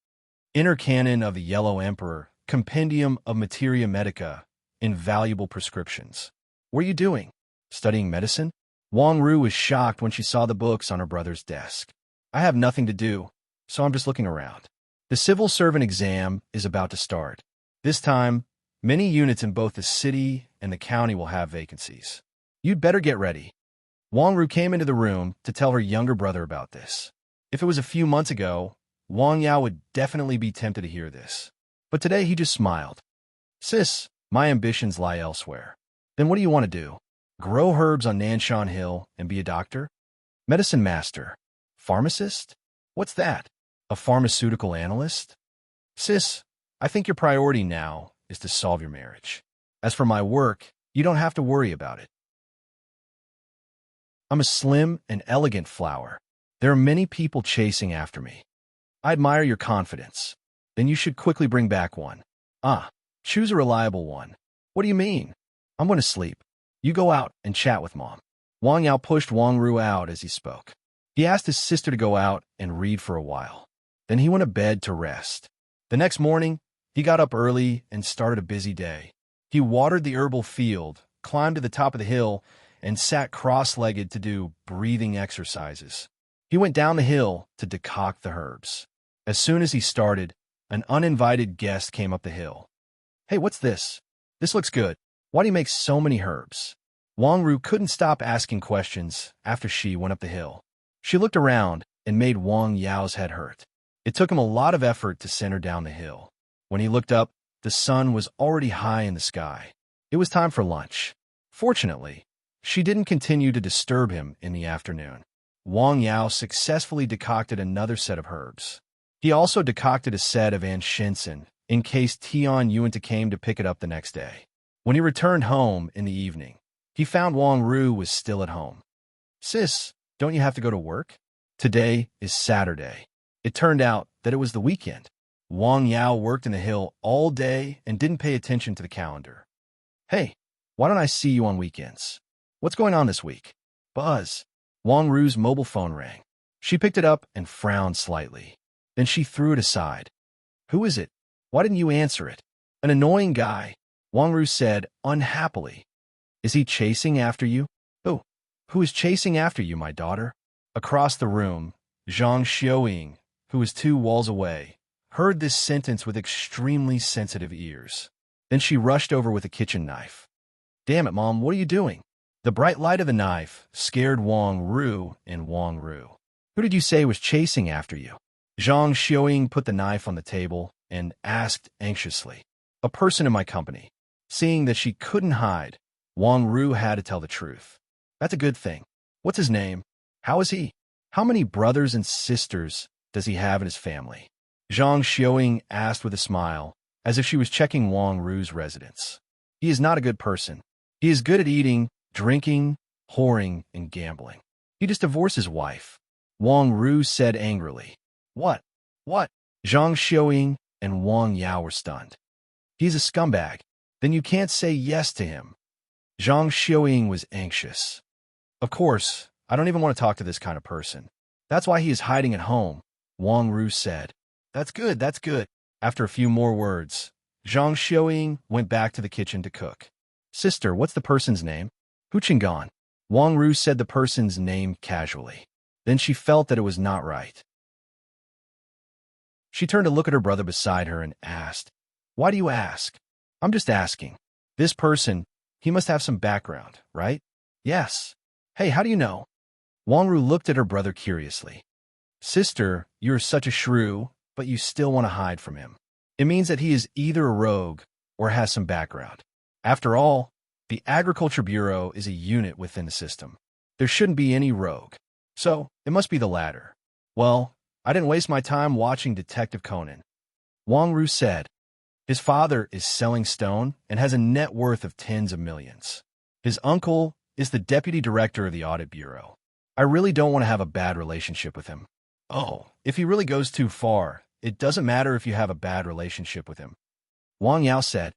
Inner Canon of the Yellow Emperor, Compendium of Materia Medica, Invaluable Prescriptions. What are you doing? Studying medicine? Wang Ru was shocked when she saw the books on her brother's desk. I have nothing to do, so I'm just looking around. The civil servant exam is about to start. This time, many units in both the city and the county will have vacancies. You'd better get ready. Wang Ru came into the room to tell her younger brother about this. If it was a few months ago, Wang Yao would definitely be tempted to hear this. But today he just smiled. Sis, my ambitions lie elsewhere. Then what do you want to do? Grow herbs on Nanshan Hill and be a doctor? Medicine master? Pharmacist? What's that? A pharmaceutical analyst? Sis, I think your priority now is to solve your marriage. As for my work, you don't have to worry about it. I'm a slim and elegant flower. There are many people chasing after me. I admire your confidence. Then you should quickly bring back one. Choose a reliable one. What do you mean? I'm going to sleep. You go out and chat with Mom. Wang Yao pushed Wang Ru out as he spoke. He asked his sister to go out and read for a while. Then he went to bed to rest. The next morning, he got up early and started a busy day. He watered the herbal field, climbed to the top of the hill, and sat cross-legged to do breathing exercises. He went down the hill to decoct the herbs. As soon as he started, an uninvited guest came up the hill. Hey, what's this? This looks good. Why do you make so many herbs? Wang Ru couldn't stop asking questions after she went up the hill. She looked around and made Wang Yao's head hurt. It took him a lot of effort to send her down the hill. When he looked up, the sun was already high in the sky. It was time for lunch. Fortunately, she didn't continue to disturb him in the afternoon. Wang Yao successfully decocted another set of herbs. He also decocted a set of anshinsen in case Tian Yuanta came to pick it up the next day. When he returned home in the evening, he found Wang Ru was still at home. Sis, don't you have to go to work? Today is Saturday. It turned out that it was the weekend. Wang Yao worked in the hill all day and didn't pay attention to the calendar. Hey, why don't I see you on weekends? What's going on this week? Buzz. Wang Ru's mobile phone rang. She picked it up and frowned slightly. Then she threw it aside. Who is it? Why didn't you answer it? An annoying guy, Wang Ru said unhappily. Is he chasing after you? Who is chasing after you, my daughter? Across the room, Zhang Xiaoying, who was 2 walls away, heard this sentence with extremely sensitive ears. Then she rushed over with a kitchen knife. Damn it, Mom, what are you doing? The bright light of the knife scared Wang Ru and Wang Ru. Who did you say was chasing after you? Zhang Xiaoying put the knife on the table and asked anxiously. A person in my company. Seeing that she couldn't hide, Wang Ru had to tell the truth. That's a good thing. What's his name? How is he? How many brothers and sisters does he have in his family? Zhang Xiaoying asked with a smile, as if she was checking Wang Ru's residence. He is not a good person. He is good at eating, drinking, whoring, and gambling. He just divorced his wife. Wang Ru said angrily. What? Zhang Xiaoying and Wang Yao were stunned. He's a scumbag. Then you can't say yes to him. Zhang Xiaoying was anxious. Of course, I don't even want to talk to this kind of person. That's why he is hiding at home, Wang Ru said. That's good. After a few more words, Zhang Xiaoying went back to the kitchen to cook. Sister, what's the person's name? Hu Qinggan. Wang Ru said the person's name casually. Then she felt that it was not right. She turned to look at her brother beside her and asked, Why do you ask? I'm just asking. This person, he must have some background, right? Yes. Hey, how do you know? Wang Ru looked at her brother curiously. Sister, you're such a shrew, but you still want to hide from him. It means that he is either a rogue or has some background. After all, the Agriculture Bureau is a unit within the system. There shouldn't be any rogue. So, it must be the latter. Well, I didn't waste my time watching Detective Conan. Wang Ru said. His father is selling stone and has a net worth of tens of millions. His uncle is the deputy director of the Audit Bureau. I really don't want to have a bad relationship with him. Oh, if he really goes too far, it doesn't matter if you have a bad relationship with him. Wang Yao said,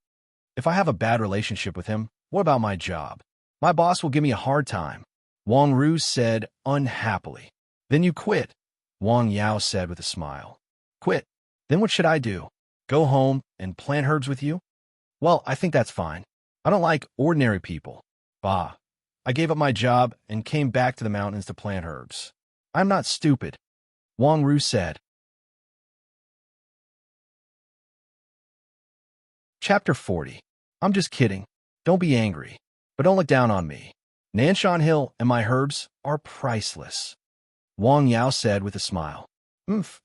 If I have a bad relationship with him, what about my job? My boss will give me a hard time. Wang Ru said unhappily. Then you quit, Wang Yao said with a smile. Quit? Then what should I do? Go home and plant herbs with you? Well, I think that's fine. I don't like ordinary people. Bah. I gave up my job and came back to the mountains to plant herbs. I'm not stupid, Wang Ru said. Chapter 40. I'm just kidding. Don't be angry. But don't look down on me. Nanshan Hill and my herbs are priceless, Wang Yao said with a smile.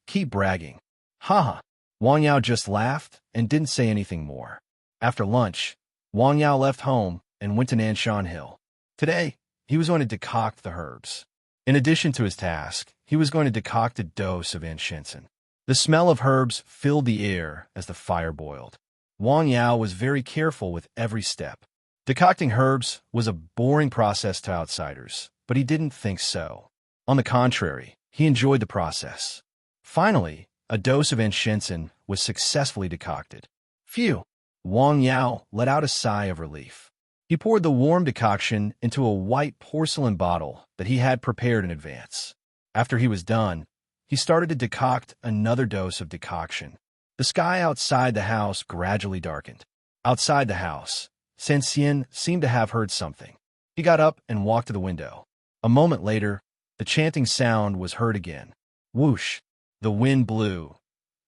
Keep bragging. Haha. Wang Yao just laughed and didn't say anything more. After lunch, Wang Yao left home and went to Nanshan Hill. Today, he was going to decoct the herbs. In addition to his task, he was going to decoct a dose of enchantment. The smell of herbs filled the air as the fire boiled. Wang Yao was very careful with every step. Decocting herbs was a boring process to outsiders, but he didn't think so. On the contrary, he enjoyed the process. Finally, a dose of enchantment was successfully decocted. Phew! Wang Yao let out a sigh of relief. He poured the warm decoction into a white porcelain bottle that he had prepared in advance. After he was done, he started to decoct another dose of decoction. The sky outside the house gradually darkened. Outside the house, Sanxian seemed to have heard something. He got up and walked to the window. A moment later, the chanting sound was heard again. Whoosh! The wind blew.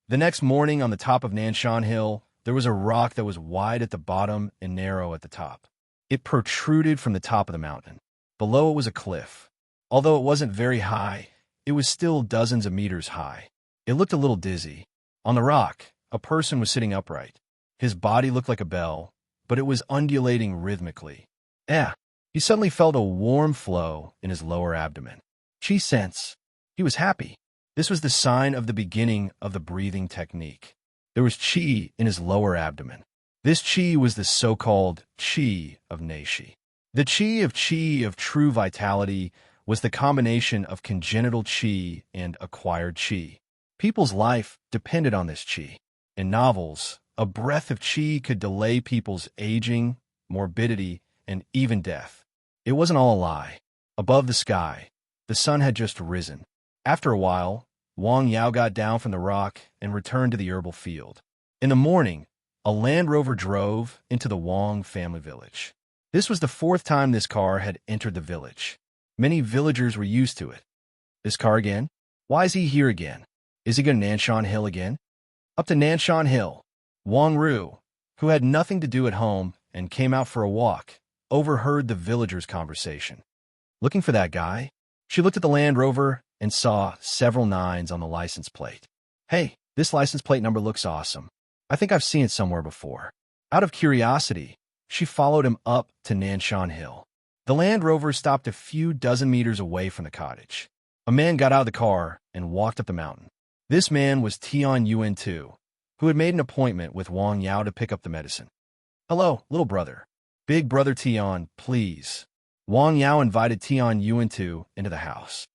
The next morning on the top of Nanshan Hill, there was a rock that was wide at the bottom and narrow at the top. It protruded from the top of the mountain. Below it was a cliff. Although it wasn't very high, it was still dozens of meters high. It looked a little dizzy. On the rock, a person was sitting upright. His body looked like a bell, but it was undulating rhythmically. He suddenly felt a warm flow in his lower abdomen. Qi sense. He was happy. This was the sign of the beginning of the breathing technique. There was qi in his lower abdomen. This qi was the so-called qi of Neishi. The qi of true vitality was the combination of congenital qi and acquired qi. People's life depended on this qi. In novels, a breath of qi could delay people's aging, morbidity, and even death. It wasn't all a lie. Above the sky, the sun had just risen. After a while, Wang Yao got down from the rock and returned to the herbal field. In the morning, a Land Rover drove into the Wang family village. This was the fourth time this car had entered the village. Many villagers were used to it. This car again? Why is he here again? Is he going to Nanshan Hill again? Up to Nanshan Hill, Wang Ru, who had nothing to do at home and came out for a walk, overheard the villagers' conversation. Looking for that guy? She looked at the Land Rover and saw several nines on the license plate. Hey, this license plate number looks awesome. I think I've seen it somewhere before. Out of curiosity, she followed him up to Nanshan Hill. The Land Rover stopped a few dozen meters away from the cottage. A man got out of the car and walked up the mountain. This man was Tian Yuan II, who had made an appointment with Wang Yao to pick up the medicine. Hello, little brother. Big brother Tian, please. Wang Yao invited Tian Yuan II into the house.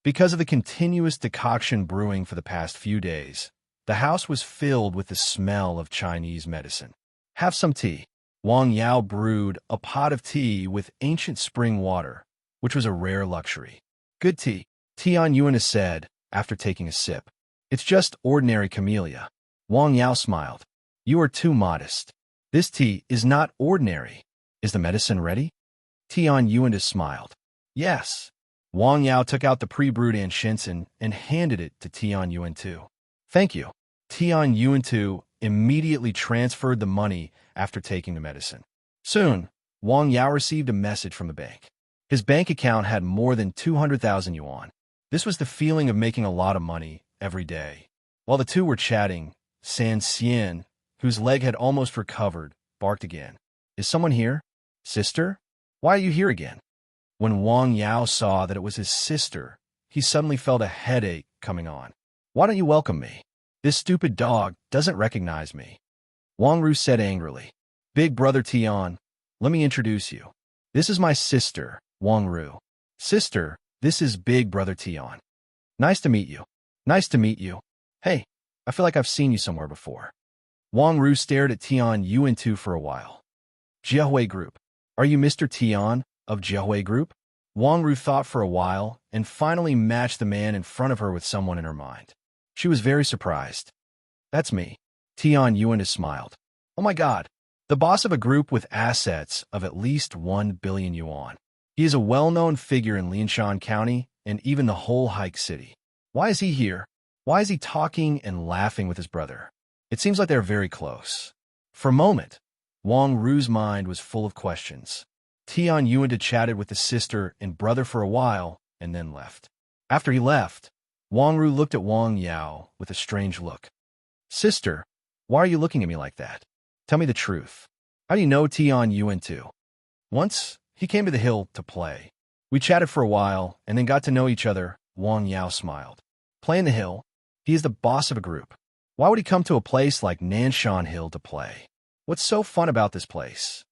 Because of the continuous decoction brewing for the past few days, the house was filled with the smell of Chinese medicine. Have some tea. Wang Yao brewed a pot of tea with ancient spring water, which was a rare luxury. Good tea, Tian Yuan said after taking a sip. It's just ordinary camellia. Wang Yao smiled. You are too modest. This tea is not ordinary. Is the medicine ready? Tian Yuan smiled. Yes. Wang Yao took out the pre-brewed enchantement and handed it to Tian Yuan II. Thank you. Tian Yuan II immediately transferred the money after taking the medicine. Soon, Wang Yao received a message from the bank. His bank account had more than 200,000 yuan. This was the feeling of making a lot of money every day. While the two were chatting, San Xian, whose leg had almost recovered, barked again. Is someone here? Sister? Why are you here again? When Wang Yao saw that it was his sister, he suddenly felt a headache coming on. Why don't you welcome me? This stupid dog doesn't recognize me. Wang Ru said angrily. Big brother Tian, let me introduce you. This is my sister, Wang Ru. Sister, this is big brother Tian. Nice to meet you. Nice to meet you. Hey, I feel like I've seen you somewhere before. Wang Ru stared at Tian Yuan II for a while. Jiahui Group. Are you Mr. Tian of Jiahui Group? Wang Ru thought for a while and finally matched the man in front of her with someone in her mind. She was very surprised. That's me. Tian Yuan smiled. Oh my God. The boss of a group with assets of at least 1 billion yuan. He is a well-known figure in Lianshan County and even the whole Hike City. Why is he here? Why is he talking and laughing with his brother? It seems like they're very close. For a moment, Wang Ru's mind was full of questions. Tian Yuan chatted with the sister and brother for a while and then left. After he left, Wang Ru looked at Wang Yao with a strange look. Sister, why are you looking at me like that? Tell me the truth. How do you know Tian Yuan II? Once, he came to the hill to play. We chatted for a while and then got to know each other. Wang Yao smiled. Play in the hill? He is the boss of a group. Why would he come to a place like Nanshan Hill to play? What's so fun about this place?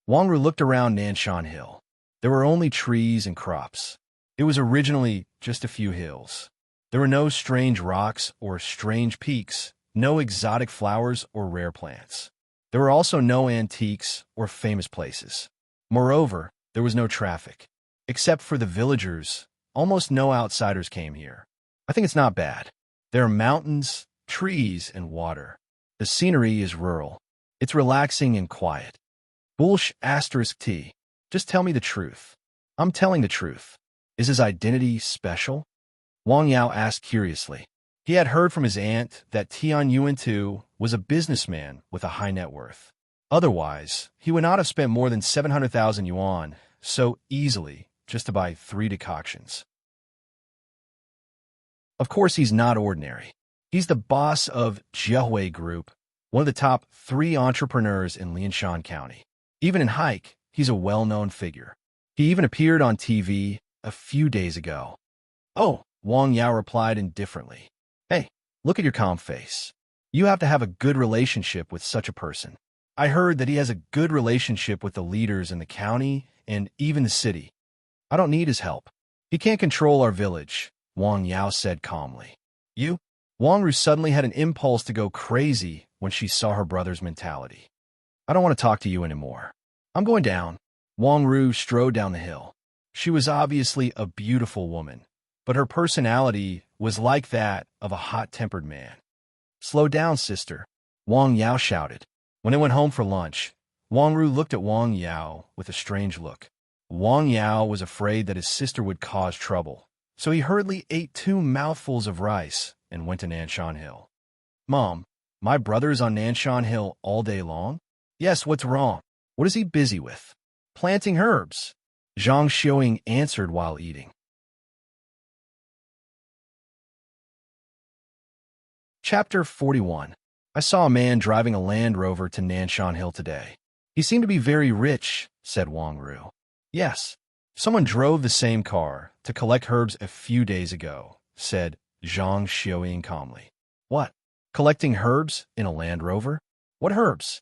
Wang Ru looked around Nanshan Hill. There were only trees and crops. It was originally just a few hills. There were no strange rocks or strange peaks, no exotic flowers or rare plants. There were also no antiques or famous places. Moreover, there was no traffic. Except for the villagers, almost no outsiders came here. I think it's not bad. There are mountains, trees, and water. The scenery is rural. It's relaxing and quiet. Bullsh ***. Just tell me the truth. I'm telling the truth. Is his identity special? Wang Yao asked curiously. He had heard from his aunt that Tian Yuan II was a businessman with a high net worth. Otherwise, he would not have spent more than 700,000 yuan so easily just to buy 3 decoctions. Of course, he's not ordinary. He's the boss of Jiahui Group, one of the top 3 entrepreneurs in Lianshan County. Even in Hike, he's a well-known figure. He even appeared on TV a few days ago. Oh, Wang Yao replied indifferently. Hey, look at your calm face. You have to have a good relationship with such a person. I heard that he has a good relationship with the leaders in the county and even the city. I don't need his help. He can't control our village, Wang Yao said calmly. You? Wang Ru suddenly had an impulse to go crazy when she saw her brother's mentality. I don't want to talk to you anymore. I'm going down. Wang Ru strode down the hill. She was obviously a beautiful woman, but her personality was like that of a hot-tempered man. Slow down, sister, Wang Yao shouted. When they went home for lunch, Wang Ru looked at Wang Yao with a strange look. Wang Yao was afraid that his sister would cause trouble, so he hurriedly ate 2 mouthfuls of rice and went to Nanshan Hill. Mom, my brother is on Nanshan Hill all day long? Yes, what's wrong? What is he busy with? Planting herbs, Zhang Xiuying answered while eating. Chapter 41. I saw a man driving a Land Rover to Nanshan Hill today. He seemed to be very rich, said Wang Ru. Yes, someone drove the same car to collect herbs a few days ago, said Zhang Xiuying calmly. What? Collecting herbs in a Land Rover? What herbs?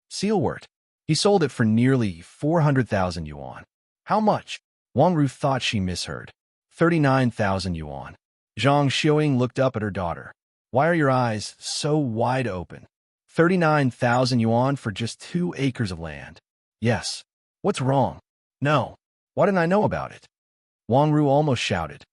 Sealwort. He sold it for nearly 400,000 yuan. How much? Wang Ru thought she misheard. 39,000 yuan. Zhang Xiuying looked up at her daughter. Why are your eyes so wide open? 39,000 yuan for just 2 acres of land. Yes. What's wrong? No. Why didn't I know about it? Wang Ru almost shouted.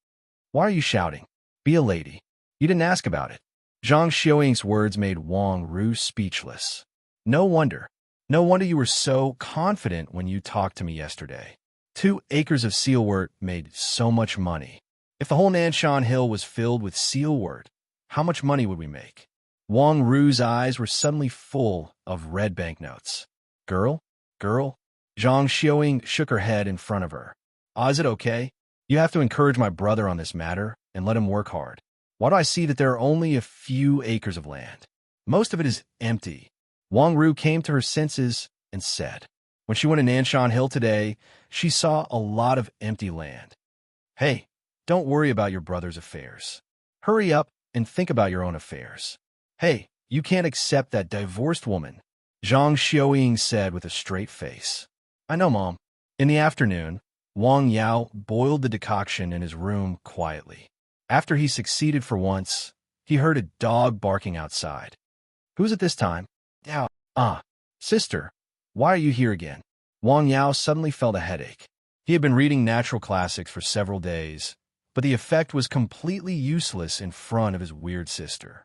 Why are you shouting? Be a lady. You didn't ask about it. Zhang Xiuying's words made Wang Ru speechless. No wonder. No wonder you were so confident when you talked to me yesterday. 2 acres of sealwort made so much money. If the whole Nanshan Hill was filled with sealwort, how much money would we make? Wang Ru's eyes were suddenly full of red banknotes. Girl? Girl? Zhang Xiuying shook her head in front of her. Is it okay? You have to encourage my brother on this matter and let him work hard. Why do I see that there are only a few acres of land? Most of it is empty. Wang Ru came to her senses and said. When she went to Nanshan Hill today, she saw a lot of empty land. Hey, don't worry about your brother's affairs. Hurry up and think about your own affairs. Hey, you can't accept that divorced woman, Zhang Xiuying said with a straight face. I know, Mom. In the afternoon, Wang Yao boiled the decoction in his room quietly. After he succeeded for once, he heard a dog barking outside. Who's it this time? Yao. Sister, why are you here again? Wang Yao suddenly felt a headache. He had been reading natural classics for several days, but the effect was completely useless in front of his weird sister.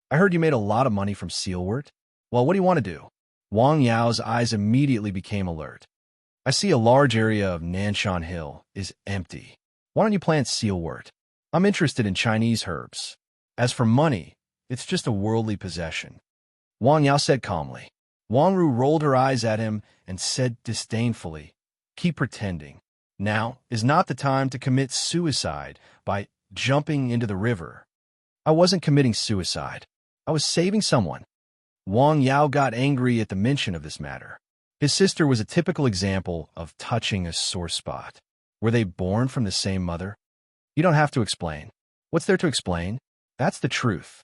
I heard you made a lot of money from sealwort. Well, what do you want to do? Wang Yao's eyes immediately became alert. I see a large area of Nanshan Hill is empty. Why don't you plant sealwort? I'm interested in Chinese herbs. As for money, it's just a worldly possession. Wang Yao said calmly. Wang Ru rolled her eyes at him and said disdainfully, Keep pretending. Now is not the time to commit suicide by jumping into the river. I wasn't committing suicide. I was saving someone. Wang Yao got angry at the mention of this matter. His sister was a typical example of touching a sore spot. Were they born from the same mother? You don't have to explain. What's there to explain? That's the truth.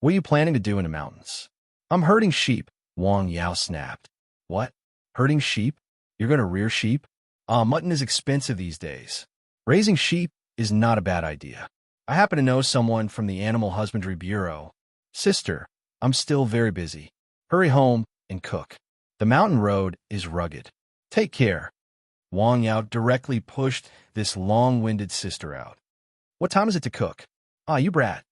What are you planning to do in the mountains? I'm herding sheep, Wang Yao snapped. What? Herding sheep? You're going to rear sheep? Mutton is expensive these days. Raising sheep is not a bad idea. I happen to know someone from the Animal Husbandry Bureau. Sister, I'm still very busy. Hurry home and cook. The mountain road is rugged. Take care. Wang Yao directly pushed this long-winded sister out. What time is it to cook? You brat.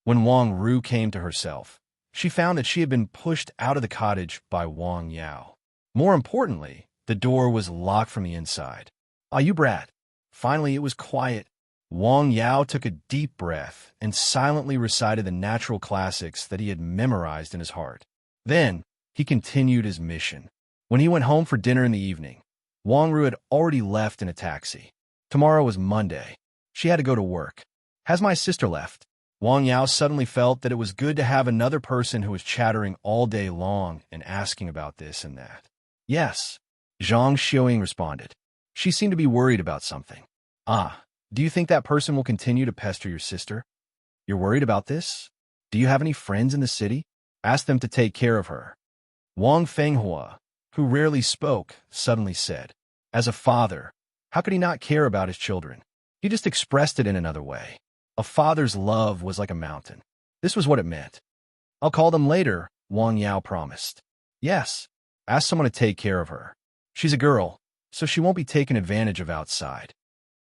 When Wang Ru came to herself, she found that she had been pushed out of the cottage by Wang Yao. More importantly, the door was locked from the inside. You brat. Finally, it was quiet. Wang Yao took a deep breath and silently recited the natural classics that he had memorized in his heart. Then, he continued his mission. When he went home for dinner in the evening, Wang Ru had already left in a taxi. Tomorrow was Monday. She had to go to work. Has my sister left? Wang Yao suddenly felt that it was good to have another person who was chattering all day long and asking about this and that. Yes, Zhang Xiuying responded. She seemed to be worried about something. Do you think that person will continue to pester your sister? You're worried about this? Do you have any friends in the city? Ask them to take care of her. Wang Fenghua, who rarely spoke, suddenly said, As a father, how could he not care about his children? He just expressed it in another way. A father's love was like a mountain. This was what it meant. I'll call them later, Wang Yao promised. Yes, ask someone to take care of her. She's a girl, so she won't be taken advantage of outside.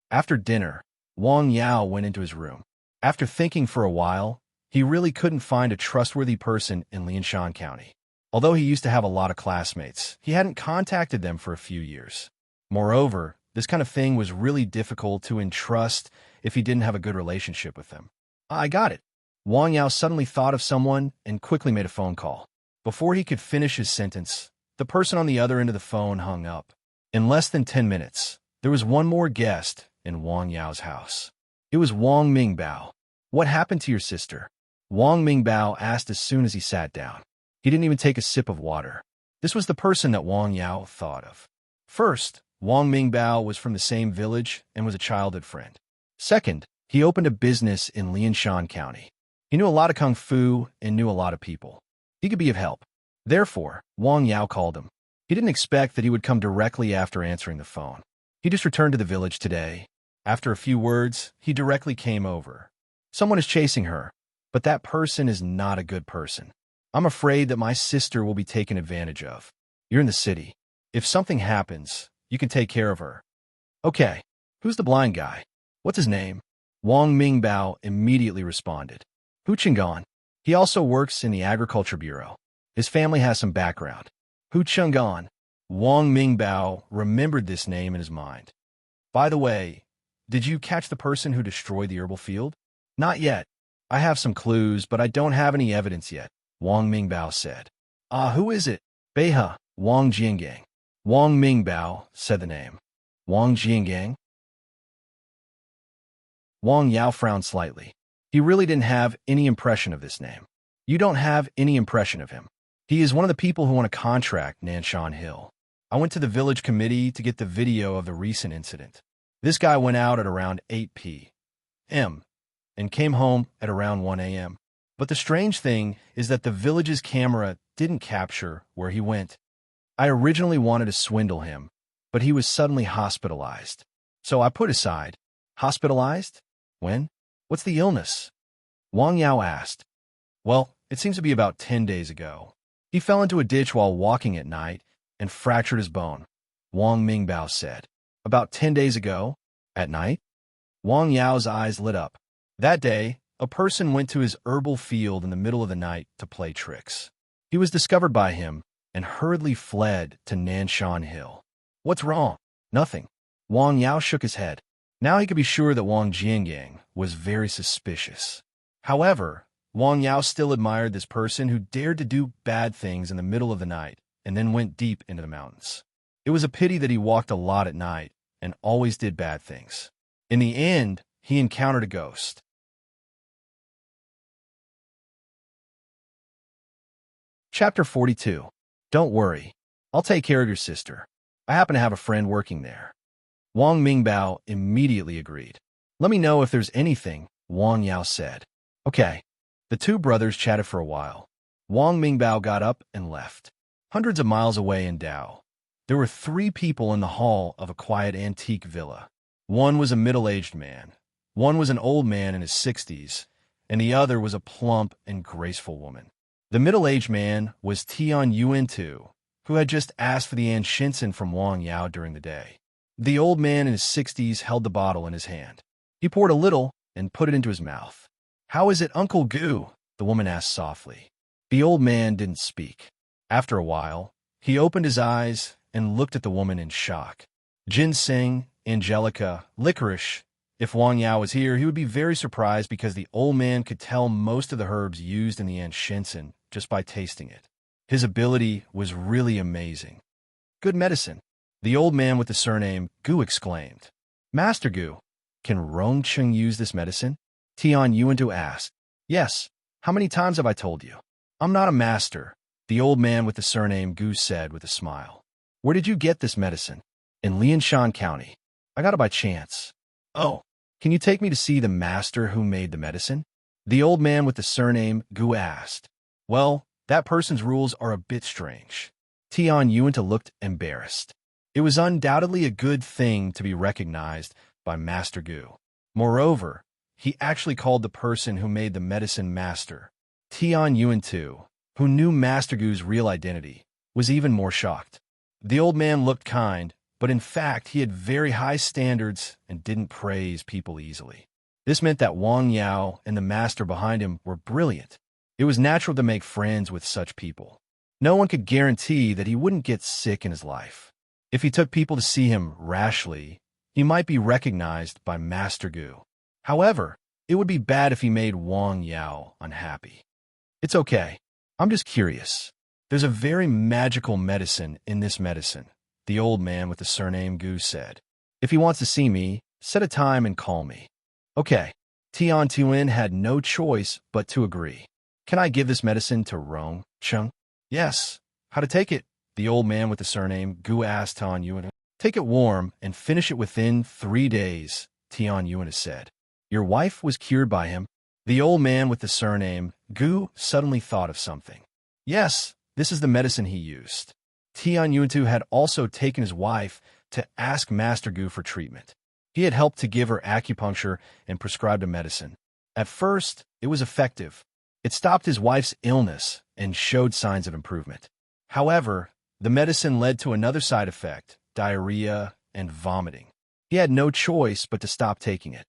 After dinner, Wang Yao went into his room. After thinking for a while, he really couldn't find a trustworthy person in Lianshan County. Although he used to have a lot of classmates, he hadn't contacted them for a few years. Moreover, this kind of thing was really difficult to entrust if he didn't have a good relationship with them. I got it. Wang Yao suddenly thought of someone and quickly made a phone call. Before he could finish his sentence, the person on the other end of the phone hung up. In less than 10 minutes, there was one more guest in Wang Yao's house. It was Wang Mingbao. What happened to your sister? Wang Mingbao asked as soon as he sat down. He didn't even take a sip of water. This was the person that Wang Yao thought of. First, Wang Mingbao was from the same village and was a childhood friend. Second, he opened a business in Lianshan County. He knew a lot of kung fu and knew a lot of people. He could be of help. Therefore, Wang Yao called him. He didn't expect that he would come directly after answering the phone. He just returned to the village today. After a few words, he directly came over. Someone is chasing her, but that person is not a good person. I'm afraid that my sister will be taken advantage of. You're in the city. If something happens, you can take care of her. Okay, who's the blind guy? What's his name? Wang Mingbao immediately responded. Hu Chengan. He also works in the Agriculture Bureau. His family has some background. Hu Chengan. Wang Mingbao remembered this name in his mind. By the way, did you catch the person who destroyed the herbal field? Not yet. I have some clues, but I don't have any evidence yet, Wang Mingbao said. Who is it? Beihe, Wang Jiangang. Wang Mingbao said the name. Wang Jiangang? Wang Yao frowned slightly. He really didn't have any impression of this name. You don't have any impression of him. He is one of the people who won a contract, Nanshan Hill. I went to the village committee to get the video of the recent incident. This guy went out at around 8 p.m. and came home at around 1 a.m. But the strange thing is that the village's camera didn't capture where he went. I originally wanted to swindle him, but he was suddenly hospitalized. So I put aside. Hospitalized? When? What's the illness? Wang Yao asked. Well, it seems to be about 10 days ago. He fell into a ditch while walking at night and fractured his bone, Wang Mingbao said. About 10 days ago? At night? Wang Yao's eyes lit up. That day, a person went to his herbal field in the middle of the night to play tricks. He was discovered by him and hurriedly fled to Nanshan Hill. What's wrong? Nothing. Wang Yao shook his head. Now he could be sure that Wang Jiangang was very suspicious. However, Wang Yao still admired this person who dared to do bad things in the middle of the night and then went deep into the mountains. It was a pity that he walked a lot at night and always did bad things. In the end, he encountered a ghost. Chapter 42. Don't worry. I'll take care of your sister. I happen to have a friend working there. Wang Mingbao immediately agreed. Let me know if there's anything, Wang Yao said. Okay. The two brothers chatted for a while. Wang Mingbao got up and left. Hundreds of miles away in Dao, there were 3 people in the hall of a quiet antique villa. One was a middle-aged man. One was an old man in his 60s, and the other was a plump and graceful woman. The middle-aged man was Tian Yuan-tu, who had just asked for the enchantment from Wang Yao during the day. The old man in his 60s held the bottle in his hand. He poured a little and put it into his mouth. How is it, Uncle Gu? The woman asked softly. The old man didn't speak. After a while, he opened his eyes and looked at the woman in shock. Ginseng, angelica, licorice. If Wang Yao was here, he would be very surprised because the old man could tell most of the herbs used in the enchantment just by tasting it. His ability was really amazing. Good medicine. The old man with the surname Gu exclaimed. Master Gu, can Rongcheng use this medicine? Tian Yuantu asked. Yes. How many times have I told you? I'm not a master, the old man with the surname Gu said with a smile. Where did you get this medicine? In Lianshan County. I got it by chance. Oh, can you take me to see the master who made the medicine? The old man with the surname Gu asked. Well, that person's rules are a bit strange. Tian Yuantu looked embarrassed. It was undoubtedly a good thing to be recognized by Master Gu. Moreover, he actually called the person who made the medicine master. Tian Yuan too, who knew Master Gu's real identity, was even more shocked. The old man looked kind, but in fact he had very high standards and didn't praise people easily. This meant that Wang Yao and the master behind him were brilliant. It was natural to make friends with such people. No one could guarantee that he wouldn't get sick in his life. If he took people to see him rashly, he might be recognized by Master Gu. However, it would be bad if he made Wang Yao unhappy. It's okay. I'm just curious. There's a very magical medicine in this medicine, the old man with the surname Gu said. If he wants to see me, set a time and call me. Okay. Tian Tuan had no choice but to agree. Can I give this medicine to Rong Chung? Yes. How to take it? The old man with the surname Gu asked Tian Yuan. Take it warm and finish it within 3 days, Tian Yuan said. Your wife was cured by him? The old man with the surname Gu suddenly thought of something. Yes, this is the medicine he used. Tian Yuan had also taken his wife to ask Master Gu for treatment. He had helped to give her acupuncture and prescribed a medicine. At first, it was effective. It stopped his wife's illness and showed signs of improvement. However, the medicine led to another side effect, diarrhea and vomiting. He had no choice but to stop taking it.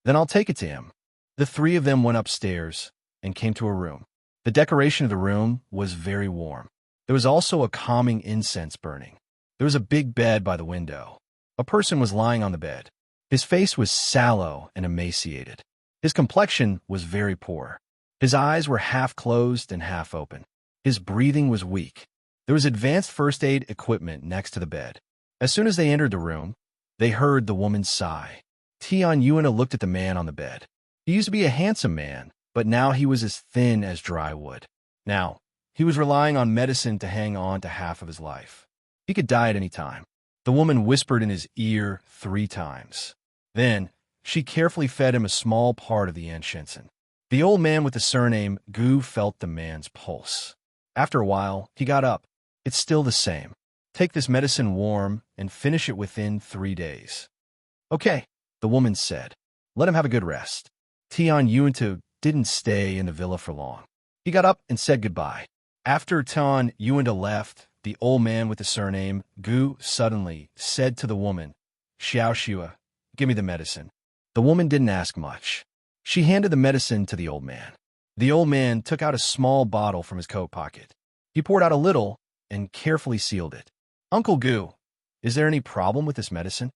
Then I'll take it to him. The three of them went upstairs and came to a room. The decoration of the room was very warm. There was also a calming incense burning. There was a big bed by the window. A person was lying on the bed. His face was sallow and emaciated. His complexion was very poor. His eyes were half closed and half open. His breathing was weak. There was advanced first aid equipment next to the bed. As soon as they entered the room, they heard the woman's sigh. Tian Yuan looked at the man on the bed. He used to be a handsome man, but now he was as thin as dry wood. Now, he was relying on medicine to hang on to half of his life. He could die at any time. The woman whispered in his ear 3 times. Then, she carefully fed him a small part of the enchantment. The old man with the surname Gu felt the man's pulse. After a while, he got up. It's still the same. Take this medicine warm and finish it within 3 days. Okay, the woman said. Let him have a good rest. Tian Yuan didn't stay in the villa for long. He got up and said goodbye. After Tian Yuan left, the old man with the surname Gu suddenly said to the woman, Xiao Xua, give me the medicine. The woman didn't ask much. She handed the medicine to the old man. The old man took out a small bottle from his coat pocket. He poured out a little and carefully sealed it. Uncle Gu, is there any problem with this medicine?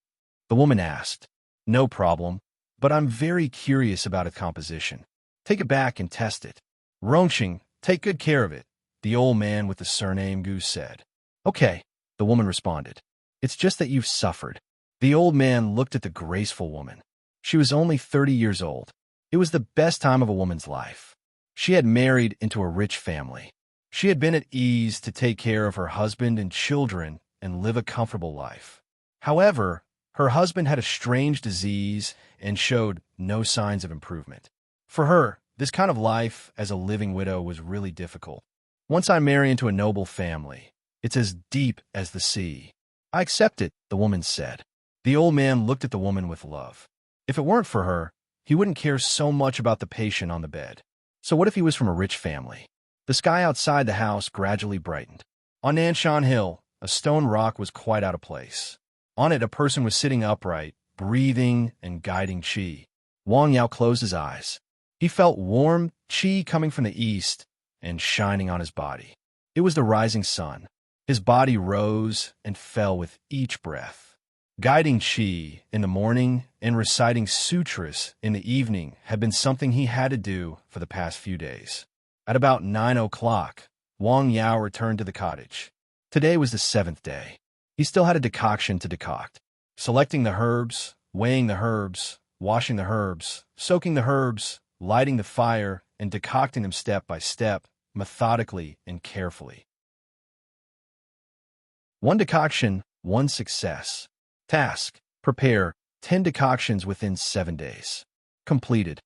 The woman asked. No problem, but I'm very curious about its composition. Take it back and test it. Rongqing, take good care of it, the old man with the surname Gu said. Okay, the woman responded. It's just that you've suffered. The old man looked at the graceful woman. She was only 30 years old. It was the best time of a woman's life. She had married into a rich family. She had been at ease to take care of her husband and children and live a comfortable life. However, her husband had a strange disease and showed no signs of improvement. For her, this kind of life as a living widow was really difficult. Once I marry into a noble family, it's as deep as the sea. I accept it, the woman said. The old man looked at the woman with love. If it weren't for her, he wouldn't care so much about the patient on the bed. So what if he was from a rich family? The sky outside the house gradually brightened. On Nanshan Hill, a stone rock was quite out of place. On it, a person was sitting upright, breathing and guiding qi. Wang Yao closed his eyes. He felt warm qi coming from the east and shining on his body. It was the rising sun. His body rose and fell with each breath. Guiding qi in the morning and reciting sutras in the evening had been something he had to do for the past few days. At about 9 o'clock, Wang Yao returned to the cottage. Today was the 7th day. He still had a decoction to decoct. Selecting the herbs, weighing the herbs, washing the herbs, soaking the herbs, lighting the fire, and decocting them step by step, methodically and carefully. 1 decoction, 1 success. Task: prepare 10 decoctions within 7 days. Completed.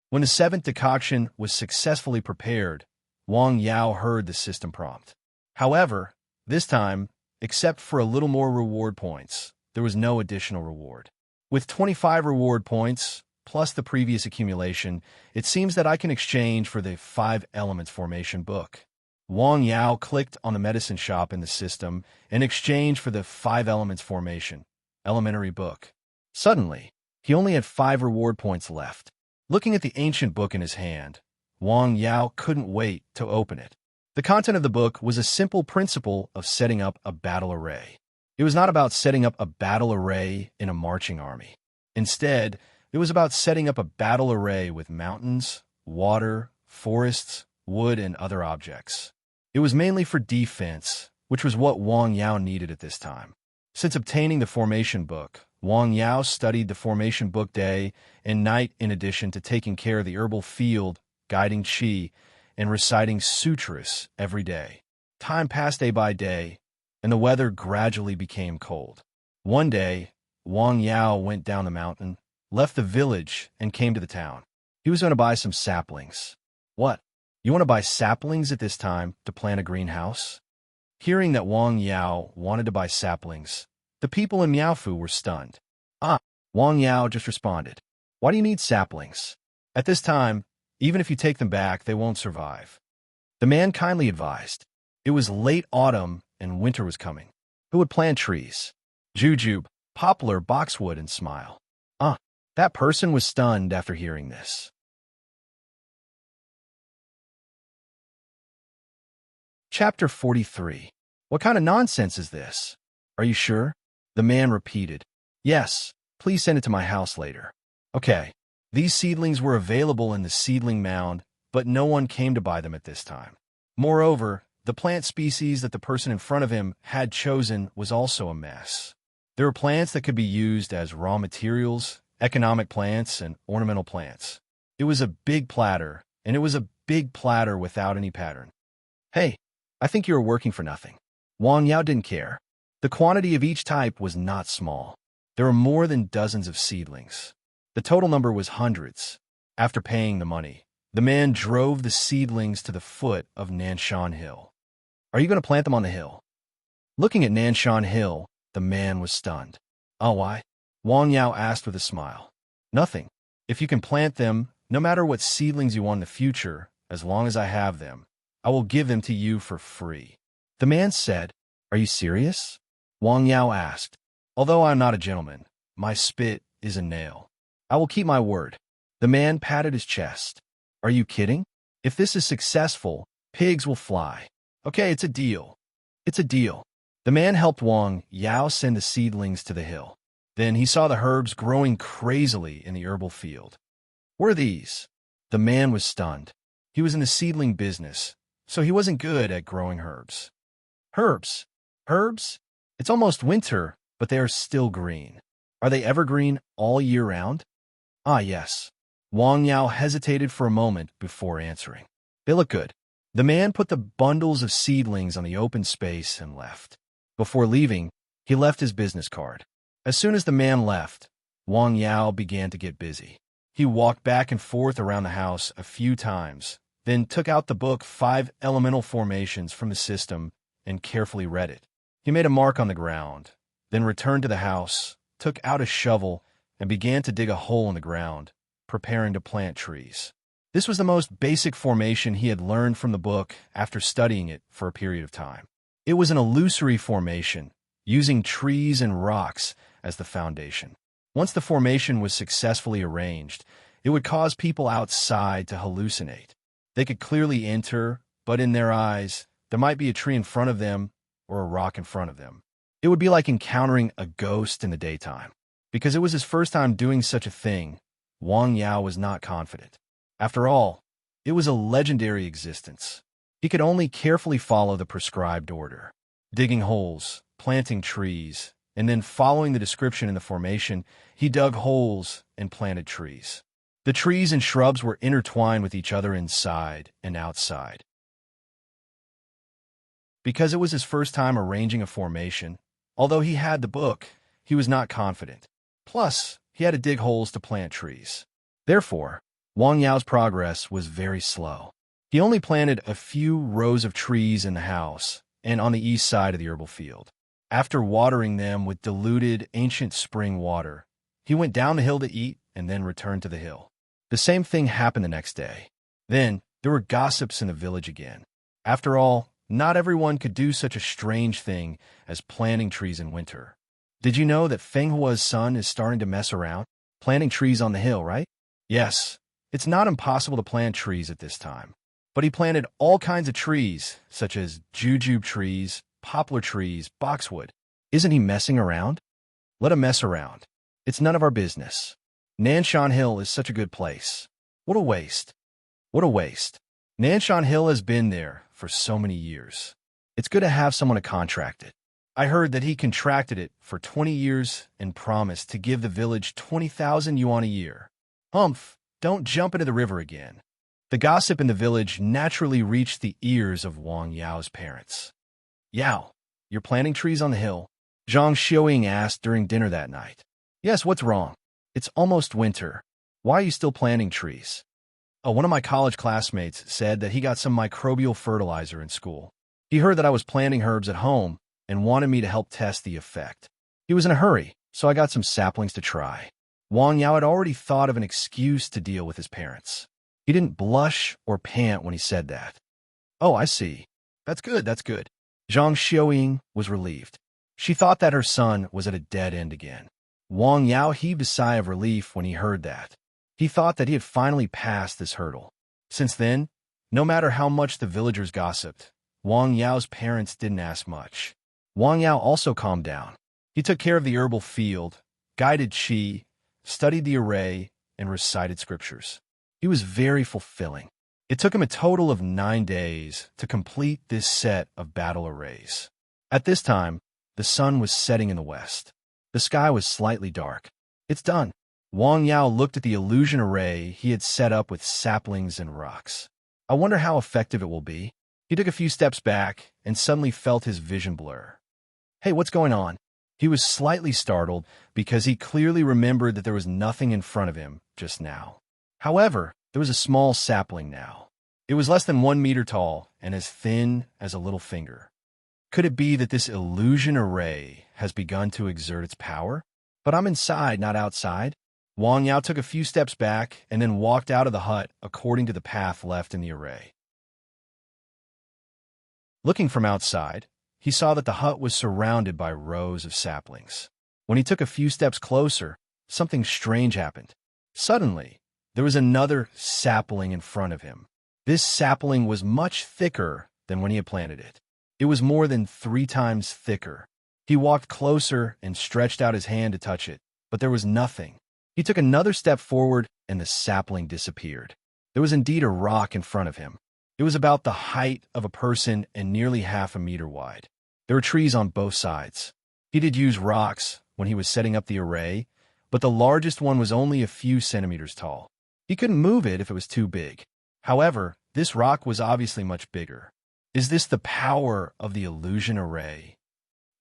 When the 7th decoction was successfully prepared, Wang Yao heard the system prompt. However, this time, except for a little more reward points, there was no additional reward. With 25 reward points, plus the previous accumulation, it seems that I can exchange for the 5 Elements Formation book. Wang Yao clicked on the medicine shop in the system in exchange for the 5 Elements Formation elementary book. Suddenly, he only had 5 reward points left. Looking at the ancient book in his hand, Wang Yao couldn't wait to open it. The content of the book was a simple principle of setting up a battle array. It was not about setting up a battle array in a marching army. Instead, it was about setting up a battle array with mountains, water, forests, wood, and other objects. It was mainly for defense, which was what Wang Yao needed at this time. Since obtaining the formation book, Wang Yao studied the formation book day and night in addition to taking care of the herbal field, guiding qi, and reciting sutras every day. Time passed day by day, and the weather gradually became cold. One day, Wang Yao went down the mountain, left the village, and came to the town. He was going to buy some saplings. What? You want to buy saplings at this time to plant a greenhouse? Hearing that Wang Yao wanted to buy saplings, the people in Miaofu were stunned. Wang Yao just responded, "Why do you need saplings? At this time, even if you take them back, they won't survive." The man kindly advised. It was late autumn and winter was coming. Who would plant trees? Jujube, poplar, boxwood, and smile. That person was stunned after hearing this. Chapter 43. What kind of nonsense is this? Are you sure? The man repeated. Yes, please send it to my house later. Okay. These seedlings were available in the seedling mound, but no one came to buy them at this time. Moreover, the plant species that the person in front of him had chosen was also a mess. There were plants that could be used as raw materials, economic plants, and ornamental plants. It was a big platter, and it was a big platter without any pattern. Hey, I think you are working for nothing. Wang Yao didn't care. The quantity of each type was not small. There were more than dozens of seedlings. The total number was hundreds. After paying the money, the man drove the seedlings to the foot of Nanshan Hill. Are you going to plant them on the hill? Looking at Nanshan Hill, the man was stunned. Why? Wang Yao asked with a smile. Nothing. If you can plant them, no matter what seedlings you want in the future, as long as I have them, I will give them to you for free. The man said, Are you serious? Wang Yao asked. Although I am not a gentleman, my spit is a nail. I will keep my word. The man patted his chest. Are you kidding? If this is successful, pigs will fly. Okay, it's a deal. It's a deal. The man helped Wang Yao send the seedlings to the hill. Then he saw the herbs growing crazily in the herbal field. What are these? The man was stunned. He was in the seedling business, so he wasn't good at growing herbs. Herbs? Herbs? It's almost winter, but they are still green. Are they evergreen all year round? Yes. Wang Yao hesitated for a moment before answering. They look good. The man put the bundles of seedlings on the open space and left. Before leaving, he left his business card. As soon as the man left, Wang Yao began to get busy. He walked back and forth around the house a few times, then took out the book 5 Elemental Formations from the system and carefully read it. He made a mark on the ground, then returned to the house, took out a shovel, and began to dig a hole in the ground, preparing to plant trees. This was the most basic formation he had learned from the book after studying it for a period of time. It was an illusory formation, using trees and rocks as the foundation. Once the formation was successfully arranged, it would cause people outside to hallucinate. They could clearly enter, but in their eyes, there might be a tree in front of them or a rock in front of them. It would be like encountering a ghost in the daytime. Because it was his first time doing such a thing, Wang Yao was not confident. After all, it was a legendary existence. He could only carefully follow the prescribed order. Digging holes, planting trees, and then following the description in the formation, he dug holes and planted trees. The trees and shrubs were intertwined with each other inside and outside. Because it was his first time arranging a formation, although he had the book, he was not confident. Plus, he had to dig holes to plant trees. Therefore, Wang Yao's progress was very slow. He only planted a few rows of trees in the house and on the east side of the herbal field. After watering them with diluted ancient spring water, He went down the hill to eat and then returned to the hill. The same thing happened the next day. Then there were gossips in the village again. After all, not everyone could do such a strange thing as planting trees in winter. Did you know that Feng Hua's son is starting to mess around? Planting trees on the hill, right? Yes, it's not impossible to plant trees at this time. But he planted all kinds of trees, such as jujube trees, poplar trees, boxwood. Isn't he messing around? Let him mess around. It's none of our business. Nanshan Hill is such a good place. What a waste. What a waste. Nanshan Hill has been there for so many years. It's good to have someone to contract it. I heard that he contracted it for 20 years and promised to give the village 20,000 yuan a year. Humph, don't jump into the river again. The gossip in the village naturally reached the ears of Wang Yao's parents. Yao, you're planting trees on the hill? Zhang Xiaoying asked during dinner that night. Yes, what's wrong? It's almost winter. Why are you still planting trees? Oh, one of my college classmates said that he got some microbial fertilizer in school. He heard that I was planting herbs at home and wanted me to help test the effect. He was in a hurry, so I got some saplings to try. Wang Yao had already thought of an excuse to deal with his parents. He didn't blush or pant when he said that. Oh, I see. That's good, that's good. Zhang Xiaoying was relieved. She thought that her son was at a dead end again. Wang Yao heaved a sigh of relief when he heard that. He thought that he had finally passed this hurdle. Since then, no matter how much the villagers gossiped, Wang Yao's parents didn't ask much. Wang Yao also calmed down. He took care of the herbal field, guided qi, studied the array, and recited scriptures. He was very fulfilling. It took him a total of 9 days to complete this set of battle arrays. At this time, the sun was setting in the west. The sky was slightly dark. It's done. Wang Yao looked at the illusion array he had set up with saplings and rocks. I wonder how effective it will be. He took a few steps back and suddenly felt his vision blur. Hey, what's going on? He was slightly startled because he clearly remembered that there was nothing in front of him just now. However, there was a small sapling now. It was less than 1 meter tall and as thin as a little finger. Could it be that this illusion array has begun to exert its power? But I'm inside, not outside. Wang Yao took a few steps back and then walked out of the hut according to the path left in the array. Looking from outside, he saw that the hut was surrounded by rows of saplings. When he took a few steps closer, something strange happened. Suddenly, there was another sapling in front of him. This sapling was much thicker than when he had planted it. It was more than 3 times thicker. He walked closer and stretched out his hand to touch it, but there was nothing. He took another step forward and the sapling disappeared. There was indeed a rock in front of him. It was about the height of a person and nearly half a meter wide. There were trees on both sides. He did use rocks when he was setting up the array, but the largest one was only a few centimeters tall. He couldn't move it if it was too big. However, this rock was obviously much bigger. Is this the power of the illusion array?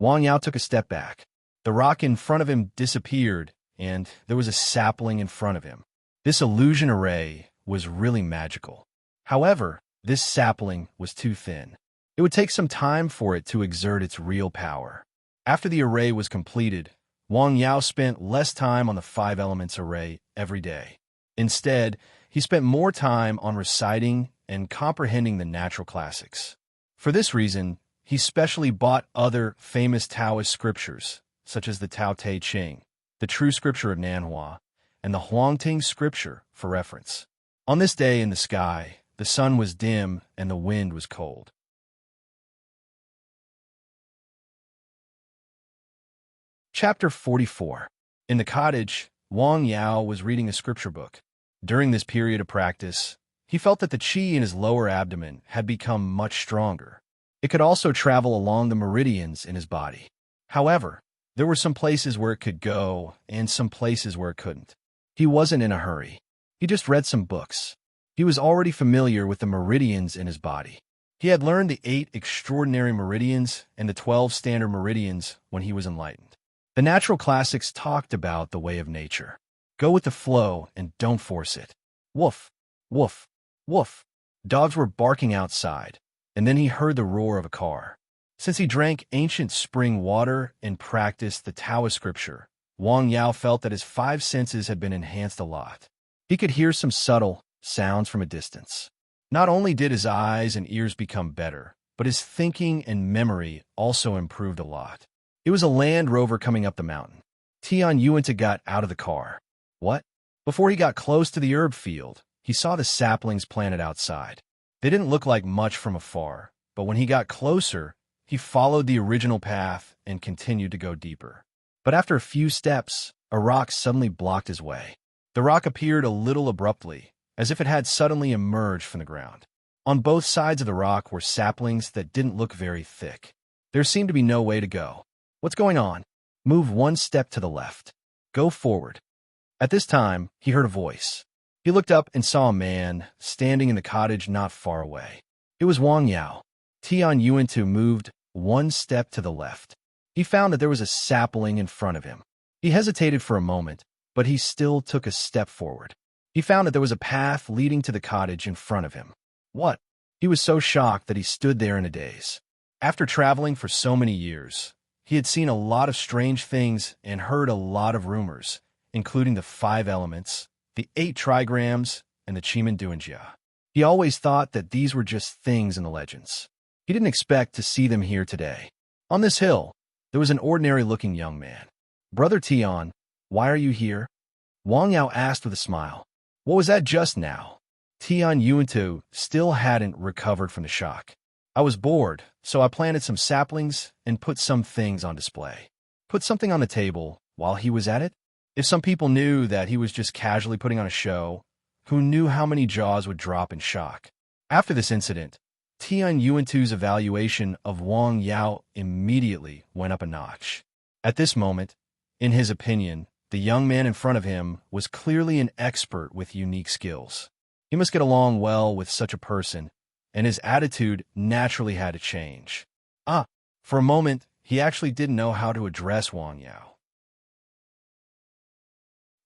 Wang Yao took a step back. The rock in front of him disappeared, and there was a sapling in front of him. This illusion array was really magical. However, this sapling was too thin. It would take some time for it to exert its real power. After the array was completed, Wang Yao spent less time on the 5 elements array every day. Instead, he spent more time on reciting and comprehending the natural classics. For this reason, he specially bought other famous Taoist scriptures, such as the Tao Te Ching, the True Scripture of Nanhua, and the Huangting Scripture for reference. On this day in the sky, the sun was dim and the wind was cold. Chapter 44. In the cottage, Wang Yao was reading a scripture book. During this period of practice, he felt that the qi in his lower abdomen had become much stronger. It could also travel along the meridians in his body. However, there were some places where it could go and some places where it couldn't. He wasn't in a hurry. He just read some books. He was already familiar with the meridians in his body. He had learned the 8 extraordinary meridians and the 12 standard meridians when he was enlightened. The natural classics talked about the way of nature. Go with the flow and don't force it. Woof, woof, woof. Dogs were barking outside, and then he heard the roar of a car. Since he drank ancient spring water and practiced the Taoist scripture, Wang Yao felt that his five senses had been enhanced a lot. He could hear some subtle sounds from a distance. Not only did his eyes and ears become better, but his thinking and memory also improved a lot. It was a Land Rover coming up the mountain. Tian Yuanta got out of the car. What? Before he got close to the herb field, he saw the saplings planted outside. They didn't look like much from afar, but when he got closer, he followed the original path and continued to go deeper. But after a few steps, a rock suddenly blocked his way. The rock appeared a little abruptly, as if it had suddenly emerged from the ground. On both sides of the rock were saplings that didn't look very thick. There seemed to be no way to go. What's going on? Move one step to the left. Go forward. At this time, he heard a voice. He looked up and saw a man standing in the cottage not far away. It was Wang Yao. Tian Yuantu moved one step to the left. He found that there was a sapling in front of him. He hesitated for a moment, but he still took a step forward. He found that there was a path leading to the cottage in front of him. What? He was so shocked that he stood there in a daze. After traveling for so many years, he had seen a lot of strange things and heard a lot of rumors, including the 5 elements, the 8 trigrams, and the Chimanduanjia. He always thought that these were just things in the legends. He didn't expect to see them here today. On this hill, there was an ordinary-looking young man. Brother Tian, why are you here? Wang Yao asked with a smile. What was that just now? Tian Yuantu still hadn't recovered from the shock. I was bored, so I planted some saplings and put some things on display. Put something on the table while he was at it? If some people knew that he was just casually putting on a show, who knew how many jaws would drop in shock? After this incident, Tian Yuantu's evaluation of Wang Yao immediately went up a notch. At this moment, in his opinion, the young man in front of him was clearly an expert with unique skills. He must get along well with such a person, and his attitude naturally had to change. For a moment, he actually didn't know how to address Wang Yao.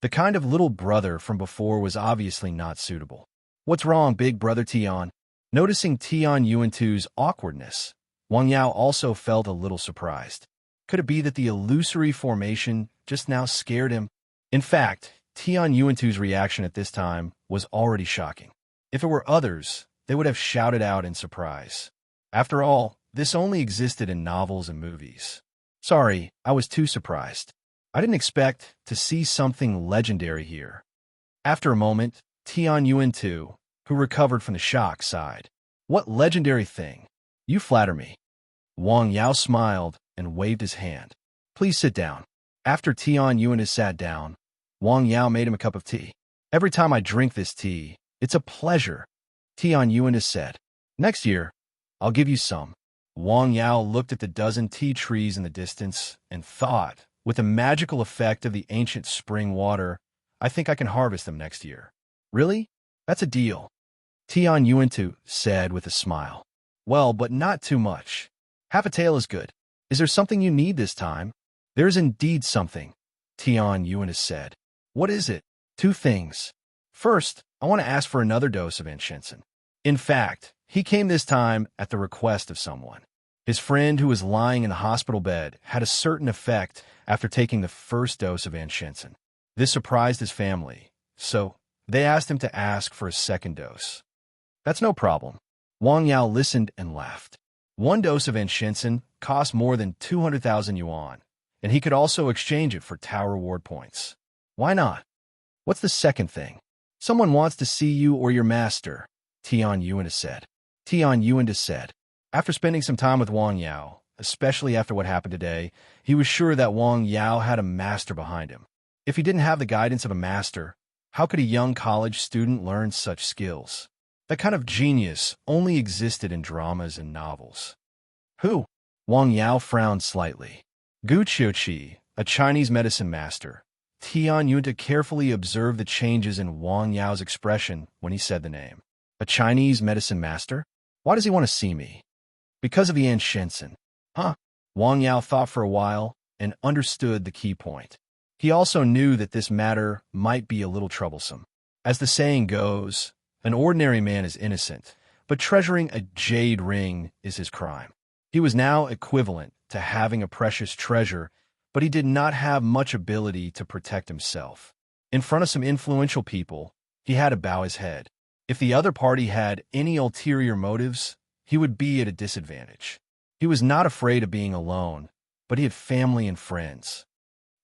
The kind of little brother from before was obviously not suitable. What's wrong, big brother Tian? Noticing Tian Yuantu's awkwardness, Wang Yao also felt a little surprised. Could it be that the illusory formation just now scared him? In fact, Tian Yuantu's reaction at this time was already shocking. If it were others, they would have shouted out in surprise. After all, this only existed in novels and movies. Sorry, I was too surprised. I didn't expect to see something legendary here. After a moment, Tian Yuantu, who recovered from the shock, sighed. What legendary thing? You flatter me. Wang Yao smiled and waved his hand. Please sit down. After Tian Yuantu sat down, Wang Yao made him a cup of tea. Every time I drink this tea, it's a pleasure, Tian Yuantu said. Next year, I'll give you some. Wang Yao looked at the dozen tea trees in the distance and thought, with the magical effect of the ancient spring water, I think I can harvest them next year. Really? That's a deal, Tian Yuantu said with a smile. Well, but not too much. Half a tael is good. Is there something you need this time? There's indeed something, Tian Yuantu said. What is it? 2 things. First, I want to ask for another dose of enchantment. In fact, he came this time at the request of someone. His friend who was lying in the hospital bed had a certain effect after taking the first dose of enchantment. This surprised his family, so they asked him to ask for a second dose. That's no problem. Wang Yao listened and laughed. 1 dose of enchantment cost more than 200,000 yuan, and he could also exchange it for Tao reward points. Why not? What's the second thing? Someone wants to see you or your master, Tian Yuantu said. Tian Yuantu said. After spending some time with Wang Yao, especially after what happened today, he was sure that Wang Yao had a master behind him. If he didn't have the guidance of a master, how could a young college student learn such skills? That kind of genius only existed in dramas and novels. Who? Wang Yao frowned slightly. Gu Qiuqi, a Chinese medicine master. Tian Yuantu carefully observed the changes in Wang Yao's expression when he said the name. A Chinese medicine master? Why does he want to see me? Because of the enchantment. Huh? Wang Yao thought for a while and understood the key point. He also knew that this matter might be a little troublesome. As the saying goes, an ordinary man is innocent, but treasuring a jade ring is his crime. He was now equivalent to having a precious treasure but he did not have much ability to protect himself. In front of some influential people, he had to bow his head. If the other party had any ulterior motives, he would be at a disadvantage. He was not afraid of being alone, but he had family and friends.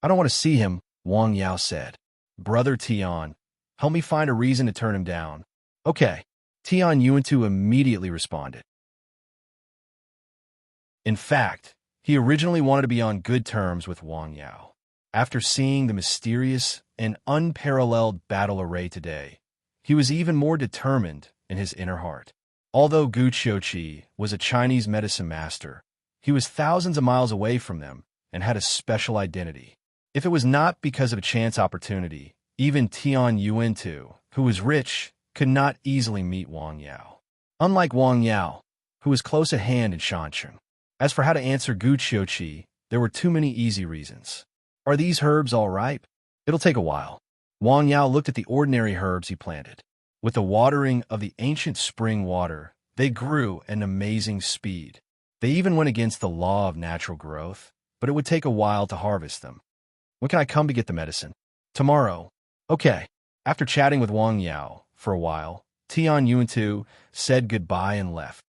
"I don't want to see him," Wang Yao said. "Brother Tian, help me find a reason to turn him down." "Okay," Tian Yuantu immediately responded. In fact, he originally wanted to be on good terms with Wang Yao. After seeing the mysterious and unparalleled battle array today, he was even more determined in his inner heart. Although Gu Qiuqi was a Chinese medicine master, he was thousands of miles away from them and had a special identity. If it was not because of a chance opportunity, even Tian Yuantu, who was rich, could not easily meet Wang Yao. Unlike Wang Yao, who was close at hand in Shancheng. As for how to answer Gu Qiuqi, there were too many easy reasons. "Are these herbs all ripe?" "It'll take a while." Wang Yao looked at the ordinary herbs he planted. With the watering of the ancient spring water, they grew at an amazing speed. They even went against the law of natural growth, but it would take a while to harvest them. "When can I come to get the medicine?" "Tomorrow." "Okay." After chatting with Wang Yao for a while, Tian Yuantu said goodbye and left.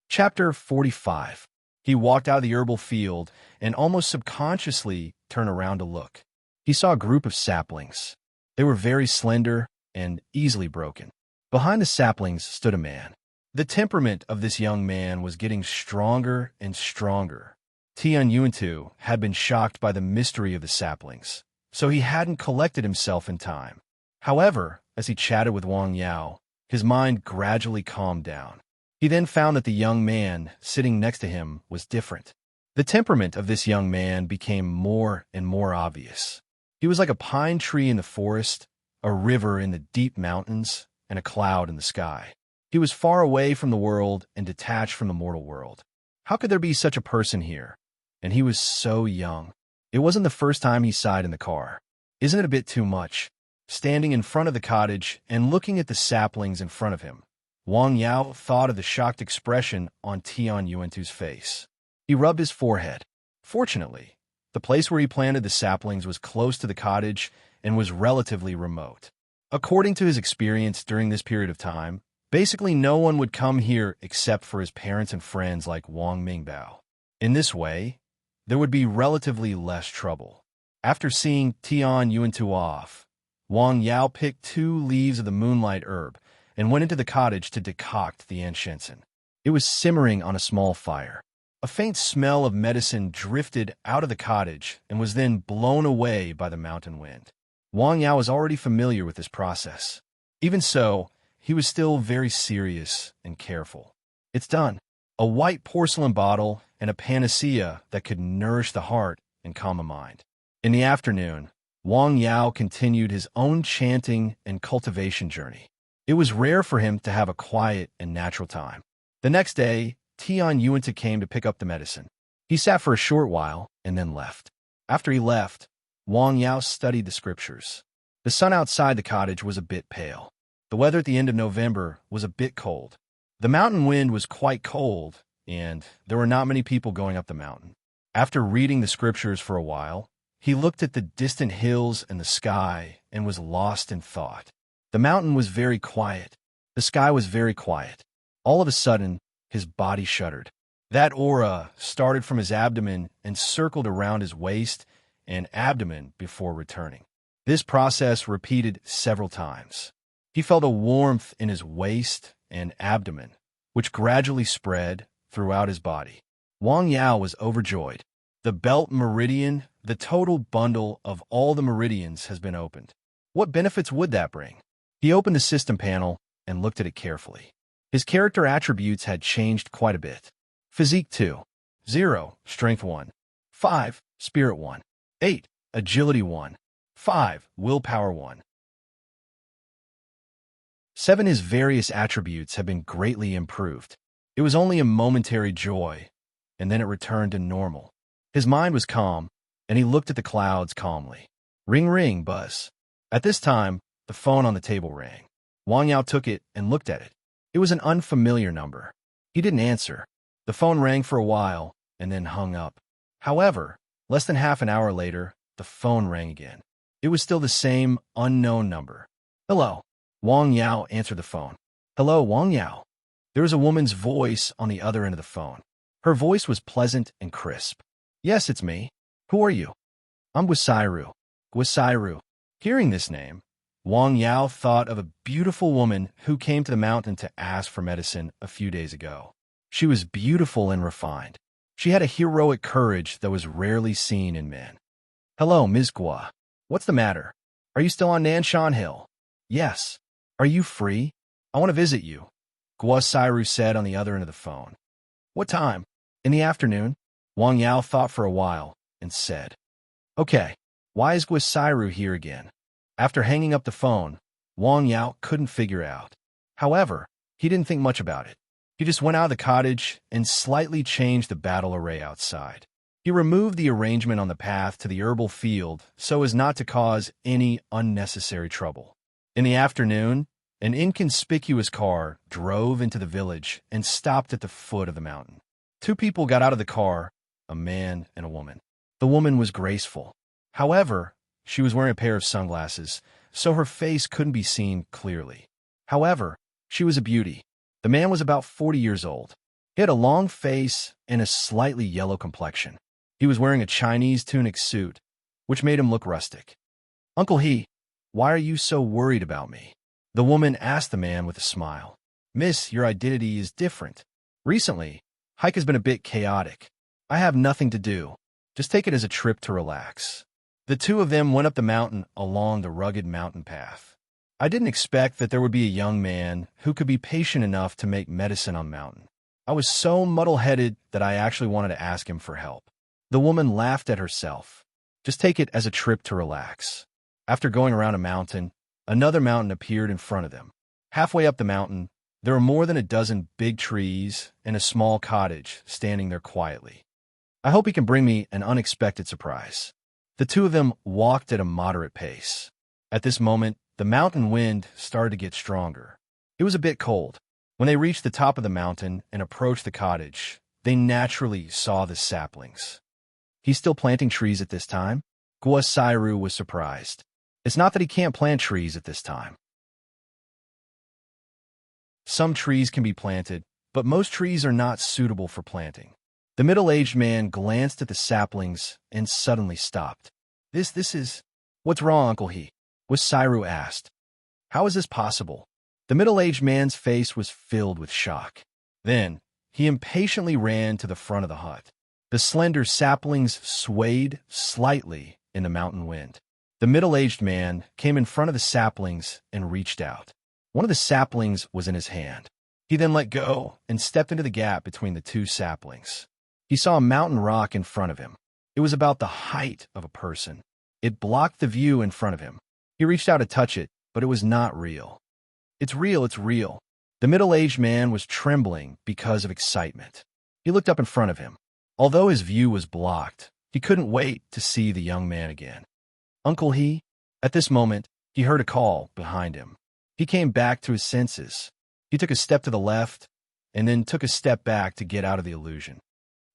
Chapter 45. He walked out of the herbal field and almost subconsciously turned around to look. He saw a group of saplings. They were very slender and easily broken. Behind the saplings stood a man. The temperament of this young man was getting stronger and stronger. Tian Yuantu had been shocked by the mystery of the saplings, so he hadn't collected himself in time. However, as he chatted with Wang Yao, his mind gradually calmed down. He then found that the young man sitting next to him was different. The temperament of this young man became more and more obvious. He was like a pine tree in the forest, a river in the deep mountains, and a cloud in the sky. He was far away from the world and detached from the mortal world. How could there be such a person here? And he was so young. It wasn't the first time he sighed in the car. Isn't it a bit too much? Standing in front of the cottage and looking at the saplings in front of him, Wang Yao thought of the shocked expression on Tian Yuantu's face. He rubbed his forehead. Fortunately, the place where he planted the saplings was close to the cottage and was relatively remote. According to his experience during this period of time, basically no one would come here except for his parents and friends like Wang Mingbao. In this way, there would be relatively less trouble. After seeing Tian Yuantu off, Wang Yao picked 2 leaves of the moonlight herb and went into the cottage to decoct the enchantment. It was simmering on a small fire. A faint smell of medicine drifted out of the cottage and was then blown away by the mountain wind. Wang Yao was already familiar with this process. Even so, he was still very serious and careful. "It's done." A white porcelain bottle and a panacea that could nourish the heart and calm the mind. In the afternoon, Wang Yao continued his own chanting and cultivation journey. It was rare for him to have a quiet and natural time. The next day, Tian Yuantu came to pick up the medicine. He sat for a short while and then left. After he left, Wang Yao studied the scriptures. The sun outside the cottage was a bit pale. The weather at the end of November was a bit cold. The mountain wind was quite cold, and there were not many people going up the mountain. After reading the scriptures for a while, he looked at the distant hills and the sky and was lost in thought. The mountain was very quiet. The sky was very quiet. All of a sudden, his body shuddered. That aura started from his abdomen and circled around his waist and abdomen before returning. This process repeated several times. He felt a warmth in his waist and abdomen, which gradually spread throughout his body. Wang Yao was overjoyed. The belt meridian, the total bundle of all the meridians, has been opened. What benefits would that bring? He opened the system panel and looked at it carefully. His character attributes had changed quite a bit. Physique 2, 0, Strength 1, 5, Spirit 1, 8, Agility 1, 5, Willpower 1. 7. His various attributes have been greatly improved. It was only a momentary joy, and then it returned to normal. His mind was calm, and he looked at the clouds calmly. Ring, ring, buzz. At this time, the phone on the table rang. Wang Yao took it and looked at it. It was an unfamiliar number. He didn't answer. The phone rang for a while and then hung up. However, less than half an hour later, the phone rang again. It was still the same unknown number. Hello. Wang Yao answered the phone. Hello, Wang Yao. There was a woman's voice on the other end of the phone. Her voice was pleasant and crisp. Yes, it's me. Who are you? I'm Guisairu. Guisairu. Hearing this name, Wang Yao thought of a beautiful woman who came to the mountain to ask for medicine a few days ago. She was beautiful and refined. She had a heroic courage that was rarely seen in men. Hello, Ms. Gua. What's the matter? Are you still on Nanshan Hill? Yes. Are you free? I want to visit you, Guisairu said on the other end of the phone. What time? In the afternoon. Wang Yao thought for a while and said, Okay, why is Guisairu here again? After hanging up the phone, Wang Yao couldn't figure out. However, he didn't think much about it. He just went out of the cottage and slightly changed the battle array outside. He removed the arrangement on the path to the herbal field so as not to cause any unnecessary trouble. In the afternoon, an inconspicuous car drove into the village and stopped at the foot of the mountain. Two people got out of the car, a man and a woman. The woman was graceful. However, she was wearing a pair of sunglasses, so her face couldn't be seen clearly. However, she was a beauty. The man was about 40 years old. He had a long face and a slightly yellow complexion. He was wearing a Chinese tunic suit, which made him look rustic. Uncle He, why are you so worried about me? The woman asked the man with a smile. Miss, your identity is different. Recently, hike has been a bit chaotic. I have nothing to do. Just take it as a trip to relax. The two of them went up the mountain along the rugged mountain path. I didn't expect that there would be a young man who could be patient enough to make medicine on mountain. I was so muddle-headed that I actually wanted to ask him for help. The woman laughed at herself. Just take it as a trip to relax. After going around a mountain, another mountain appeared in front of them. Halfway up the mountain, there were more than a dozen big trees and a small cottage standing there quietly. I hope he can bring me an unexpected surprise. The two of them walked at a moderate pace. At this moment, the mountain wind started to get stronger. It was a bit cold. When they reached the top of the mountain and approached the cottage, they naturally saw the saplings. He's still planting trees at this time? Guisairu was surprised. It's not that he can't plant trees at this time. Some trees can be planted, but most trees are not suitable for planting. The middle-aged man glanced at the saplings and suddenly stopped. This is... What's wrong, Uncle He? Guisairu asked. How is this possible? The middle-aged man's face was filled with shock. Then, he impatiently ran to the front of the hut. The slender saplings swayed slightly in the mountain wind. The middle-aged man came in front of the saplings and reached out. One of the saplings was in his hand. He then let go and stepped into the gap between the two saplings. He saw a mountain rock in front of him. It was about the height of a person. It blocked the view in front of him. He reached out to touch it, but it was not real. It's real, it's real. The middle-aged man was trembling because of excitement. He looked up in front of him. Although his view was blocked, he couldn't wait to see the young man again. Uncle He? At this moment, he heard a call behind him. He came back to his senses. He took a step to the left and then took a step back to get out of the illusion.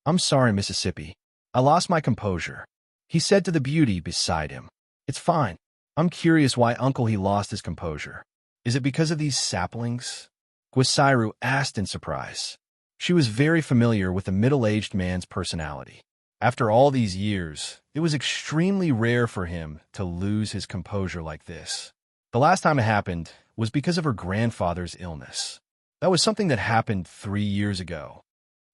I'm sorry, Mississippi. I lost my composure. He said to the beauty beside him. It's fine. I'm curious why Uncle He lost his composure. Is it because of these saplings? Guisairu asked in surprise. She was very familiar with the middle-aged man's personality. After all these years, it was extremely rare for him to lose his composure like this. The last time it happened was because of her grandfather's illness. That was something that happened 3 years ago.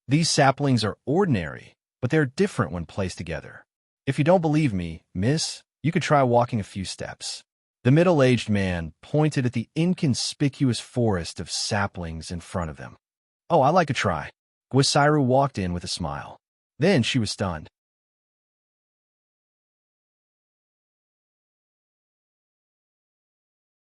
These saplings are ordinary, but they're different when placed together. If you don't believe me, miss, you could try walking a few steps. The middle-aged man pointed at the inconspicuous forest of saplings in front of them. Oh, I'd like to try. Guisairu walked in with a smile. Then she was stunned.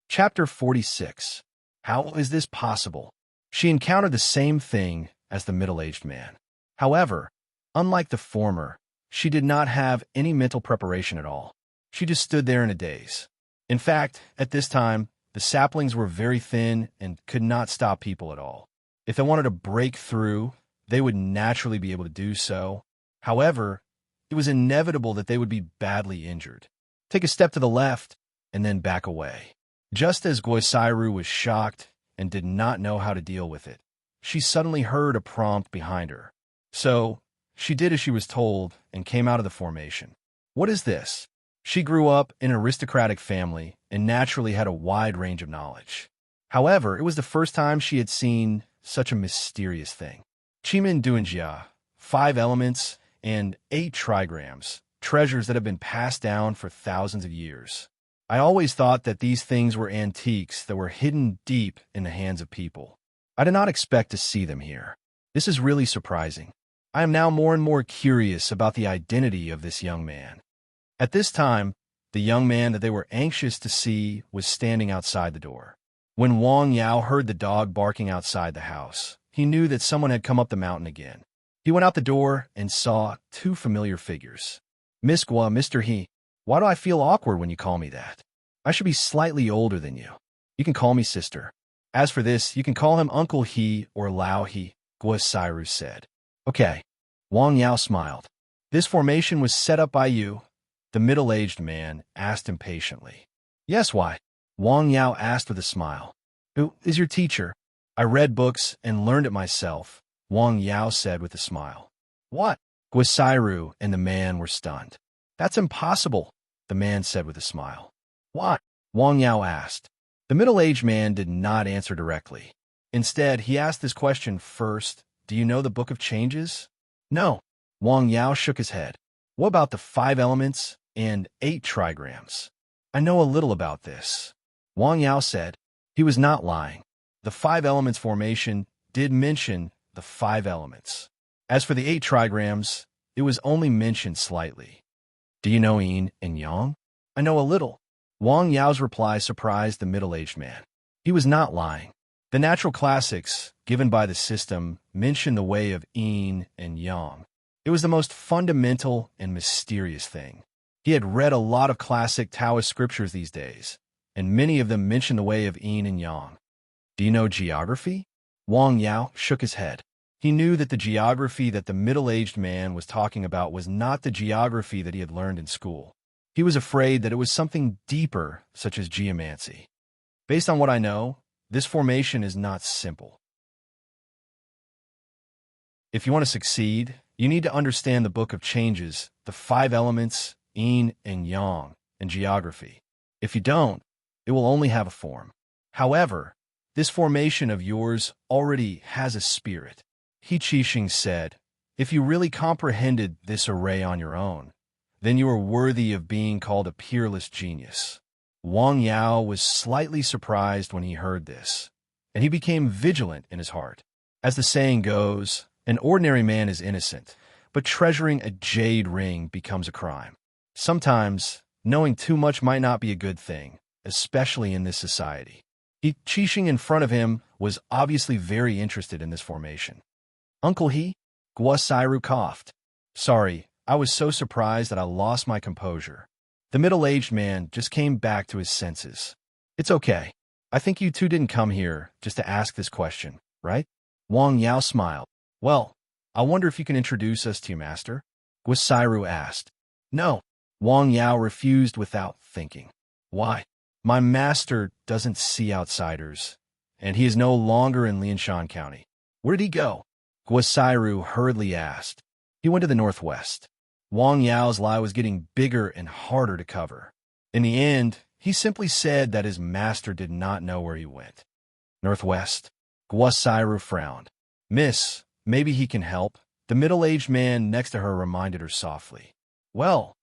Chapter 46. How is this possible? She encountered the same thing as the middle-aged man. However, unlike the former, she did not have any mental preparation at all. She just stood there in a daze. In fact, at this time, the saplings were very thin and could not stop people at all. If they wanted to break through, they would naturally be able to do so. However, it was inevitable that they would be badly injured. Take a step to the left, and then back away. Just as Guosairu was shocked and did not know how to deal with it, she suddenly heard a prompt behind her. So, she did as she was told and came out of the formation. What is this? She grew up in an aristocratic family and naturally had a wide range of knowledge. However, it was the first time she had seen such a mysterious thing. Chimin Duanjia, 5 elements, and 8 trigrams, treasures that have been passed down for thousands of years. I always thought that these things were antiques that were hidden deep in the hands of people. I did not expect to see them here. This is really surprising. I am now more and more curious about the identity of this young man. At this time, the young man that they were anxious to see was standing outside the door. When Wang Yao heard the dog barking outside the house, he knew that someone had come up the mountain again. He went out the door and saw 2 familiar figures. Miss Gua, Mr. He, why do I feel awkward when you call me that? I should be slightly older than you. You can call me sister. As for this, you can call him Uncle He or Lao He, Guosairu said. Okay. Wang Yao smiled. This formation was set up by you, the middle-aged man asked impatiently. Yes, why? Wang Yao asked with a smile. Who is your teacher? I read books and learned it myself, Wang Yao said with a smile. What? Guosairu and the man were stunned. That's impossible, the man said with a smile. What? Wang Yao asked. The middle-aged man did not answer directly. Instead, he asked this question first. Do you know the Book of Changes? No. Wang Yao shook his head. What about the 5 elements and 8 trigrams? I know a little about this. Wang Yao said. He was not lying. The 5 elements formation did mention the 5 elements. As for the 8 trigrams, it was only mentioned slightly. Do you know yin and yang? I know a little. Wang Yao's reply surprised the middle-aged man. He was not lying. The natural classics, given by the system, mention the way of yin and yang. It was the most fundamental and mysterious thing. He had read a lot of classic Taoist scriptures these days, and many of them mention the way of yin and yang. Do you know geography? Wang Yao shook his head. He knew that the geography that the middle-aged man was talking about was not the geography that he had learned in school. He was afraid that it was something deeper, such as geomancy. Based on what I know, this formation is not simple. If you want to succeed, you need to understand the Book of Changes, the 5 elements, yin and yang, and geography. If you don't, it will only have a form. However, this formation of yours already has a spirit. He Qixing said, if you really comprehended this array on your own, then you are worthy of being called a peerless genius. Wang Yao was slightly surprised when he heard this, and he became vigilant in his heart. As the saying goes, an ordinary man is innocent, but treasuring a jade ring becomes a crime. Sometimes, knowing too much might not be a good thing, especially in this society. He Qixing in front of him was obviously very interested in this formation. Uncle He? Guosairu coughed. Sorry, I was so surprised that I lost my composure. The middle-aged man just came back to his senses. It's okay. I think you two didn't come here just to ask this question, right? Wang Yao smiled. Well, I wonder if you can introduce us to your master? Guosairu asked. No. Wang Yao refused without thinking. Why? My master doesn't see outsiders, and he is no longer in Lianshan County. Where did he go? Guosairu hurriedly asked. He went to the northwest. Wang Yao's lie was getting bigger and harder to cover. In the end, he simply said that his master did not know where he went. Northwest. Guosairu frowned. Miss, maybe he can help. The middle-aged man next to her reminded her softly. Well,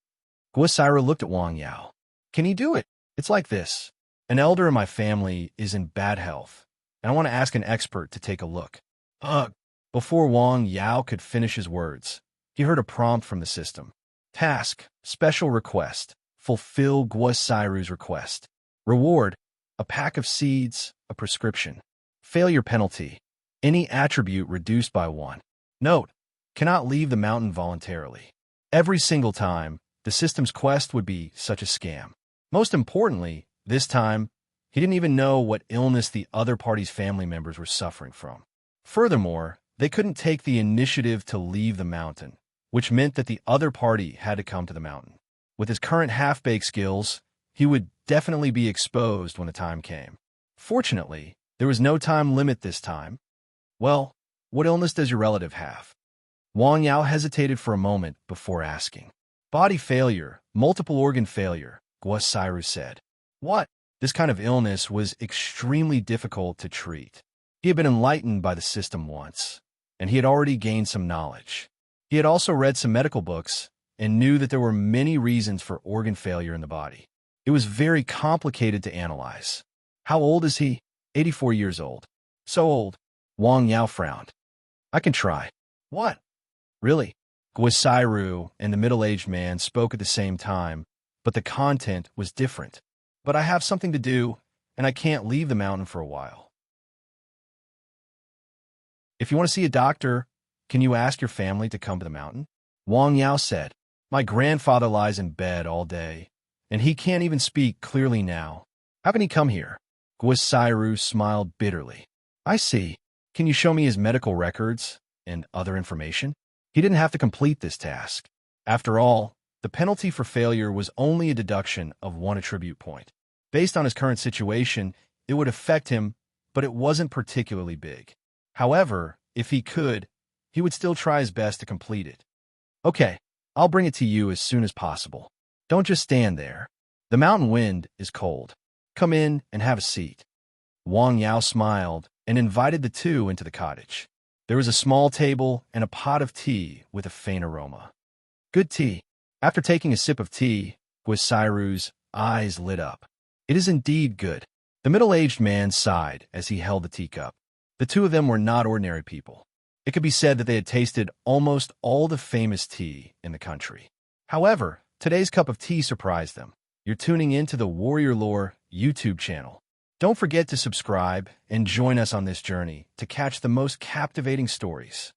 Guosairu looked at Wang Yao. Can he do it? It's like this. An elder in my family is in bad health, and I want to ask an expert to take a look. Ugh. Before Wang Yao could finish his words, he heard a prompt from the system. Task, special request. Fulfill Guosairu's request. Reward, a pack of seeds, a prescription. Failure penalty, any attribute reduced by 1. Note, cannot leave the mountain voluntarily. Every single time, the system's quest would be such a scam. Most importantly, this time, he didn't even know what illness the other party's family members were suffering from. Furthermore, They couldn't take the initiative to leave the mountain, which meant that the other party had to come to the mountain. With his current half-baked skills, he would definitely be exposed when the time came. Fortunately, there was no time limit this time. Well, what illness does your relative have? Wang Yao hesitated for a moment before asking. Body failure, multiple organ failure, Guo Sairu said. What? This kind of illness was extremely difficult to treat. He had been enlightened by the system once, and he had already gained some knowledge. He had also read some medical books and knew that there were many reasons for organ failure in the body. It was very complicated to analyze. How old is he? 84 years old. So old. Wang Yao frowned. I can try. What? Really? Guo Sairu and the middle-aged man spoke at the same time, but the content was different. But I have something to do, and I can't leave the mountain for a while. If you want to see a doctor, can you ask your family to come to the mountain? Wang Yao said. My grandfather lies in bed all day, and he can't even speak clearly now. How can he come here? Guo Sairu smiled bitterly. I see. Can you show me his medical records and other information? He didn't have to complete this task. After all, the penalty for failure was only a deduction of 1 attribute point. Based on his current situation, it would affect him, but it wasn't particularly big. However, if he could, he would still try his best to complete it. Okay, I'll bring it to you as soon as possible. Don't just stand there. The mountain wind is cold. Come in and have a seat. Wang Yao smiled and invited the two into the cottage. There was a small table and a pot of tea with a faint aroma. Good tea. After taking a sip of tea, Guo Sairu's eyes lit up. It is indeed good. The middle-aged man sighed as he held the teacup. The two of them were not ordinary people. It could be said that they had tasted almost all the famous tea in the country. However, today's cup of tea surprised them. You're tuning in to the Warrior Lore YouTube channel. Don't forget to subscribe and join us on this journey to catch the most captivating stories.